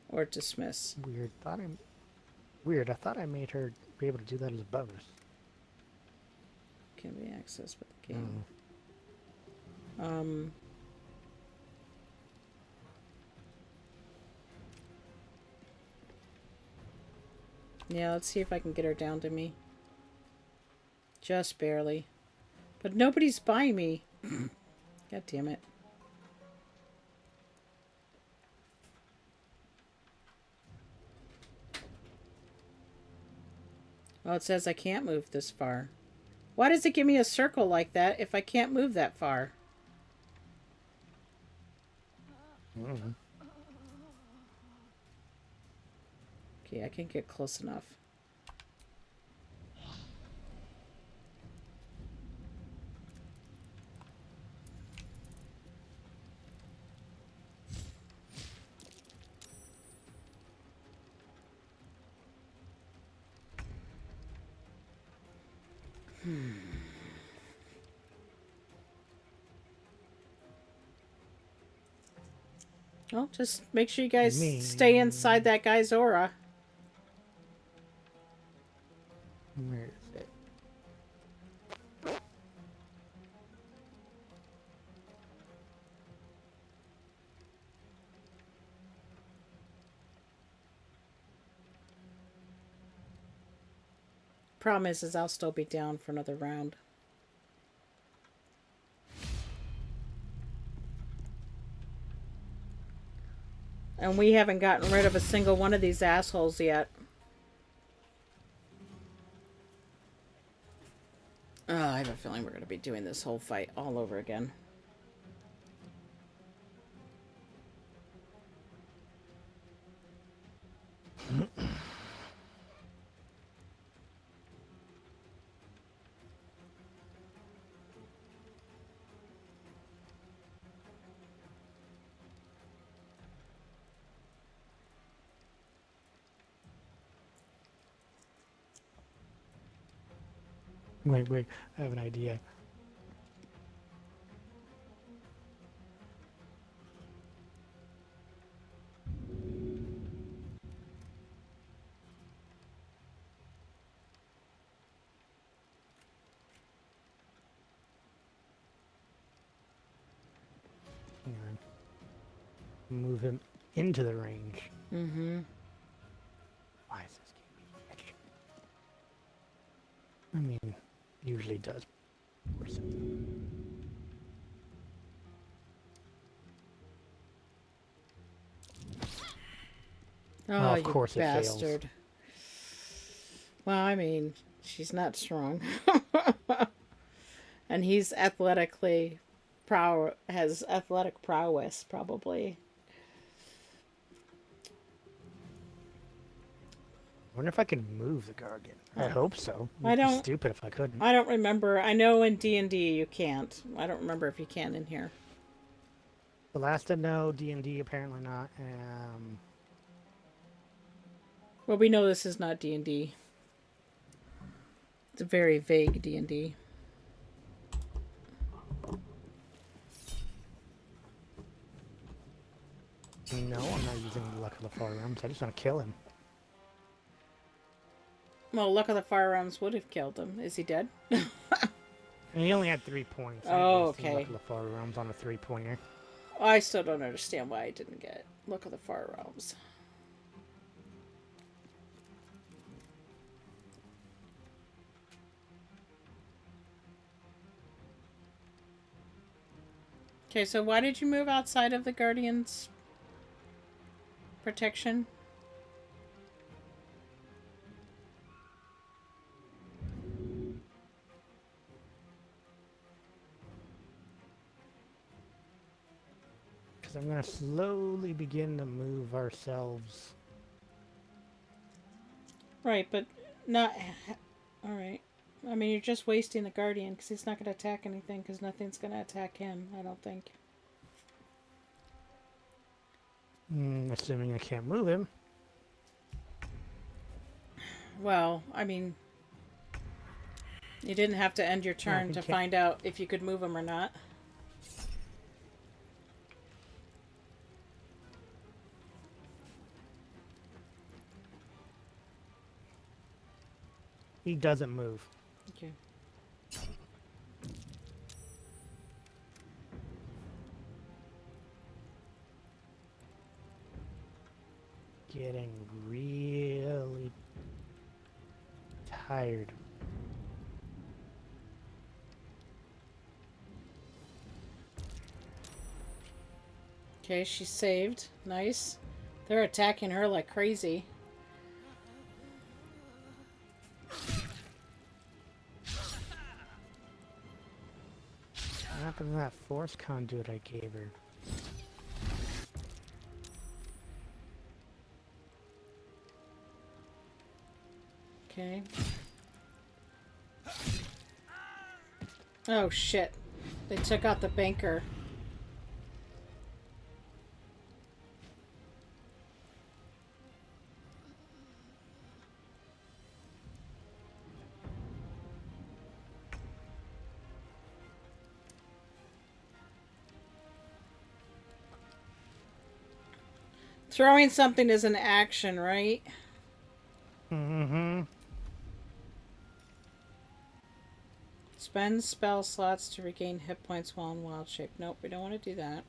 Or dismiss. Weird. I thought I made her be able to do that as a bonus. Can be accessed by the game. Yeah, let's see if I can get her down to me. Just barely. But nobody's by me. God damn it. Oh, it says I can't move this far. Why does it give me a circle like that if I can't move that far? Okay, I can get close enough. Well, just make sure you guys stay inside that guy's aura. Where is it? Problem is I'll still be down for another round. And we haven't gotten rid of a single one of these assholes yet. Oh, I have a feeling we're going to be doing this whole fight all over again. Wait, I have an idea. Hang on. Move him into the range. Mm-hmm. Why is this game being I mean, usually does. Oh, of course you it bastard. fails. Well, I mean, she's not strong. And he's athletically has athletic prowess, probably. I wonder if I can move the Guardian. I hope so. I It'd be don't. stupid if I couldn't. I don't remember. I know in D&D you can't. I don't remember if you can in here. The last I know, D&D apparently not. Well, we know this is not D&D. It's a very vague D&D. No, I'm not using the Luck of the Far Realms. I just want to kill him. Well, Luck of the Far Realms would have killed him. Is he dead? And he only had 3 points. Oh, Luck okay. of the Far Realms on a 3-pointer. I still don't understand why I didn't get Luck of the Far Realms. Okay, so why did you move outside of the Guardian's protection? Because I'm going to slowly begin to move ourselves. Right, but not... Alright. I mean, you're just wasting the Guardian, because he's not going to attack anything, because nothing's going to attack him, I don't think. Assuming I can't move him. Well, I mean... You didn't have to end your turn to find out if you could move him or not. He doesn't move. Okay. Getting really tired. Okay, she's saved. Nice. They're attacking her like crazy. What happened to that force conduit I gave her? Okay. Oh shit. They took out the banker. Throwing something is an action, right? Mm-hmm. Spend spell slots to regain hit points while in wild shape. Nope, we don't want to do that.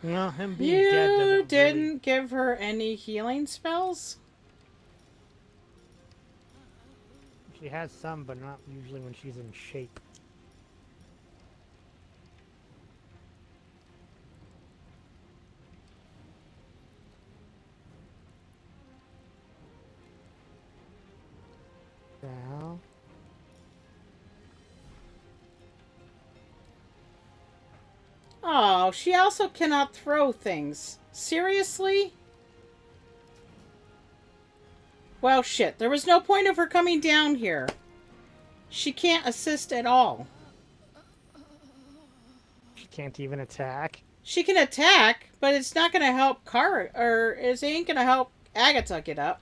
No, him being dead doesn't You didn't give her any healing spells? She has some, but not usually when she's in shape. Now. Oh, she also cannot throw things. Seriously? Well, shit. There was no point of her coming down here. She can't assist at all. She can't even attack. She can attack, but it's not going to help Kara, or it ain't going to help Agatha get up.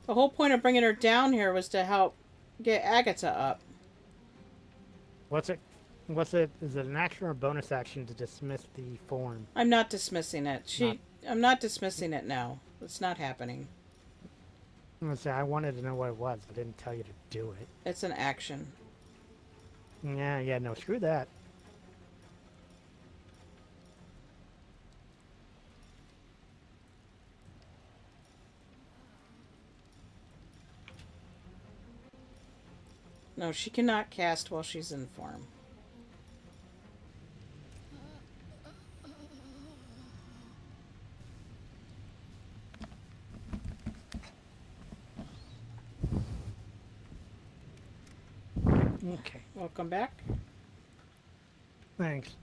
The whole point of bringing her down here was to help get Agatha up. What's it? Is it an action or a bonus action to dismiss the form? I'm not dismissing it. I'm not dismissing it now. It's not happening. I'm gonna say I wanted to know what it was. I didn't tell you to do it. It's an action. Yeah, no, screw that. No, she cannot cast while she's in form. Okay. Welcome back. Thanks.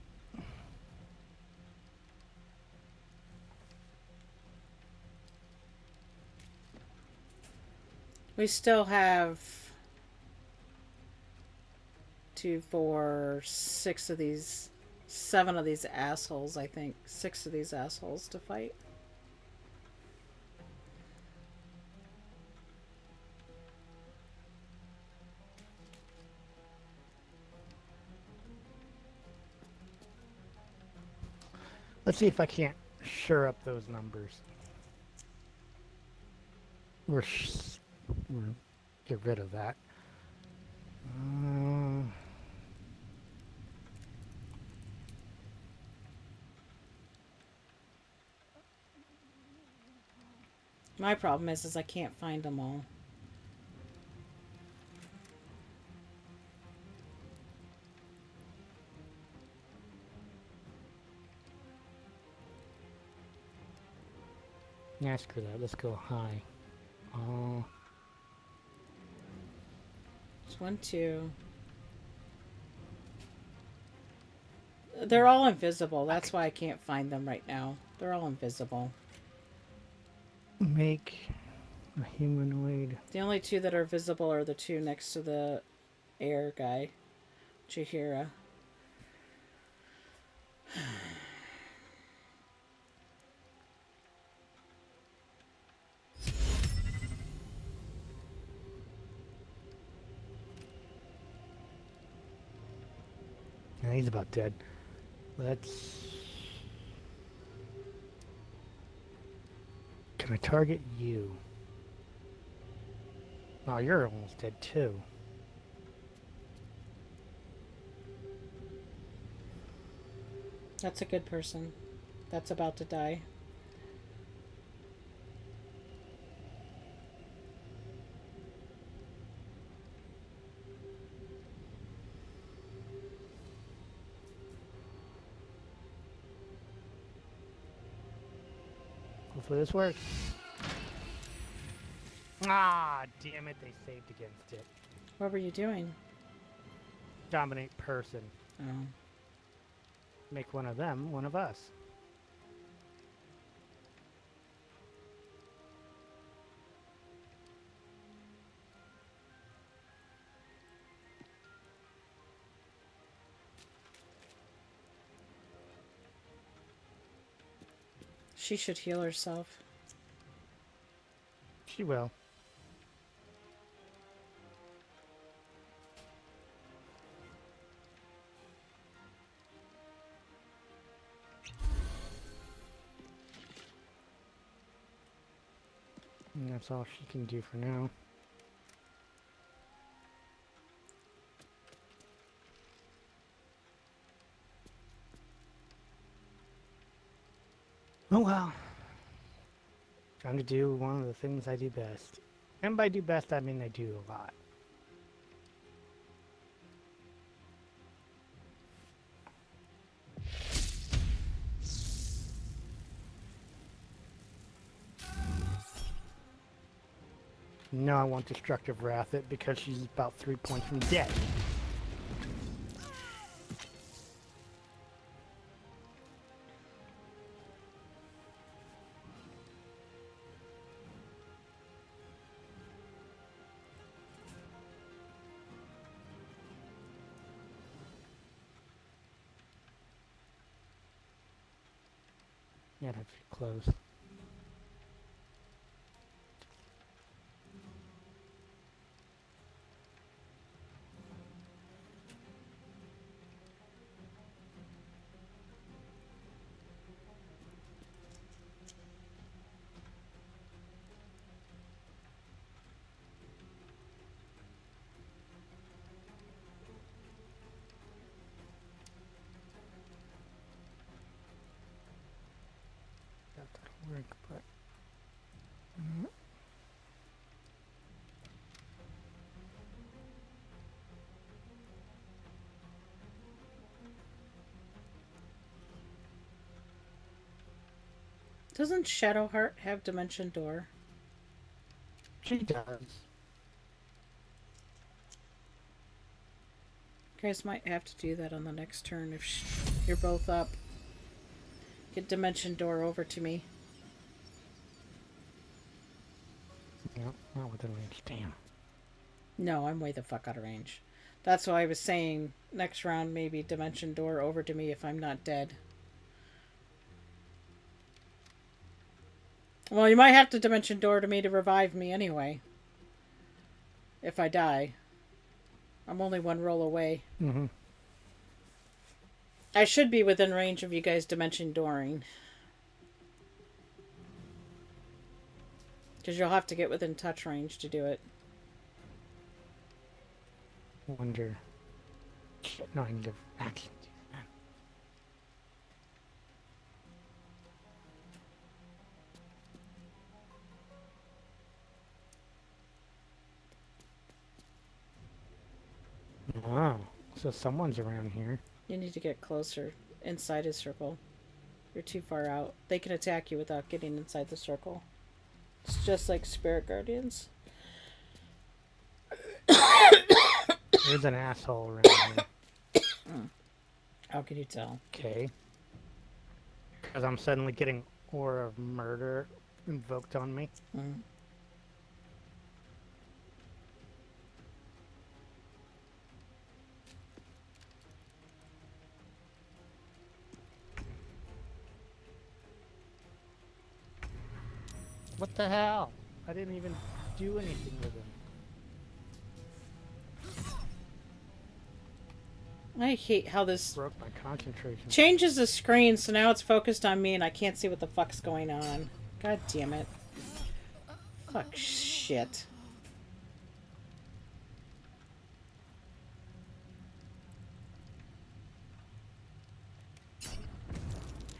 We still have 2, 4, 6 of these, 7 of these assholes, I think. 6 of these assholes to fight. Let's see if I can't shore up those numbers. We'll get rid of that. My problem is I can't find them all. Yeah, screw that. Let's go high. It's 1, 2. They're all invisible. That's why I can't find them right now. They're all invisible. Make a humanoid. The only 2 that are visible are the 2 next to the air guy, Jakeria. Yeah, he's about dead. Let's... Can I target you? Oh, you're almost dead too. That's a good person. That's about to die. Hopefully this works. Ah, damn it, they saved against it. What were you doing? Dominate person. Oh. Make one of them one of us. She should heal herself. She will. And that's all she can do for now. Oh well. Trying to do one of the things I do best. And by do best, I mean I do a lot. No, I want Destructive Wrath it because she's about 3 points from dead. Yeah, that's close. That'll work, but... Doesn't Shadowheart have Dimension Door? She does. You guys might have to do that on the next turn if you're both up. Get Dimension Door over to me. No, not within range. Damn. No, I'm way the fuck out of range. That's why I was saying next round maybe Dimension Door over to me if I'm not dead. Well, you might have to Dimension Door to me to revive me anyway. If I die. I'm only one roll away. Mm-hmm. I should be within range of you guys Dimension Dooring. Because you'll have to get within touch range to do it. Wonder. Shit, no, I need to actually do that. Oh, so someone's around here. You need to get closer inside his circle. You're too far out. They can attack you without getting inside the circle. It's just like Spirit Guardians. There's an asshole around here. How can you tell? Okay. Because I'm suddenly getting Aura of Murder invoked on me. What the hell? I didn't even do anything with him. I hate how this broke my concentration. Changes the screen, so now it's focused on me and I can't see what the fuck's going on. God damn it. Fuck shit.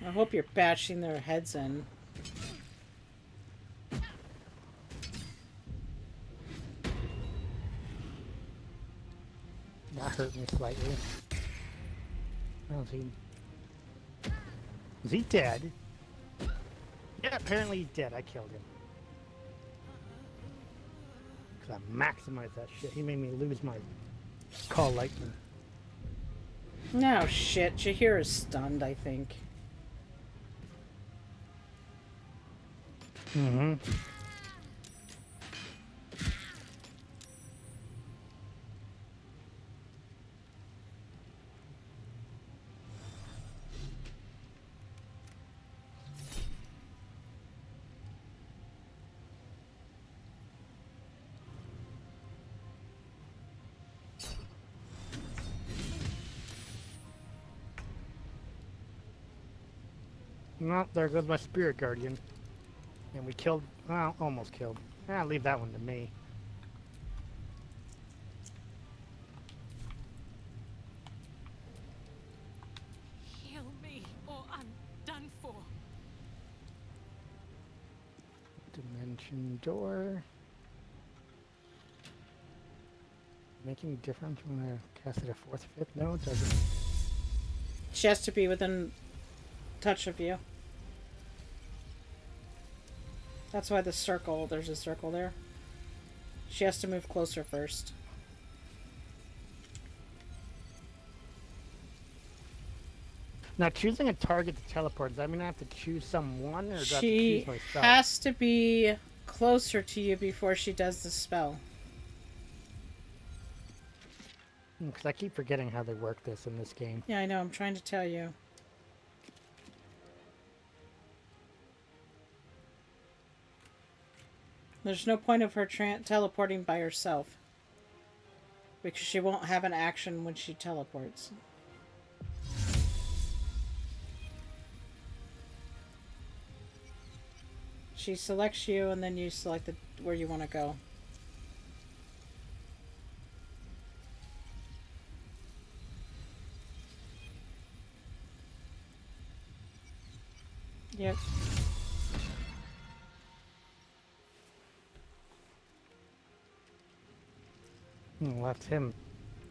I hope you're bashing their heads in. That hurt me slightly. Oh, is he dead? Yeah, apparently he's dead. I killed him. Because I maximized that shit. He made me lose my Call Lightning. No shit. Jakeria is stunned, I think. Mm-hmm. Well, there goes my Spirit Guardian. And we killed, well, almost killed. I'll leave that one to me. Heal me, or I'm done for. Dimension Door. Making a difference when I cast it a 4th, 5th? No, it doesn't. She has to be within touch of you. That's why the circle, there's a circle there. She has to move closer first. Now, choosing a target to teleport, does that mean I have to choose someone, or do I have to She choose myself? has to be closer to you before she does the spell. Because I keep forgetting how they work this in this game. Yeah, I know. I'm trying to tell you. There's no point of her teleporting by herself. Because she won't have an action when she teleports. She selects you, and then you select where you want to go. Yep. Left him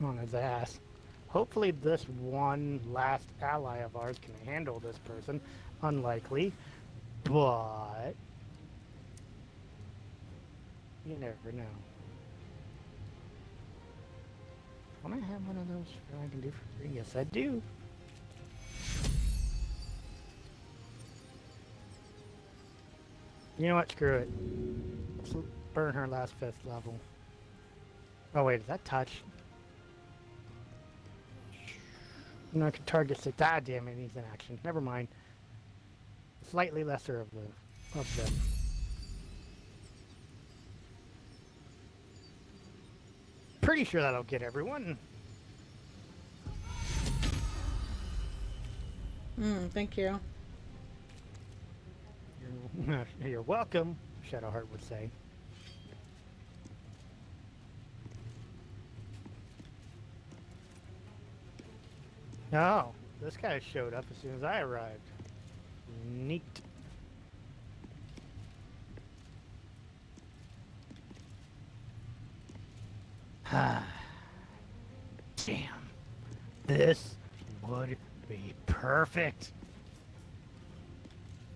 on his ass. Hopefully this one last ally of ours can handle this person. Unlikely. But you never know. Don't I have one of those I can do for free? Yes, I do. You know what? Screw it. Let's burn her last 5th level. Oh wait, is that touch? No, I can target 6. Ah, damn it, needs an action. Never mind. Slightly lesser of them. Pretty sure that'll get everyone. Thank you. You're welcome, Shadowheart would say. Oh, this guy showed up as soon as I arrived. Neat. Damn. This would be perfect.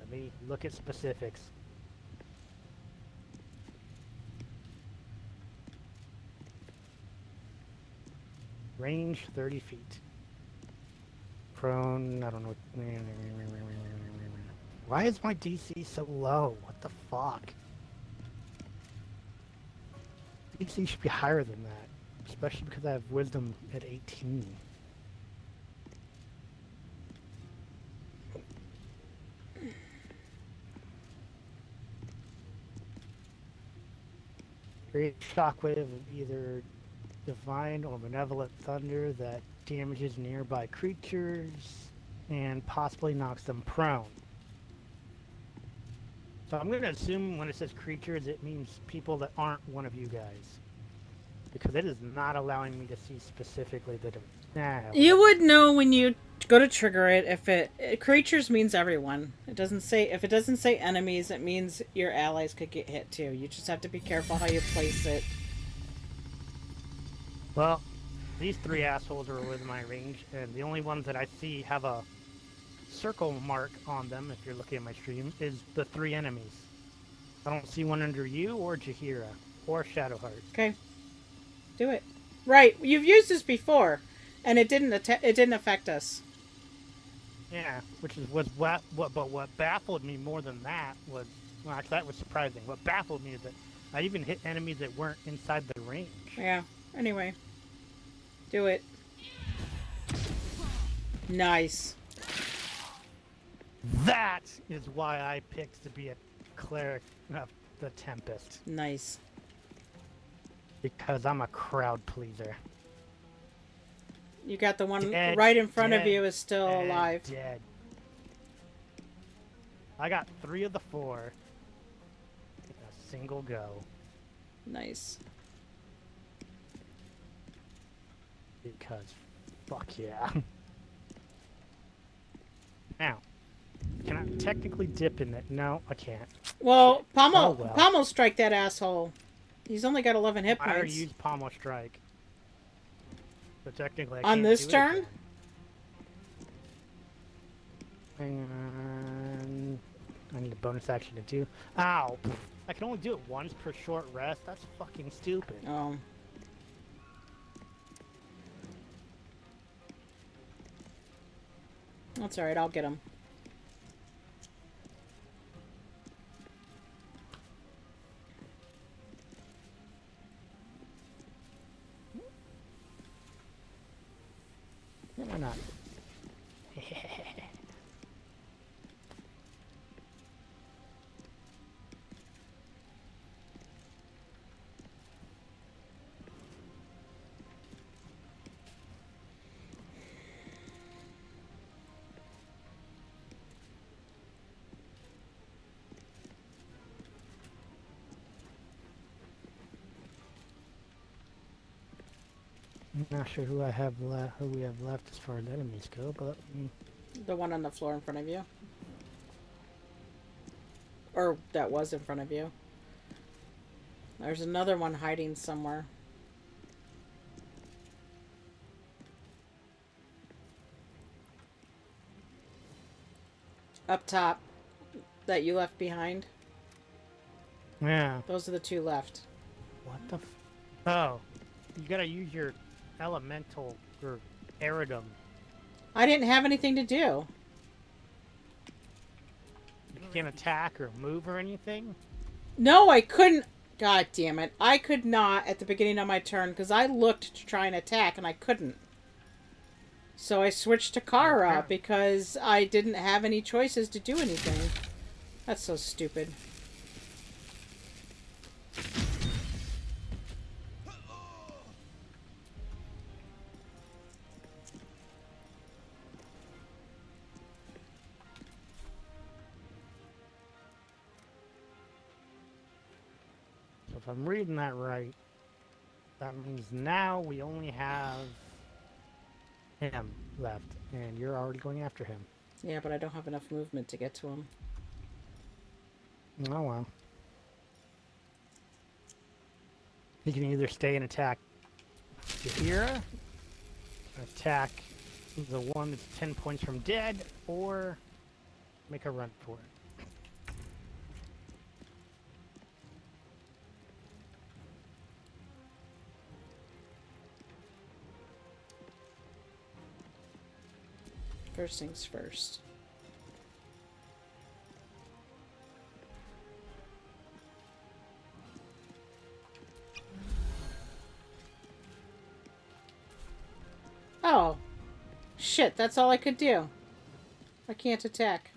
Let me look at specifics. Range 30 feet. Prone, I don't know. Why is my DC so low? What the fuck? DC should be higher than that, especially because I have wisdom at 18. Create shockwave of either divine or benevolent thunder that damages nearby creatures and possibly knocks them prone. So I'm going to assume when it says creatures, it means people that aren't one of you guys. Because it is not allowing me to see specifically the... You would know when you go to trigger it if creatures means everyone. It doesn't say, if it doesn't say enemies, it means your allies could get hit too. You just have to be careful how you place it. Well, these 3 assholes are within my range, and the only ones that I see have a circle mark on them, if you're looking at my stream, is the 3 enemies. I don't see one under you, or Jakeria, or Shadowheart. Okay. Do it. Right, you've used this before, and it didn't affect us. Yeah, which is what baffled me more than that was, well, actually that was surprising. What baffled me is that I even hit enemies that weren't inside the range. Yeah, anyway. Do it. Nice. That is why I picked to be a cleric of the Tempest. Nice. Because I'm a crowd pleaser. You got the one Dead, right in front dead, of you is still dead, alive. Dead. I got 3 of the 4 in a single go. Nice. Because fuck yeah. Now, can I technically dip in it? No, I can't. Well, Pommel, Pommel strike that asshole. He's only got 11 hit points. I already used Pommel strike. So technically I on can't this do it turn? again. Hang on. I need a bonus action to do. Ow! I can only do it once per short rest. That's fucking stupid. Oh. That's alright, I'll get him. Why not? I'm not sure who I have left, who we have left as far as enemies go, but The one on the floor in front of you. Or that was in front of you. There's another one hiding somewhere. Up top. That you left behind. yeah. Those are the two left. What the? Oh, you gotta use your elemental or aerodom. I didn't have anything to do. You can't attack or move or anything. No, I couldn't. God damn it. I could not at the beginning of my turn because I looked to try and attack and I couldn't. So I switched to Kara because I didn't have any choices to do anything. That's so stupid. So if I'm reading that right, that means now we only have him left, and you're already going after him. Yeah, but I don't have enough movement to get to him. Oh well. He can either stay and attack Jakeria, attack the one that's 10 points from dead, or make a run for it. First things first. Oh. Shit, that's all I could do. I can't attack.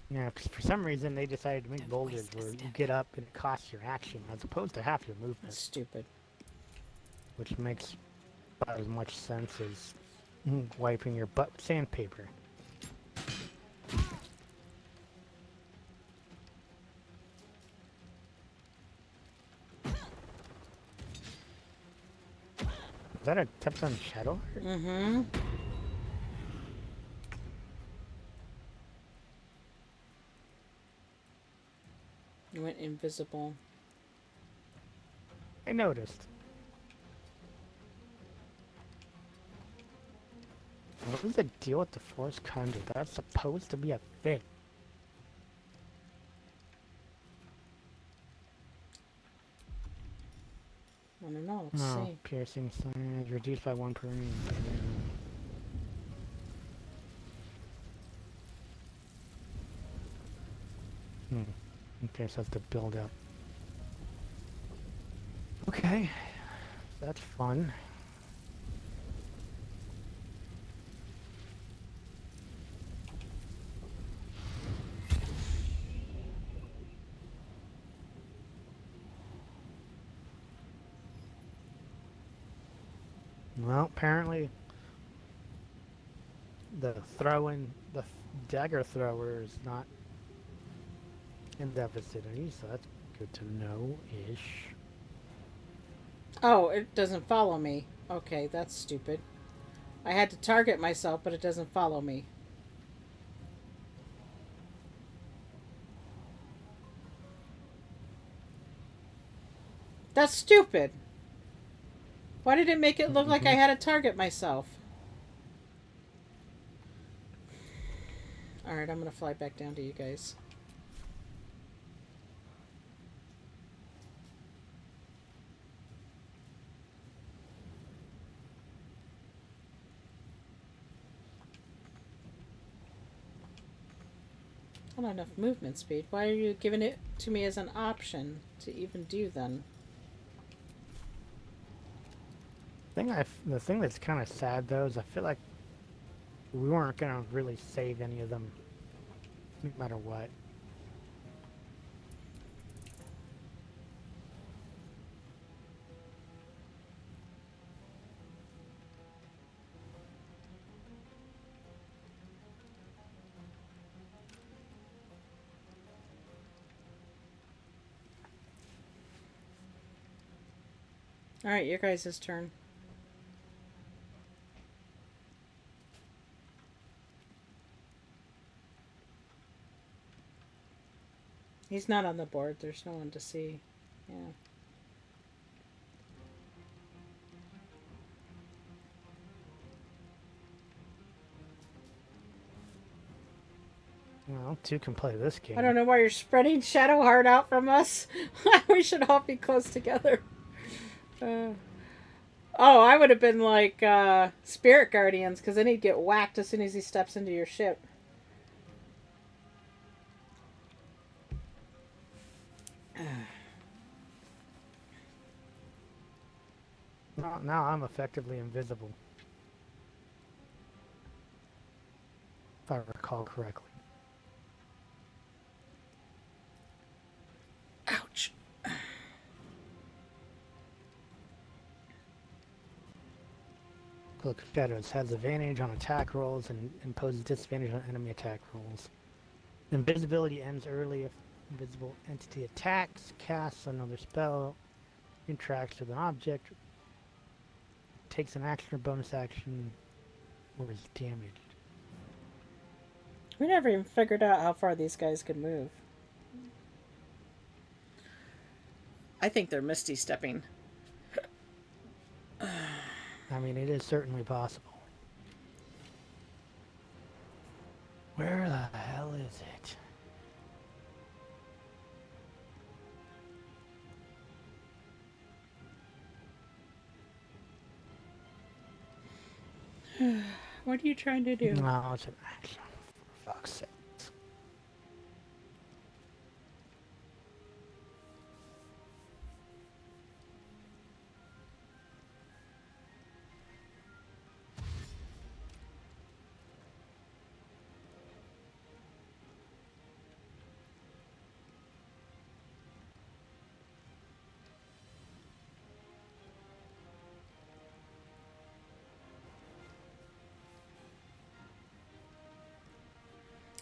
Yeah, because for some reason they decided to make boulders where you get up and it costs your action as opposed to half your movement. That's stupid. Which makes about as much sense as wiping your butt with sandpaper. Is that a tips on Shadow? Mm-hmm. You went invisible. I noticed. What is the deal with the Force Conduit? That's supposed to be a thing. I don't know. Let's see. Piercing size reduced by 1 per ring. Okay, so that's the build up. Okay, that's fun. Well, apparently the dagger thrower is not in that vicinity, so that's good to know-ish. Oh, it doesn't follow me. Okay, that's stupid. I had to target myself, but it doesn't follow me. That's stupid. Why did it make it look like I had to target myself? Alright, I'm gonna fly back down to you guys. Not enough movement speed. Why are you giving it to me as an option to even do then? The thing that's kind of sad though is I feel like we weren't gonna really save any of them, no matter what. Alright, your guys' turn. He's not on the board. There's no one to see. Yeah. Well, two can play this game. I don't know why you're spreading Shadowheart out from us. We should all be close together. Oh, I would have been like Spirit Guardians, because then he'd get whacked as soon as he steps into your ship. Now I'm effectively invisible. If I recall correctly. Ouch. Cloak of Shadows has advantage on attack rolls and imposes disadvantage on enemy attack rolls. Invisibility ends early if invisible entity attacks, casts another spell, interacts with an object, takes an action or bonus action, or is damaged. We never even figured out how far these guys could move. I think they're Misty stepping. I mean, it is certainly possible. Where the hell is it? What are you trying to do? No, it's an action. For fuck's sake.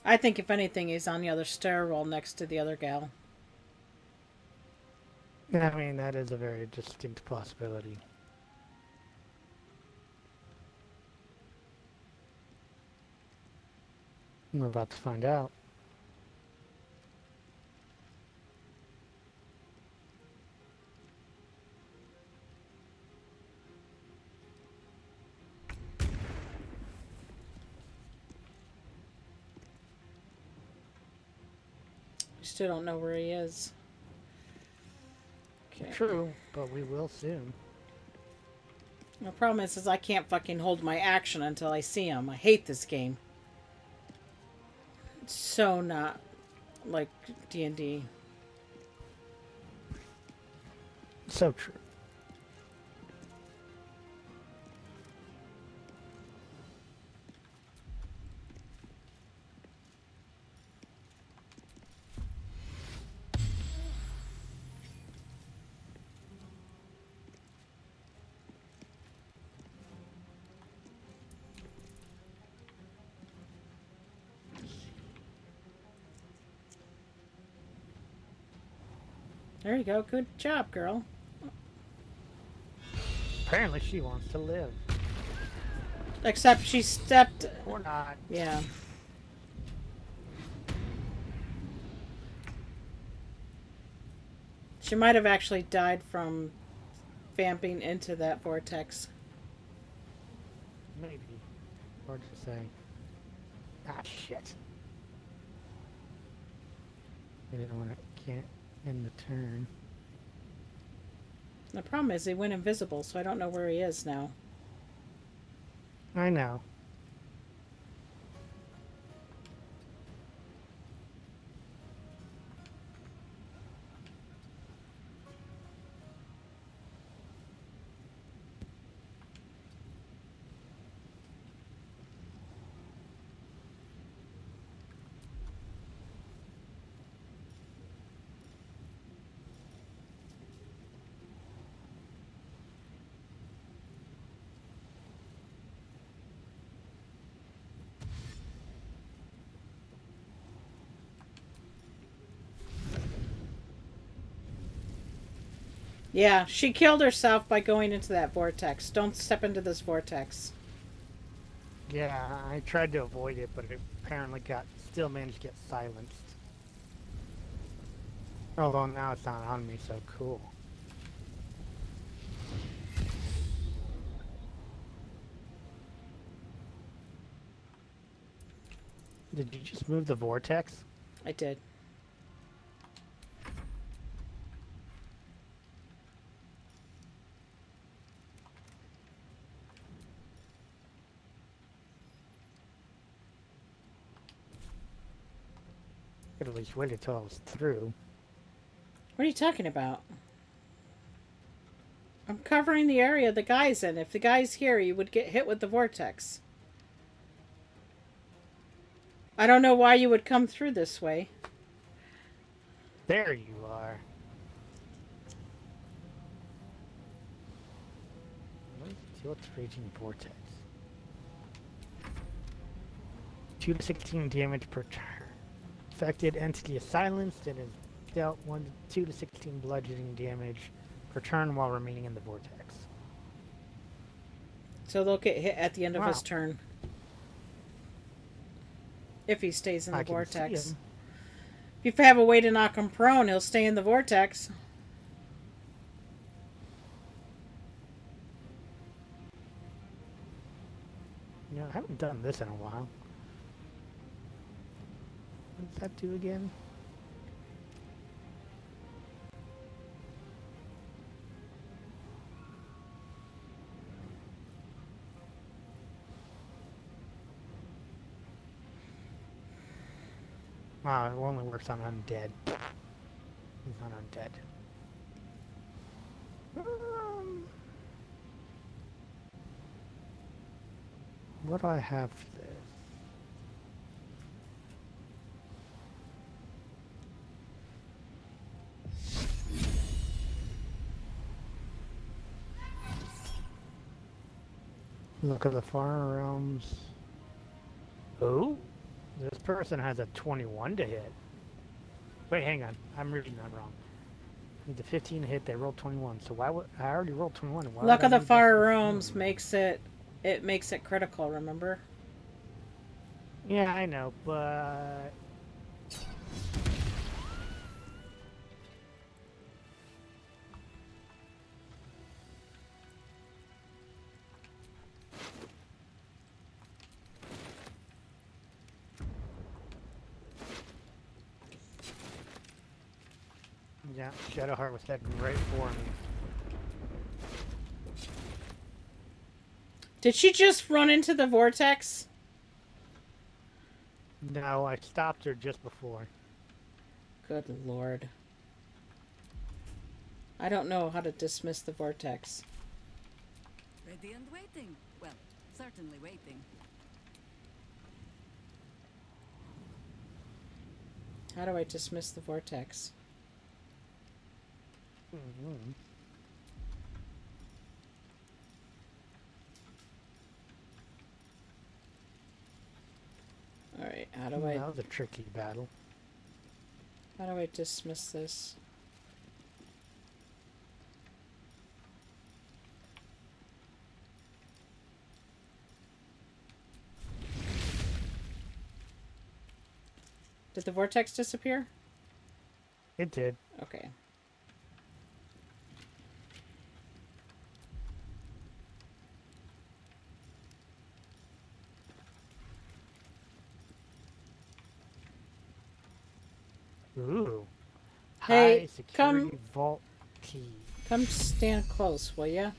I think if anything, he's on the other stairwell next to the other gal. I mean, that is a very distinct possibility. We're about to find out. Still don't know where he is. Okay. True, but we will soon. The problem is I can't fucking hold my action until I see him. I hate this game. It's so not like D&D. So true. There you go. Good job, girl. Apparently she wants to live. Except she stepped... Or not. Yeah. She might have actually died from vamping into that vortex. Maybe. Hard to say. Ah, shit. I didn't want to can't end the turn. The problem is he went invisible, so I don't know where he is now. I know. Yeah, she killed herself by going into that vortex. Don't step into this vortex. Yeah, I tried to avoid it, but it apparently still managed to get silenced. Although now it's not on me, so cool. Did you just move the vortex? I did. Could at least wait until I was through. What are you talking about? I'm covering the area the guy's in. If the guy's here, you would get hit with the vortex. I don't know why you would come through this way. There you are. What is Tilt's Raging Vortex? 2 to 16 damage per turn. Affected entity is silenced and is dealt 2 to 16 bludgeoning damage per turn while remaining in the vortex. So they'll get hit at the end of his turn. If he stays in the vortex. If you have a way to knock him prone, he'll stay in the vortex. Yeah, I haven't done this in a while. What does that do again? Wow, it only works on undead. He's not undead. What do I have for this? Look at the far realms. Oh, this person has a 21 to hit. Wait, hang on. I'm reading that wrong. Need the 15 to hit. They rolled 21. So why would I already rolled 21? Why Luck of the need Far that? Realms makes it critical. Remember? Yeah, I know, but yeah, Shadowheart was heading right for me. Did she just run into the vortex? No, I stopped her just before. Good lord. I don't know how to dismiss the vortex. Ready and waiting. Well, certainly waiting. How do I dismiss the vortex? Mm-hmm. Alright, how do I... That was a tricky battle. How do I dismiss this? Did the vortex disappear? It did. Okay. Ooh. High Hey, security vault key. come stand close, will ya?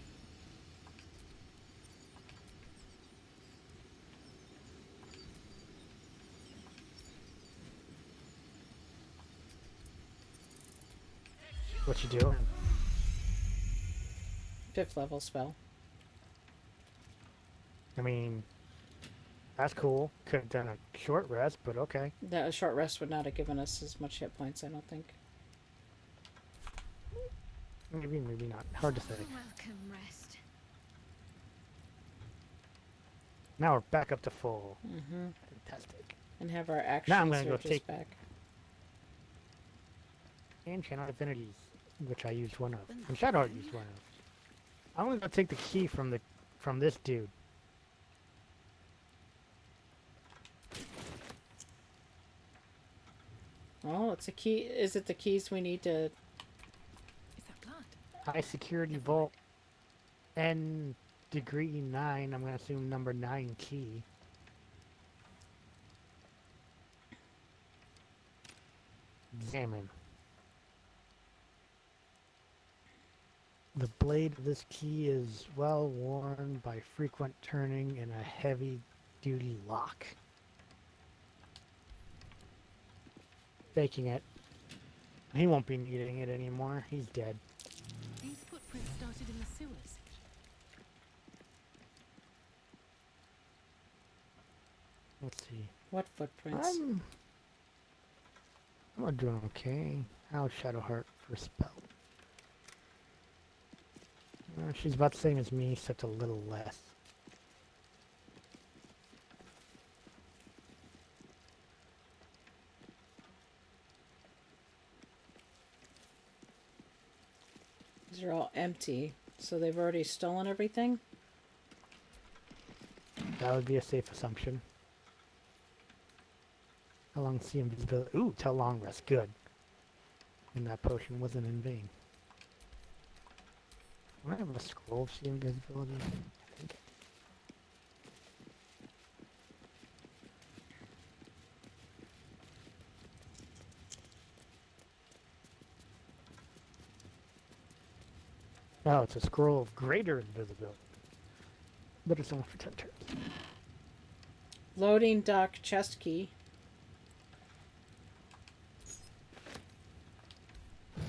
What you doing? 5th level spell. I mean, that's cool. Could have done a short rest, but okay. That a short rest would not have given us as much hit points, I don't think. Maybe, maybe not. Hard to say. Welcome rest. Now we're back up to full. Mm-hmm. Fantastic. And have our action Now I'm gonna go surges take back. and channel affinities, which I used one of. And Shadow Heart used one of. I'm gonna go take the key from this dude. Oh, it's a key. Is it the keys we need to... Is that blood? High security vault. And degree 9. I'm gonna assume number 9 key. Examine. The blade of this key is well worn by frequent turning in a heavy-duty lock. Taking it. He won't be needing it anymore. He's dead. These footprints started in the sewers. Let's see. What footprints? I'm doing okay. How's Shadowheart for spell? She's about the same as me, except a little less. These are all empty, so they've already stolen everything? That would be a safe assumption. How long see invisibility? Ooh, tell long rest. Good. And that potion wasn't in vain. Do I have a scroll of see invisibility? I think. Oh, it's a scroll of greater invisibility. But it's only for 10 turns. Loading dock chest key.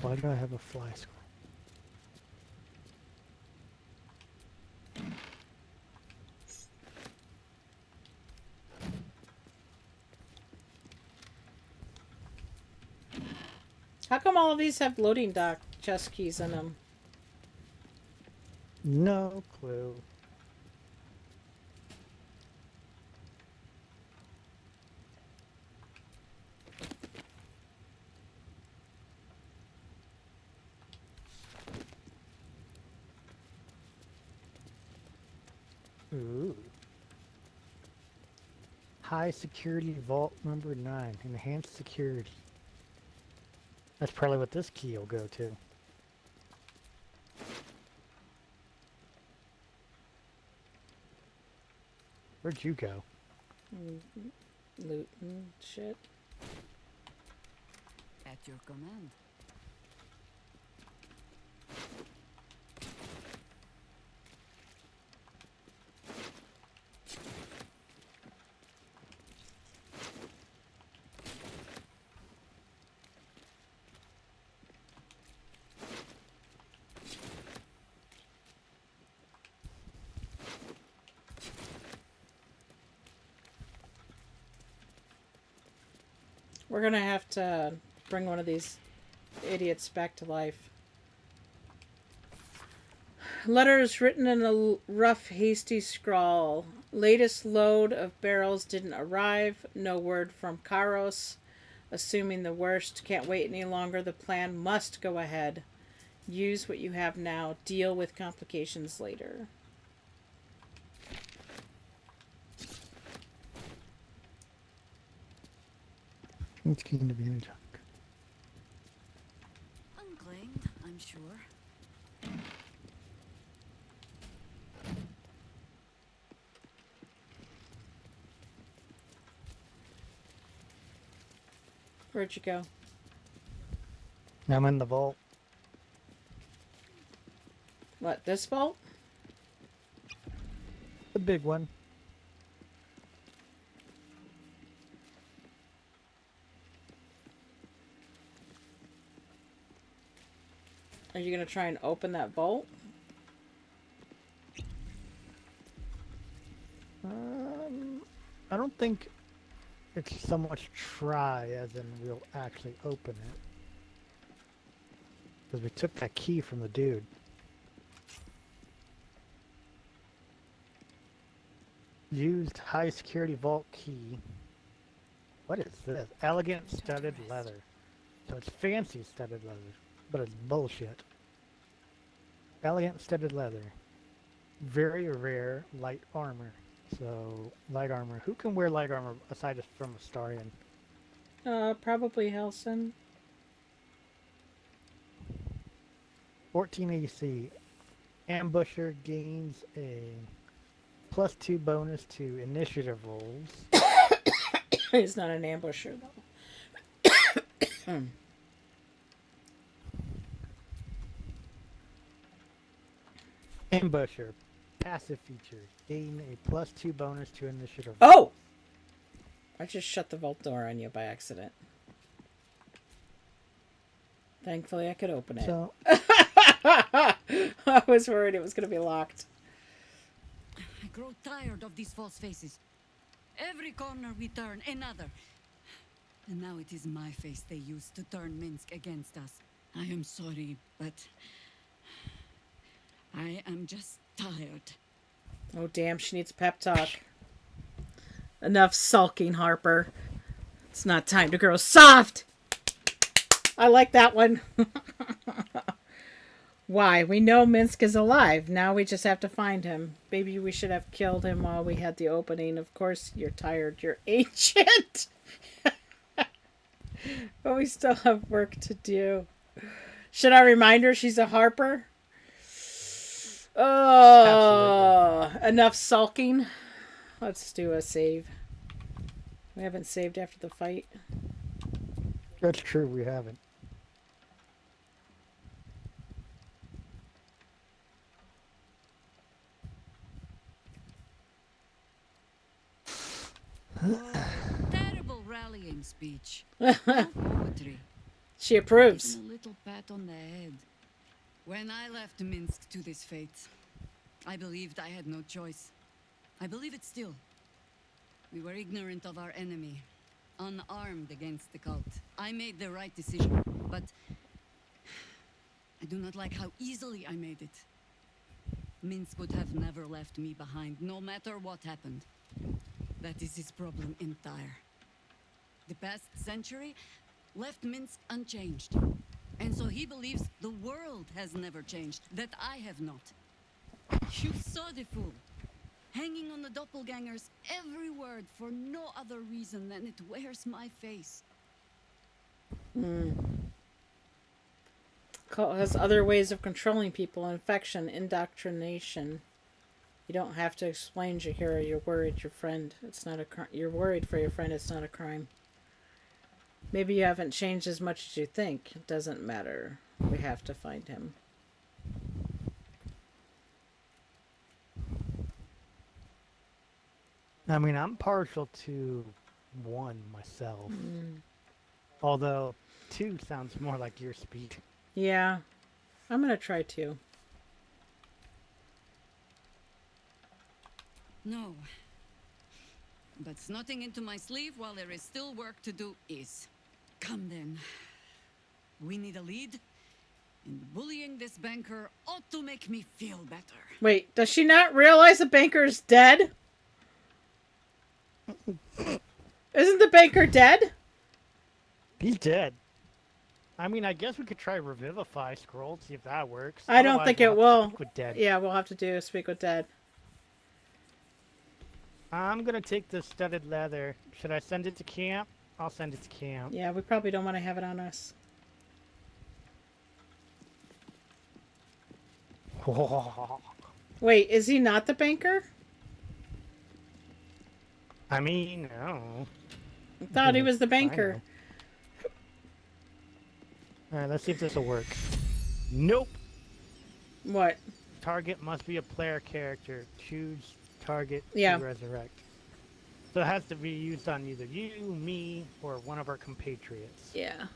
Why do I have a fly scroll? How come all of these have loading dock chest keys in them? No clue. Ooh. High security vault number 9. Enhanced security. That's probably what this key will go to. Where'd you go? Loot and shit. At your command. We're gonna have to bring one of these idiots back to life. Letters written in a rough, hasty scrawl. Latest load of barrels didn't arrive. No word from Karos. Assuming the worst. Can't wait any longer. The plan must go ahead. Use what you have now. Deal with complications later. It's keen to be in a junk. Unclaimed, I'm sure. Where'd you go? I'm in the vault. What, this vault? The big one. Are you going to try and open that vault? I don't think it's so much try as in we'll actually open it. Because we took that key from the dude. Used high security vault key. What is this? Elegant studded leather. So it's fancy studded leather, but it's bullshit. Elegant studded leather. Very rare light armor. So, light armor. Who can wear light armor aside from Astarion? Probably Helson. 14 AC. Ambusher gains a +2 bonus to initiative rolls. He's not an ambusher, though. Ambusher. Passive feature. Gain a +2 bonus to initiative. Oh! I just shut the vault door on you by accident. Thankfully, I could open it. So, I was worried it was going to be locked. I grow tired of these false faces. Every corner we turn, another. And now it is my face they use to turn Minsc against us. I am sorry, but I am just tired. Oh, damn, she needs a pep talk. Enough sulking, Harper. It's not time to grow soft. I like that one. Why? We know Minsc is alive. Now we just have to find him. Maybe we should have killed him while we had the opening. Of course, you're tired. You're ancient. But we still have work to do. Should I remind her she's a Harper? Oh, absolutely. Enough sulking. Let's do a save. We haven't saved after the fight. That's true, we haven't. Terrible rallying speech. Poetry. She approves. Even a little pat on the head. When I left Minsc to this fate, I believed I had no choice. I believe it still. We were ignorant of our enemy, unarmed against the cult. I made the right decision, but I do not like how easily I made it. Minsc would have never left me behind, no matter what happened. That is his problem entire. The past century left Minsc unchanged. And so he believes the world has never changed, that I have not. You saw the fool. Hanging on the doppelganger's every word for no other reason than it wears my face. Cult has other ways of controlling people: infection, indoctrination. You don't have to explain, Jakeria. You're worried your friend. It's not a crime. You're worried for your friend. It's not a crime. Maybe you haven't changed as much as you think. It doesn't matter. We have to find him. I mean, I'm partial to 1 myself. Although 2 sounds more like your speed. Yeah. I'm going to try 2. No. But snotting into my sleeve while there is still work to do is. Come then. We need a lead, and bullying this banker ought to make me feel better. Wait, does she not realize the banker's dead? Isn't the banker dead? He's dead. I mean, I guess we could try Revivify Scroll, see if that works. I don't think it will. Speak with Dead. Yeah, we'll have to do Speak with Dead. I'm gonna take the studded leather. Should I send it to camp? I'll send it to camp. Yeah, we probably don't want to have it on us. Wait, is he not the banker? I mean, no. I thought he was the banker. Alright, let's see if this will work. Nope! What? Target must be a player character. Choose target Yeah. to resurrect. So it has to be used on either you, me, or one of our compatriots. Yeah.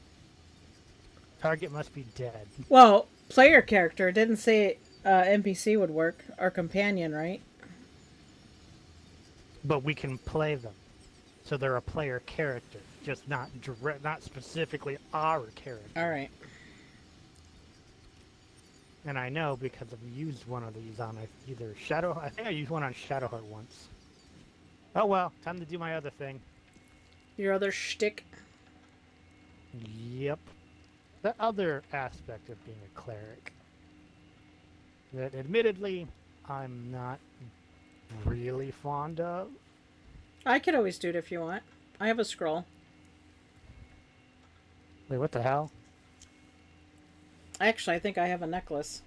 Target must be dead. Well, player character. It didn't say NPC would work. Our companion, right? But we can play them. So they're a player character. Just not not specifically our character. Alright. And I know because I've used one of these on either Shadow... I think I used one on Shadowheart once. Oh well, time to do my other thing. Your other shtick? Yep. The other aspect of being a cleric. That admittedly, I'm not really fond of. I could always do it if you want. I have a scroll. Wait, what the hell? Actually, I think I have a necklace.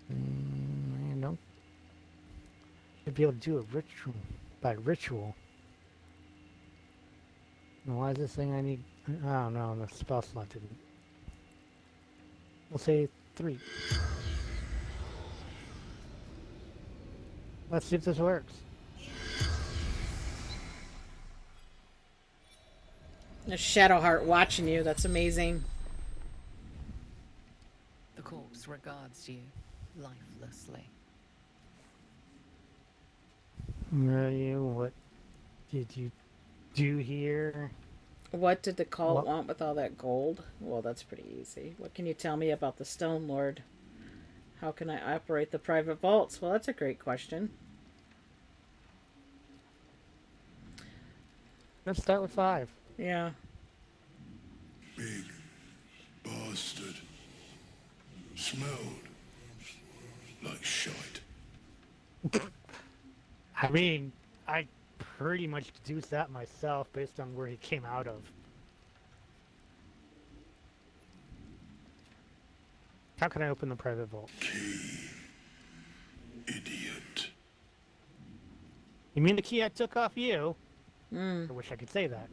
You know, should be able to do a ritual by ritual. Now, why is this thing I need? I don't know. The spell slot didn't. We'll say 3. Let's see if this works. There's Shadowheart watching you. That's amazing. The corpse regards you lifelessly. What did you do here? What did the cult What? want with all that gold? Well, that's pretty easy. What can you tell me about the Stone Lord? How can I operate the private vaults? Well, that's a great question. Let's start with 5. Yeah. Big bastard. Smelled like shite. I mean, I pretty much deduced that myself based on where he came out of. How can I open the private vault? Key. Idiot. You mean the key I took off you? Mm. I wish I could say that.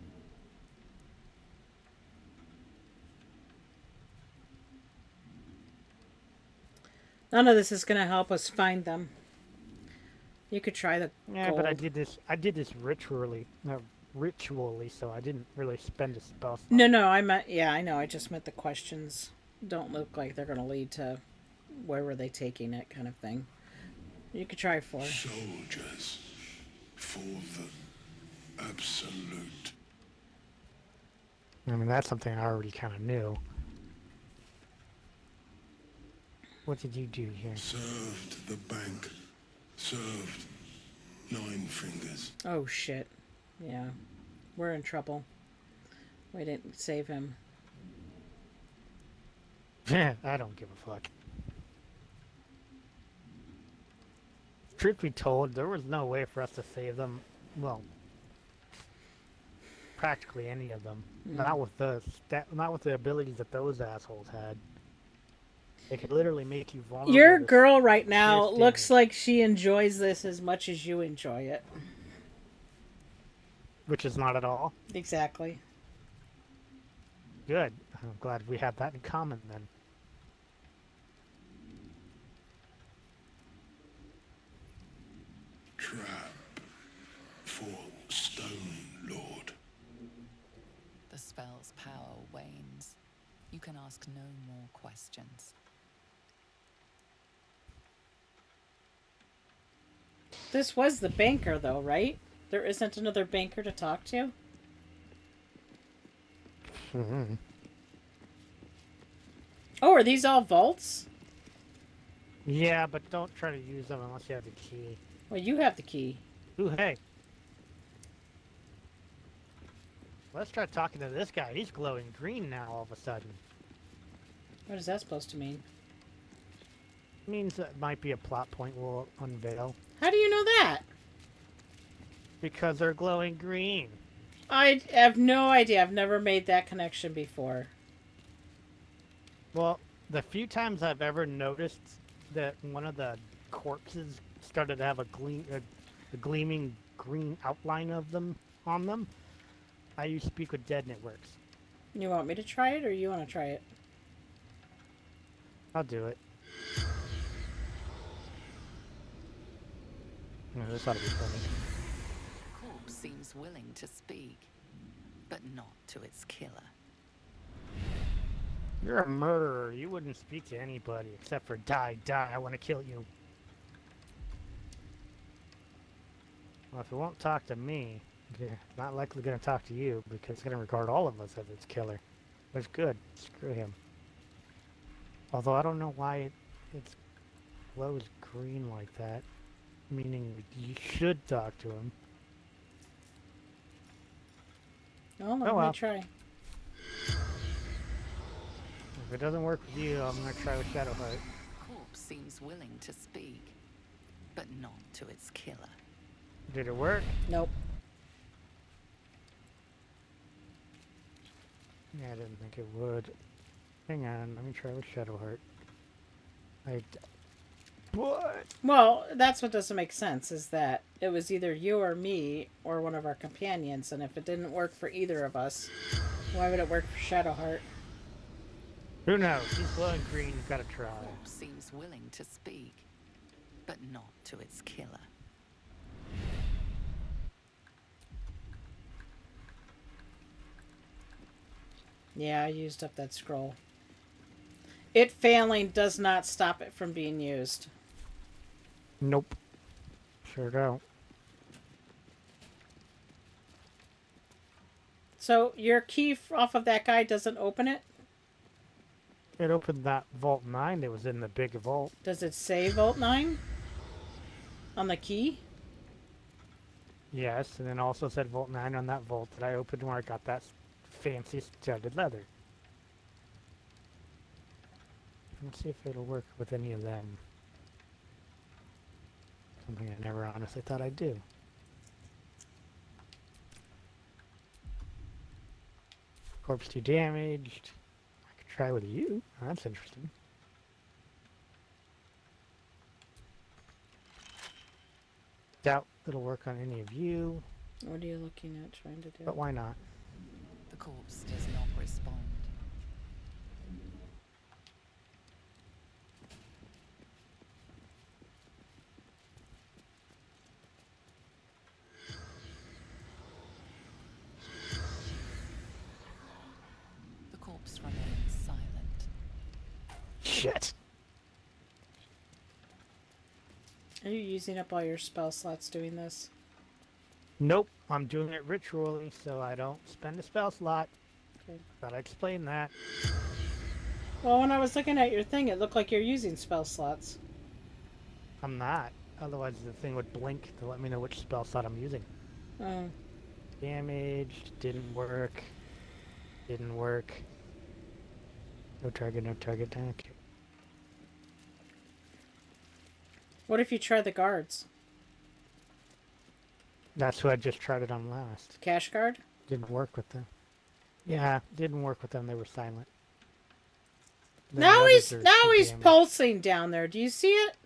None of this is going to help us find them. You could try the Yeah, gold. but I did this ritually, so I didn't really spend a spell slot. No, I meant, yeah, I know. I just meant the questions don't look like they're going to lead to where were they taking it kind of thing. You could try 4. Soldiers. For the absolute. I mean, that's something I already kind of knew. What did you do here? Served the bank. Served 9 fingers. Oh, shit. Yeah. We're in trouble. We didn't save him. I don't give a fuck. Truth be told, there was no way for us to save them. Well, practically any of them. Not with the abilities that those assholes had. They could literally make you vulnerable. Your girl right now fierce looks damage. like she enjoys this as much as you enjoy it. Which is not at all. Exactly. Good. I'm glad we have that in common then. Trap for Stone Lord. The spell's power wanes. You can ask no more questions. This was the banker, though, right? There isn't another banker to talk to? Mm-hmm. Oh, are these all vaults? Yeah, but don't try to use them unless you have the key. Well, you have the key. Ooh, hey. Let's try talking to this guy. He's glowing green now all of a sudden. What is that supposed to mean? Means that might be a plot point we'll unveil. How do you know that? Because they're glowing green. I have no idea. I've never made that connection before. Well, the few times I've ever noticed that one of the corpses started to have a gleaming green outline of them on them, I use Speak with Dead and it works. You want me to try it, or you want to try it? I'll do it. This ought to be funny. Corpse seems willing to speak, but not to its killer. You're a murderer. You wouldn't speak to anybody except for die, I want to kill you. Well, if it won't talk to me, it's not likely going to talk to you because it's going to regard all of us as its killer. But it's good. Screw him. Although I don't know why its glow is green like that. Meaning you should talk to him. Oh, let me try. If it doesn't work with you, I'm going to try with Shadowheart. Corpse seems willing to speak, but not to its killer. Did it work? Nope. Yeah, I didn't think it would. Hang on, let me try with Shadowheart. What? Well, that's what doesn't make sense, is that it was either you or me or one of our companions, and if it didn't work for either of us, why would it work for Shadowheart? Who knows? He's glowing green, you've got to try. Corpse seems willing to speak, but not to its killer. Yeah, I used up that scroll. It failing does not stop it from being used. Nope. Sure don't. So your key off of that guy doesn't open it? It opened that Vault 9 that was in the big vault. Does it say Vault 9? On the key? Yes, and then also said Vault 9 on that vault that I opened where I got that fancy studded leather. Let's see if it'll work with any of them. Something I never honestly thought I'd do. Corpse 2 damaged. I could try with you. That's interesting. Doubt it'll work on any of you. What are you looking at trying to do? But why not? The corpse does not respond. The corpse remains silent. Shit. Are you using up all your spell slots doing this? Nope, I'm doing it ritually, so I don't spend a spell slot. Okay. Gotta explain that. Well, when I was looking at your thing, it looked like you're using spell slots. I'm not. Otherwise, the thing would blink to let me know which spell slot I'm using. Oh. Damaged. Didn't work. Didn't work. No target, no target. Okay. What if you try the guards? That's who I just tried it on last. Cash guard? Didn't work with them. Yeah, didn't work with them. They were silent. Then Now the he's others are damaged. pulsing down there. Do you see it?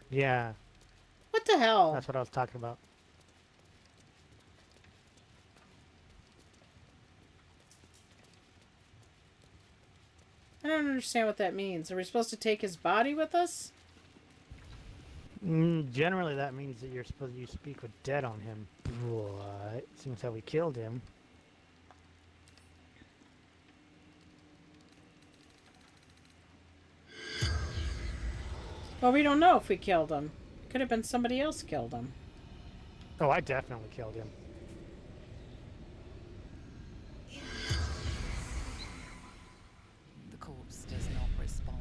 Yeah. What the hell? That's what I was talking about. I don't understand what that means. Are we supposed to take his body with us? Generally, that means that you're supposed to speak with dead on him. But seems how we killed him. Well, we don't know if we killed him. Could have been somebody else killed him. Oh, I definitely killed him. The corpse does not respond.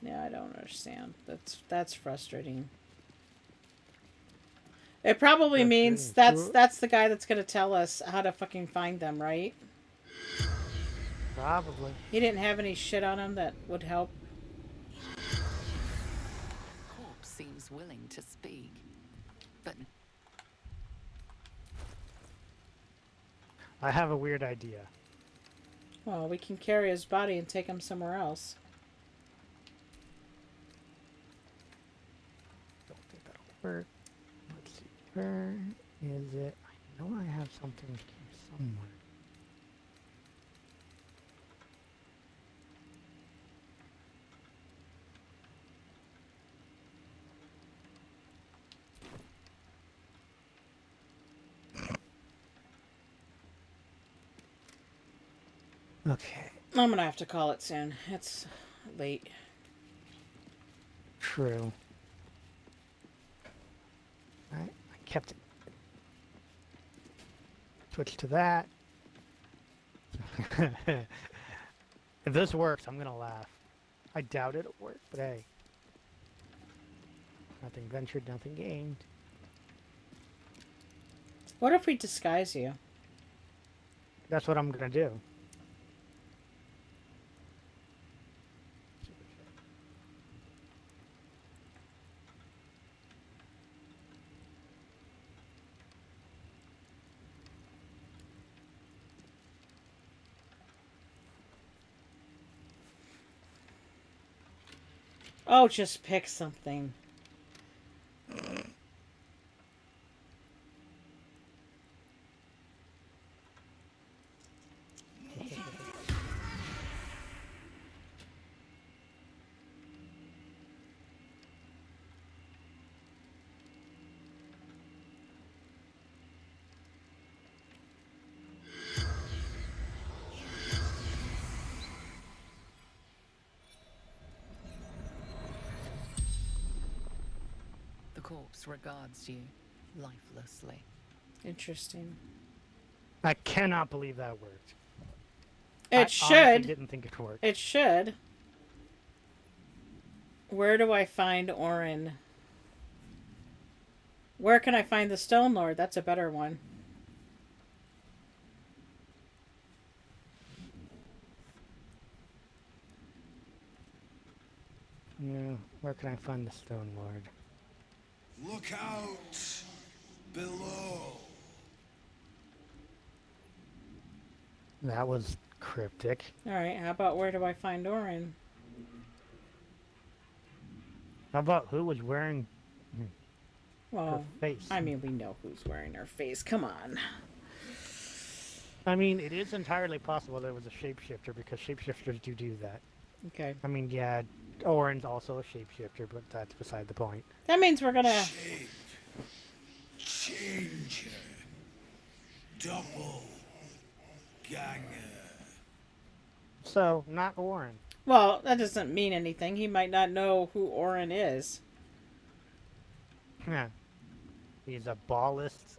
Yeah, I don't understand. That's frustrating. It probably means that's the guy that's gonna tell us how to fucking find them, right? Probably. He didn't have any shit on him that would help. Corpse seems willing to speak, but I have a weird idea. Well, we can carry his body and take him somewhere else. work. Let's see. Where is it? I know I have something here somewhere. Okay. I'm gonna have to call it soon. It's late. True. I kept it. Switch to that. If this works, I'm gonna laugh. I doubt it'll work, but hey. Nothing ventured, nothing gained. What if we disguise you? That's what I'm gonna do. Oh, just pick something. The corpse regards you lifelessly. Interesting. I cannot believe that worked. It I should. honestly didn't think it worked. It should. Where do I find Orin? Where can I find the Stone Lord? That's a better one. Yeah, where can I find the Stone Lord? Look out below. That was cryptic. Alright, how about where do I find Orin? How about who was wearing Well, her face? I mean, we know who's wearing her face. Come on. I mean, it is entirely possible there was a shapeshifter because shapeshifters do that. Okay. I mean, yeah, Orin's also a shapeshifter, but that's beside the point. That means we're gonna... Shape. Changer. Double. Ganger. So, not Orin. Well, that doesn't mean anything. He might not know who Orin is. Yeah. He's a ballist.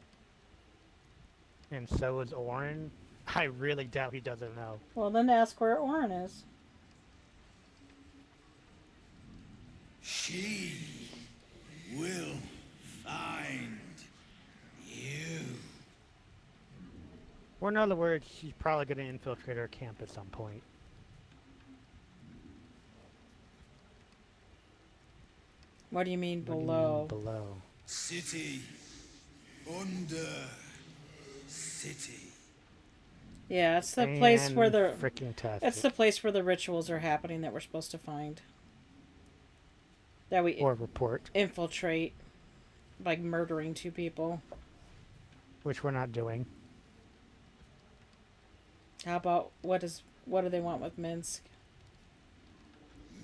And so is Orin. I really doubt he doesn't know. Well, then ask where Orin is. She will find you. Or in other words, she's probably going to infiltrate our camp at some point. What do you mean What do you below? mean below? City. Under. City. Yeah, it's the place where the... Freaking tastic. It's the place where the rituals are happening that we're supposed to find. That we... Or report. Infiltrate. Like murdering 2 people. Which we're not doing. How about... What do they want with Minsc?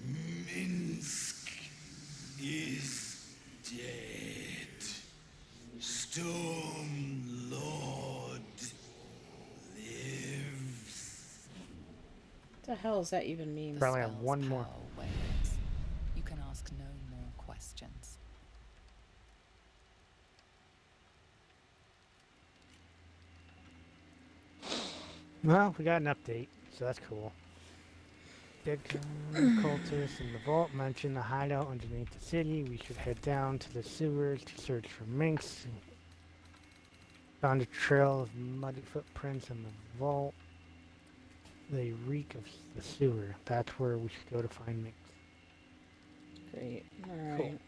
Minsc is dead. Storm Lord lives. What the hell does that even mean? Probably have one more. Waves. You can ask no more questions. Well, we got an update, so that's cool. Big cultists in the vault mentioned the hideout underneath the city. We should head down to the sewers to search for Minsc. Found a trail of muddy footprints in the vault. They reek of the sewer. That's where we should go to find Minsc. Great. Alright. Cool.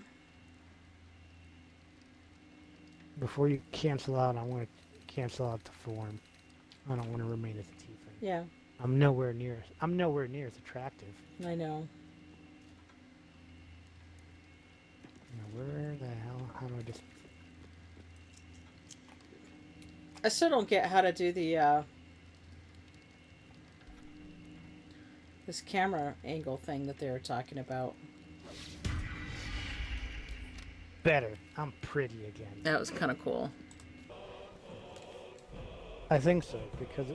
Before you cancel out, I want to cancel out the form. I don't want to remain as a tiefling. Yeah. I'm nowhere near as attractive. I know. Now, where the hell? How do I just... I still don't get how to do the this camera angle thing that they were talking about. Better. I'm pretty again. That was kind of cool. I think so, because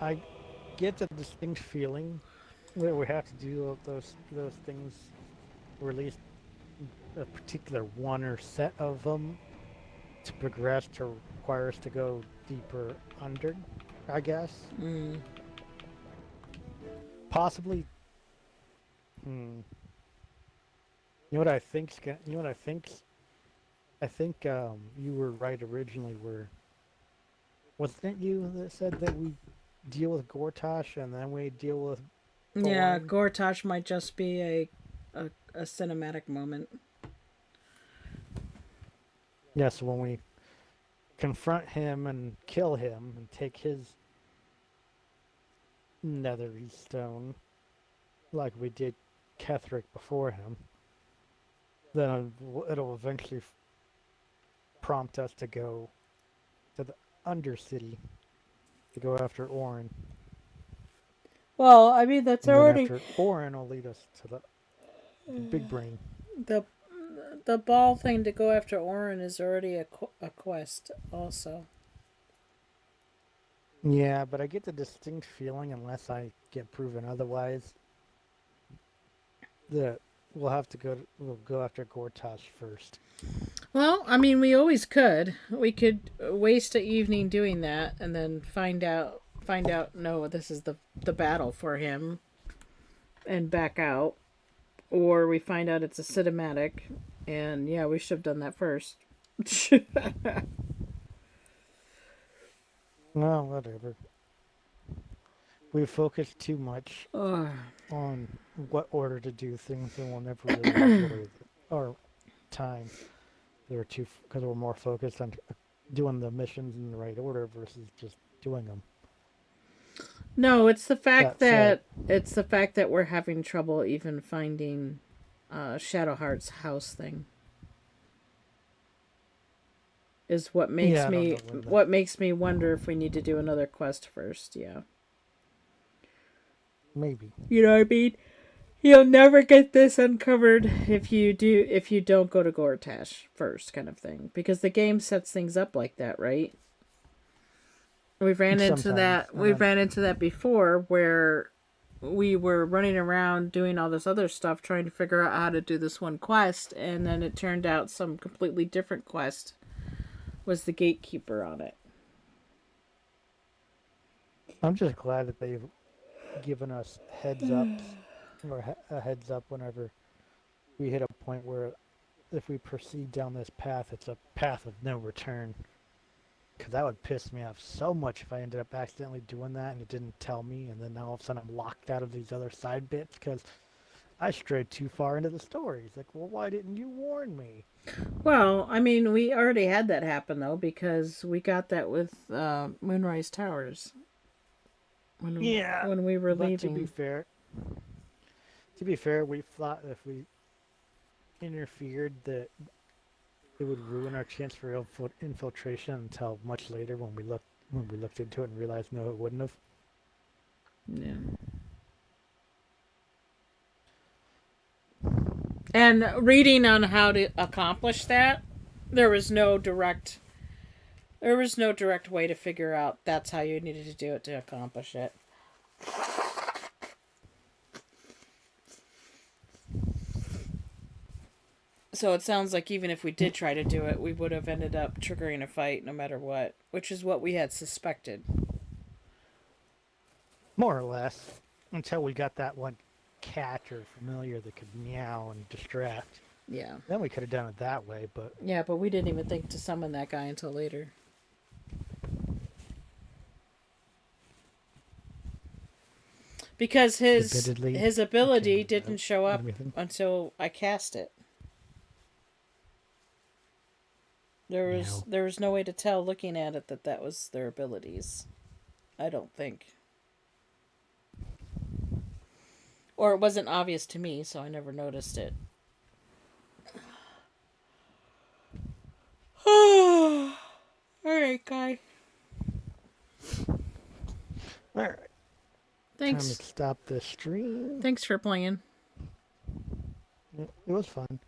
I get the distinct feeling that we have to do those things, or at least a particular one or set of them, to progress to require us to go deeper under, I guess. Possibly. You know what I think? You know what I think? I think you were right originally. Wasn't it you that said that we deal with Gortash and then we deal with Yeah, Orin? Gortash might just be a cinematic moment. Yeah, so when we confront him and kill him and take his nethery stone, like we did Ketheric before him, then it'll eventually prompt us to go to the Undercity to go after Orin. Well, I mean that's and already then after Orin will lead us to the big brain. the ball thing to go after Orin is already a quest also. Yeah, but I get the distinct feeling, unless I get proven otherwise, that we'll go after Gortash first. Well, I mean, we always could. We could waste an evening doing that, and then find out. No, this is the battle for him, and back out, or we find out it's a cinematic, and yeah, we should have done that first. Well, whatever. We focus too much on what order to do things, and we'll never really enjoy our time. Because we're more focused on doing the missions in the right order versus just doing them. No, it's the fact that we're having trouble even finding Shadowheart's house thing. Is what makes me wonder if we need to do another quest first. Yeah. Maybe. You know what I mean? You'll never get this uncovered if you don't go to Gortash first, kind of thing. Because the game sets things up like that, right? We've ran into that before, where we were running around doing all this other stuff trying to figure out how to do this one quest, and then it turned out some completely different quest was the gatekeeper on it. I'm just glad that they've given us heads up, or a heads up whenever we hit a point where if we proceed down this path, it's a path of no return. Because that would piss me off so much if I ended up accidentally doing that and it didn't tell me, and then now all of a sudden I'm locked out of these other side bits because I strayed too far into the story. It's like, well, why didn't you warn me? Well, I mean, we already had that happen, though, because we got that with Moonrise Towers. When we were leaving. To be fair, we thought if we interfered that it would ruin our chance for infiltration until much later when we looked into it and realized no, it wouldn't have. Yeah. And reading on how to accomplish that, there was no direct way to figure out that's how you needed to do it to accomplish it. So it sounds like even if we did try to do it, we would have ended up triggering a fight no matter what, which is what we had suspected. More or less, until we got that one cat or familiar that could meow and distract. Yeah. Then we could have done it that way, but... Yeah, but we didn't even think to summon that guy until later. Because his ability didn't show up until I cast it. There was no way to tell looking at it that was their abilities. I don't think. Or it wasn't obvious to me, so I never noticed it. right, guy. All right. Thanks. Time to stop the stream. Thanks for playing. It was fun.